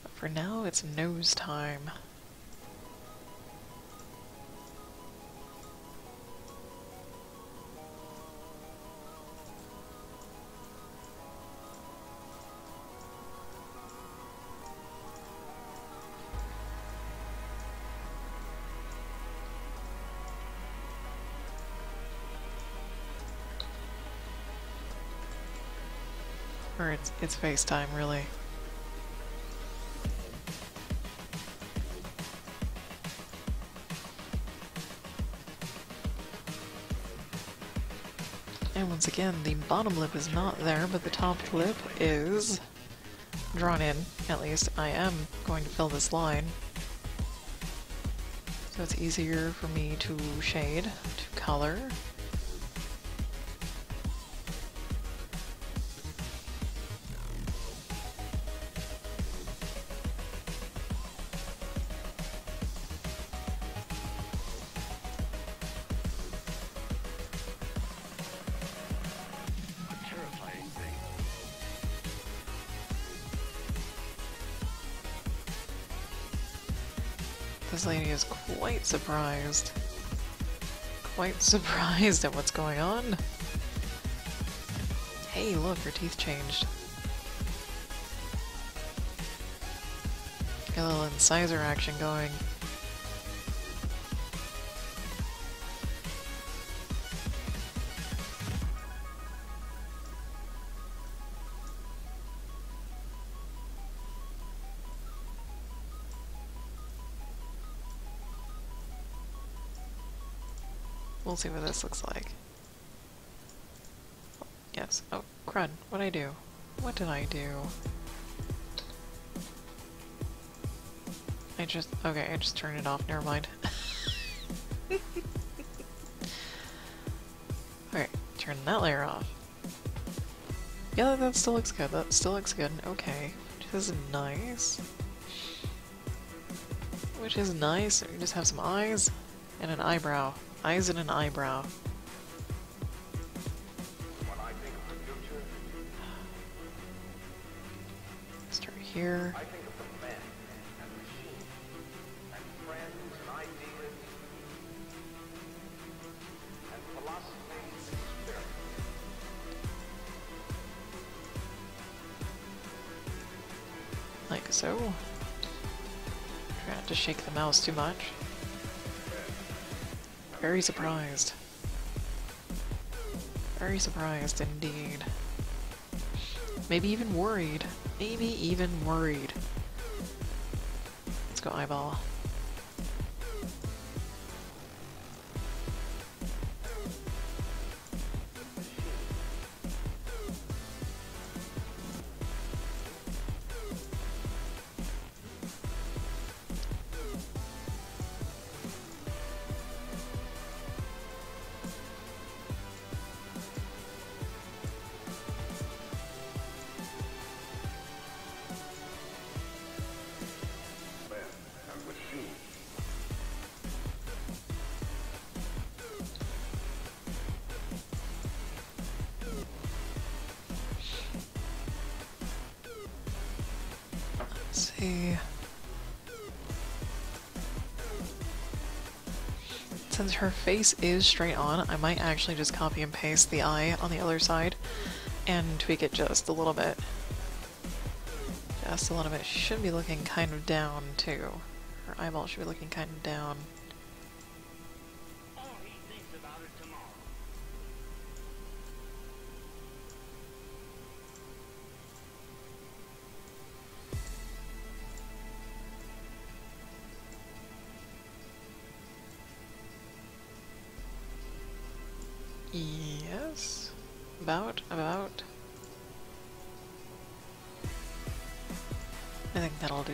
But for now, it's nose time. Or it's FaceTime, really. And once again, the bottom lip is not there, but the top lip is drawn in. At least I am going to fill this line. So it's easier for me to shade, to color. Terrifying thing. This lady is quite surprised. Quite surprised at what's going on. Hey, look, her teeth changed. Got a little incisor action going. We'll see what this looks like. Yes. Oh, crud. What'd I do? What did I do? Okay, I just turned it off. Never mind. Okay, turn that layer off. Yeah, that still looks good. That still looks good. Okay. Which is nice. Which is nice. We just have some eyes and an eyebrow. Eyes and an eyebrow. When I think of the future, Start here. I think of the men and machines and friends and ideas and philosophy and spirit. Like so. Try not to shake the mouse too much. Very surprised. Very surprised indeed. Maybe even worried. Maybe even worried. Let's go eyeball. Men and machines. Let's see. Since her face is straight on, I might actually just copy and paste the eye on the other side and tweak it just a little bit. Just a little bit. She should be looking kind of down too. Her eyeball should be looking kind of down. All he thinks about is tomorrow. Yes. About. I think that'll do.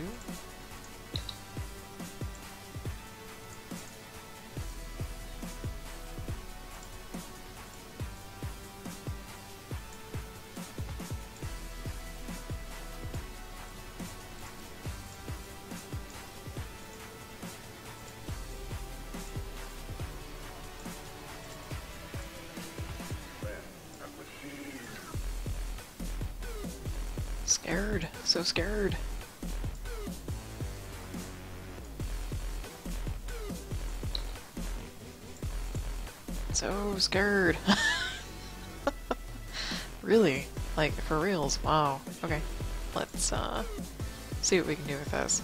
Men and machines. Scared. So scared. So scared. Really? Like, for reals? Wow. Okay. Let's, see what we can do with this.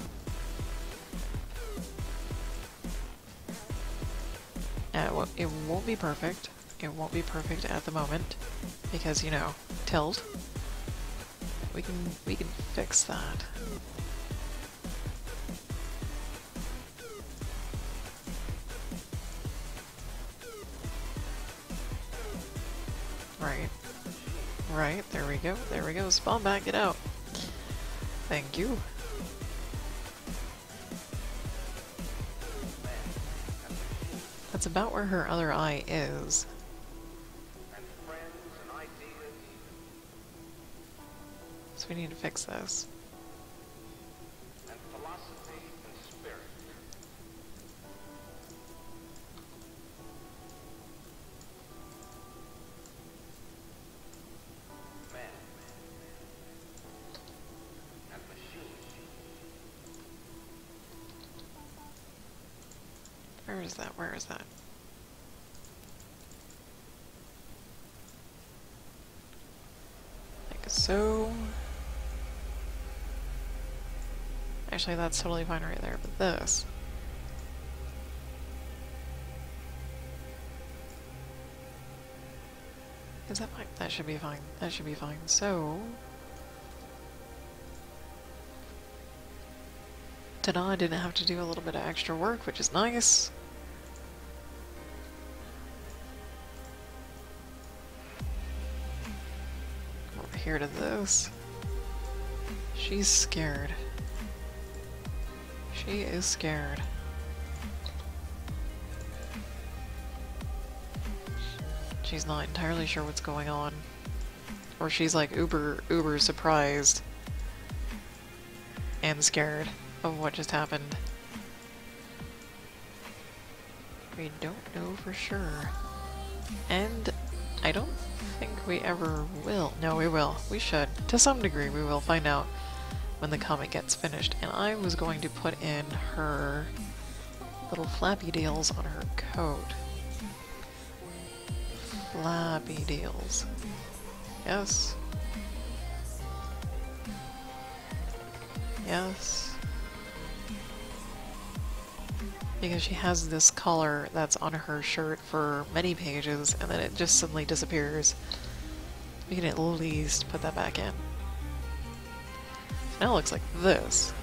It won't be perfect. It won't be perfect at the moment. Because, you know, tilt. We can fix that. Right. Right, there we go. There we go. Spawn back, get out. Thank you. That's about where her other eye is. and friends and ideas. So we need to fix this. And philosophy and spirit. Man and machine. Where is that? Where is that? Like so. Actually, that's totally fine right there, but this. Is that fine? That should be fine. That should be fine. So. Ta-da, I didn't have to do a little bit of extra work, which is nice. Over here to this. She's scared. She is scared. She's not entirely sure what's going on. Or she's like uber surprised and scared of what just happened. We don't know for sure. And I don't think we ever will. No, we will. We should. To some degree, we will find out when the comic gets finished. And I was going to put in her little flappy deals on her coat. Flappy deals. Yes. Yes. Because she has this collar that's on her shirt for many pages, and then it just suddenly disappears. We can at least put that back in. Now it looks like this.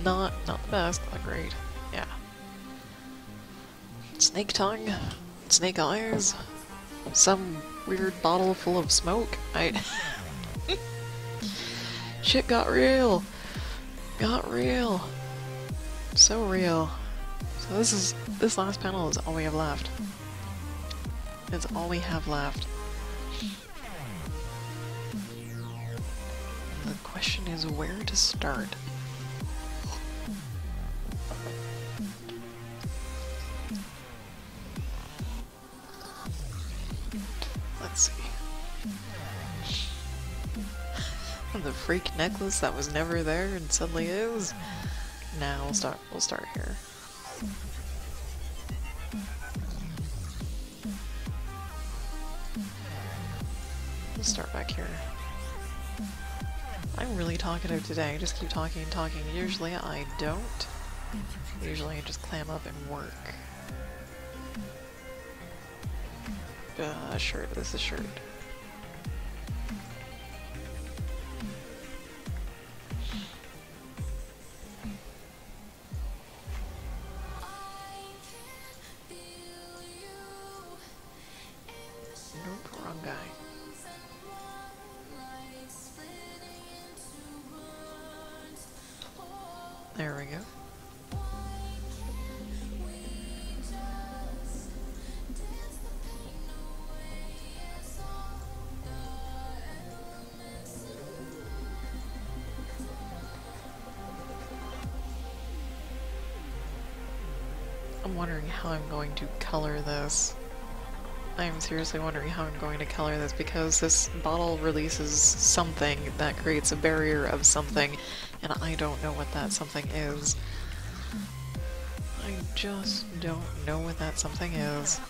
Not the best, but great. Yeah. Snake tongue, snake eyes, some weird bottle full of smoke. Shit got real. Got real. So real. So this last panel is all we have left. It's all we have left. The question is where to start. Let's see. The freak necklace that was never there and suddenly is. Now we'll start here. We'll start back here. I'm really talkative today. I just keep talking and talking. Usually I don't. Usually I just clam up and work. Shirt. This is shirt. Nope, wrong guy. There we go. I'm wondering how I'm going to color this. I'm seriously wondering how I'm going to color this because this bottle releases something that creates a barrier of something, and I don't know what that something is. I just don't know what that something is.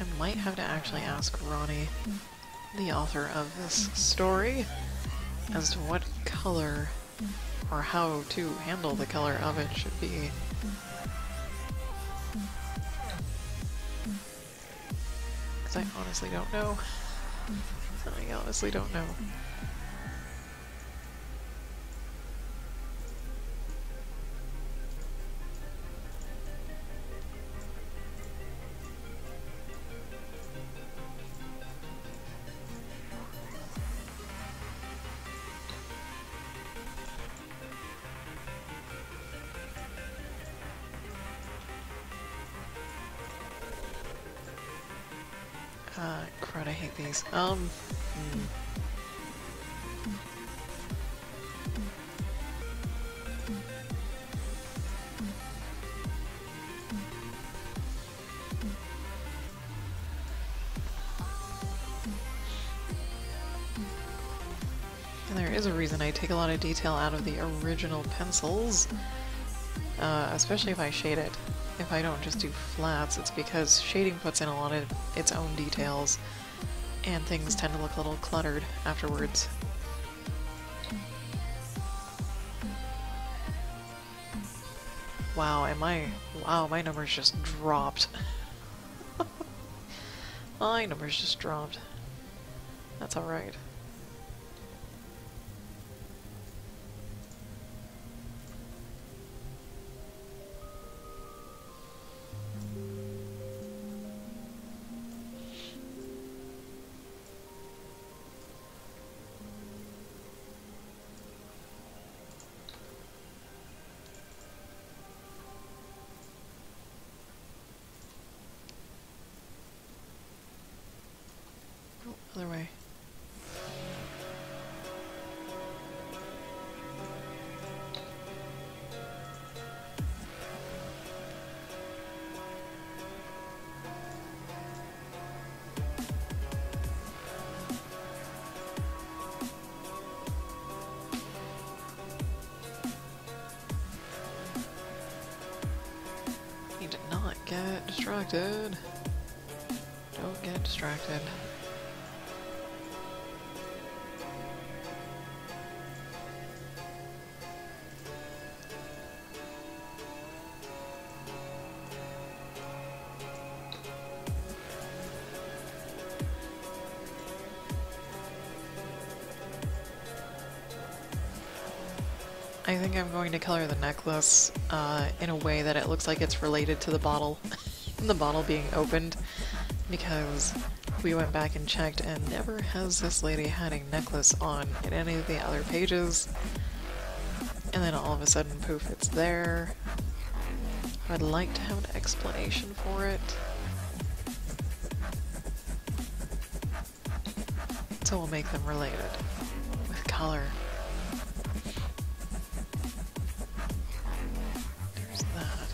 I'm might have to actually ask Ronnie, the author of this story, as to what color or how to handle the color of it should be. Because I honestly don't know. I honestly don't know. Crud, I hate these. And there is a reason I take a lot of detail out of the original pencils, especially if I shade it. If I don't just do flats, it's because shading puts in a lot of its own details, and things tend to look a little cluttered afterwards. Wow, my numbers just dropped. My numbers just dropped. That's alright. Other way. Need to not get distracted. Don't get distracted. I think I'm going to color the necklace in a way that it looks like it's related to the bottle, the bottle being opened, because we went back and checked and never has this lady had a necklace on in any of the other pages, and then all of a sudden, poof, it's there. I'd like to have an explanation for it. So we'll make them related with color. There's that.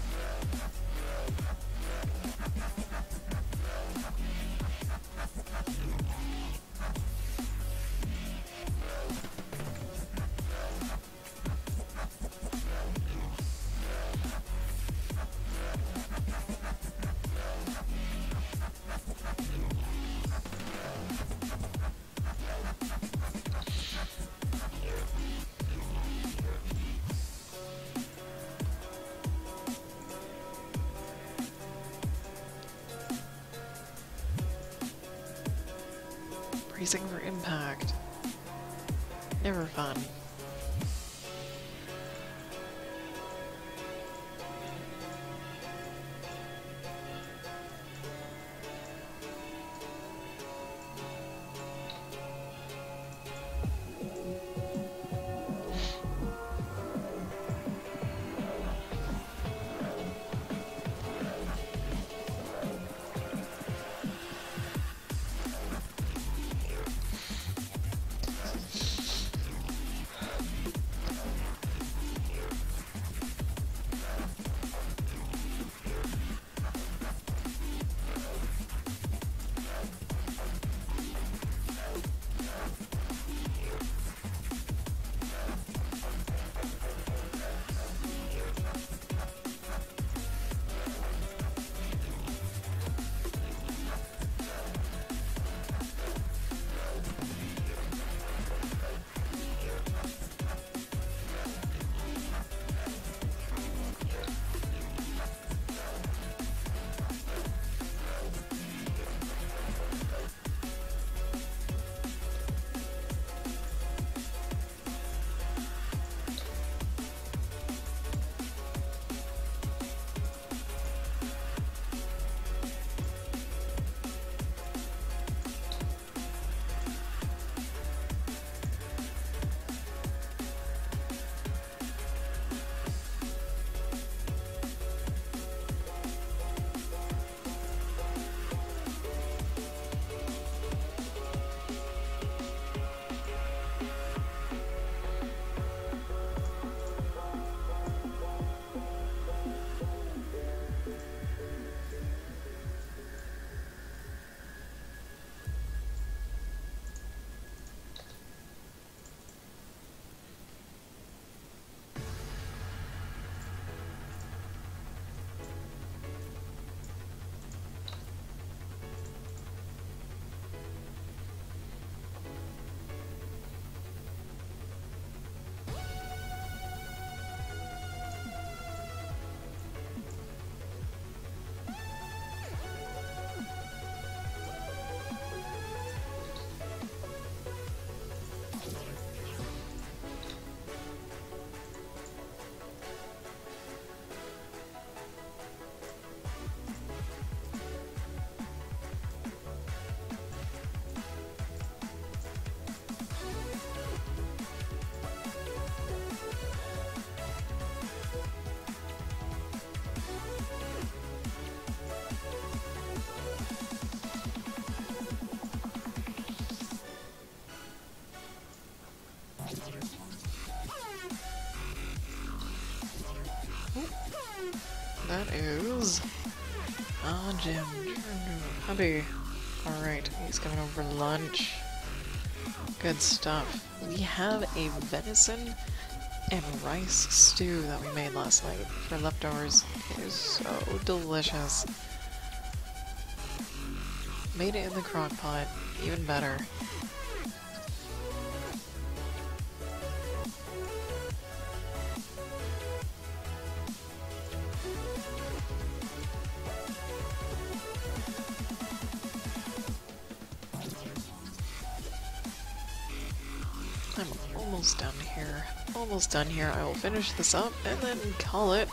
Bracing for impact. Never fun. that is... Jim. Hubby. Alright, he's coming over for lunch. Good stuff. We have a venison and rice stew that we made last night for leftovers. It is so delicious. Made it in the crock pot. Even better. I'm almost done here. Almost done here. I will finish this up and then call it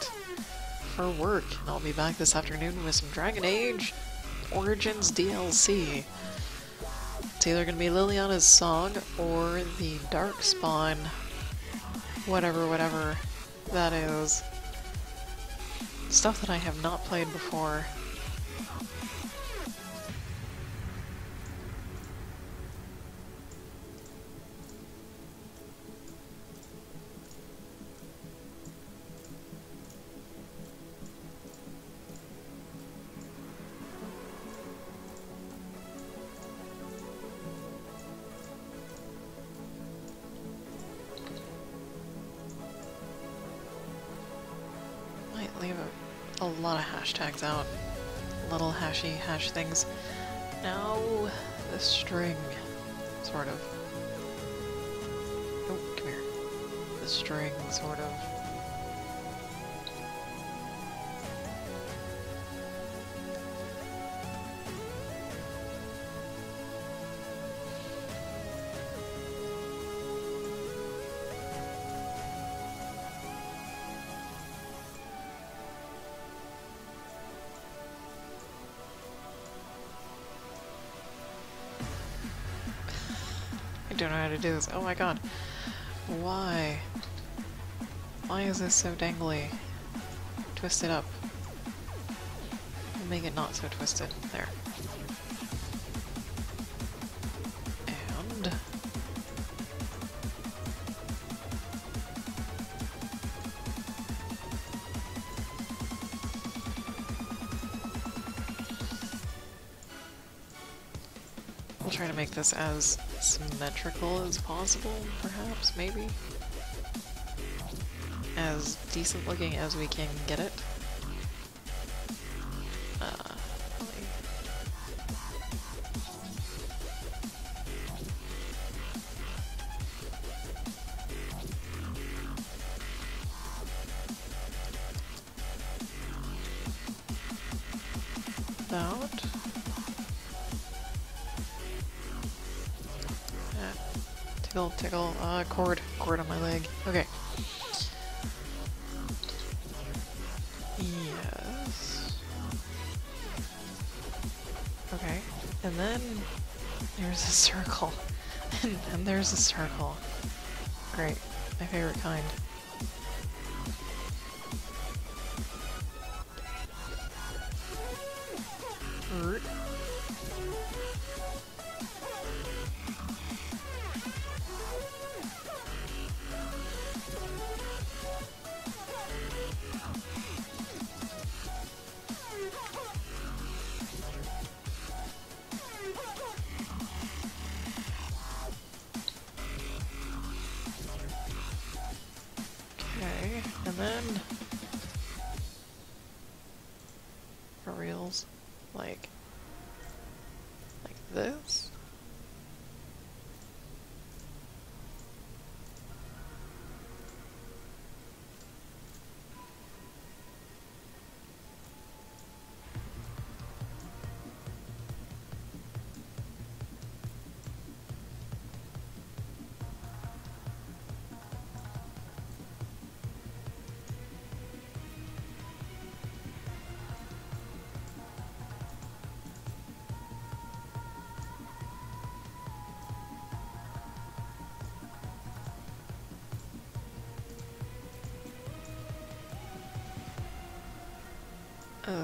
for work. And I'll be back this afternoon with some Dragon Age Origins DLC. It's either going to be Liliana's Song or the Darkspawn, whatever that is. Stuff that I have not played before. Leave a lot of hashtags out. Little hash things. Now, the string, sort of. Oh, come here. The string, sort of. I don't know how to do this. Oh my god. Why? Why is this so dangly? Twist it up. Make it not so twisted. There. And... we'll try to make this as symmetrical as possible, perhaps, maybe? As decent looking as we can get it. About. Tickle, cord on my leg. Okay. Yes. Okay. And then there's a circle. And then there's a circle. Great. My favorite kind. Okay, and then for reals, like this.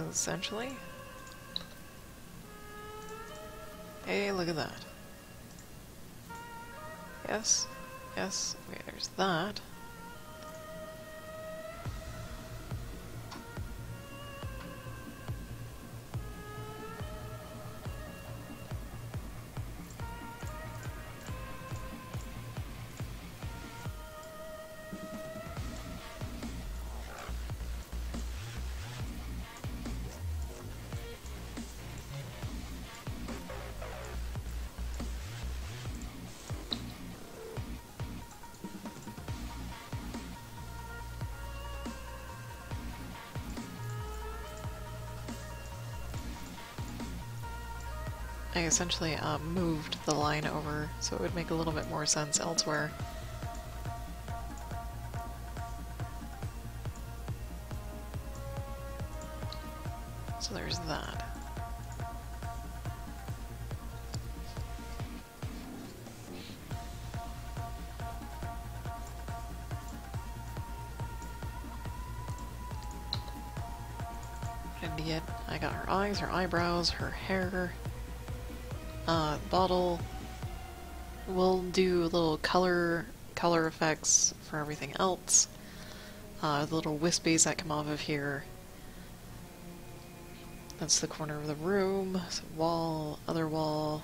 Essentially. Hey, look at that. Yes, yes, okay, there's that. I essentially moved the line over so it would make a little bit more sense elsewhere. So there's that. And yet, I got her eyes, her eyebrows, her hair, bottle. We'll do little color effects for everything else. The little wispies that come off of here. That's the corner of the room. So wall, other wall.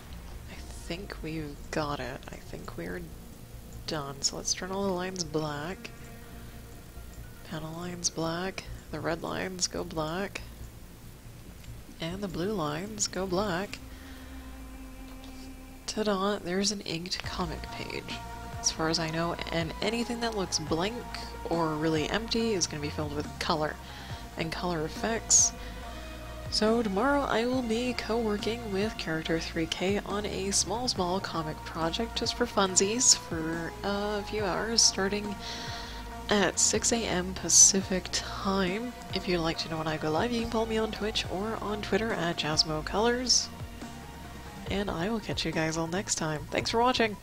I think we've got it. I think we're done. So let's turn all the lines black. Panel lines black. The red lines go black. And the blue lines go black. Ta-da! There's an inked comic page. As far as I know, and anything that looks blank or really empty is going to be filled with color and color effects. So tomorrow I will be co-working with Character 3K on a small comic project just for funsies for a few hours starting at 6 a.m. Pacific time. If you'd like to know when I go live, you can follow me on Twitch or on Twitter at JasmoColors. And I will catch you guys all next time. Thanks for watching!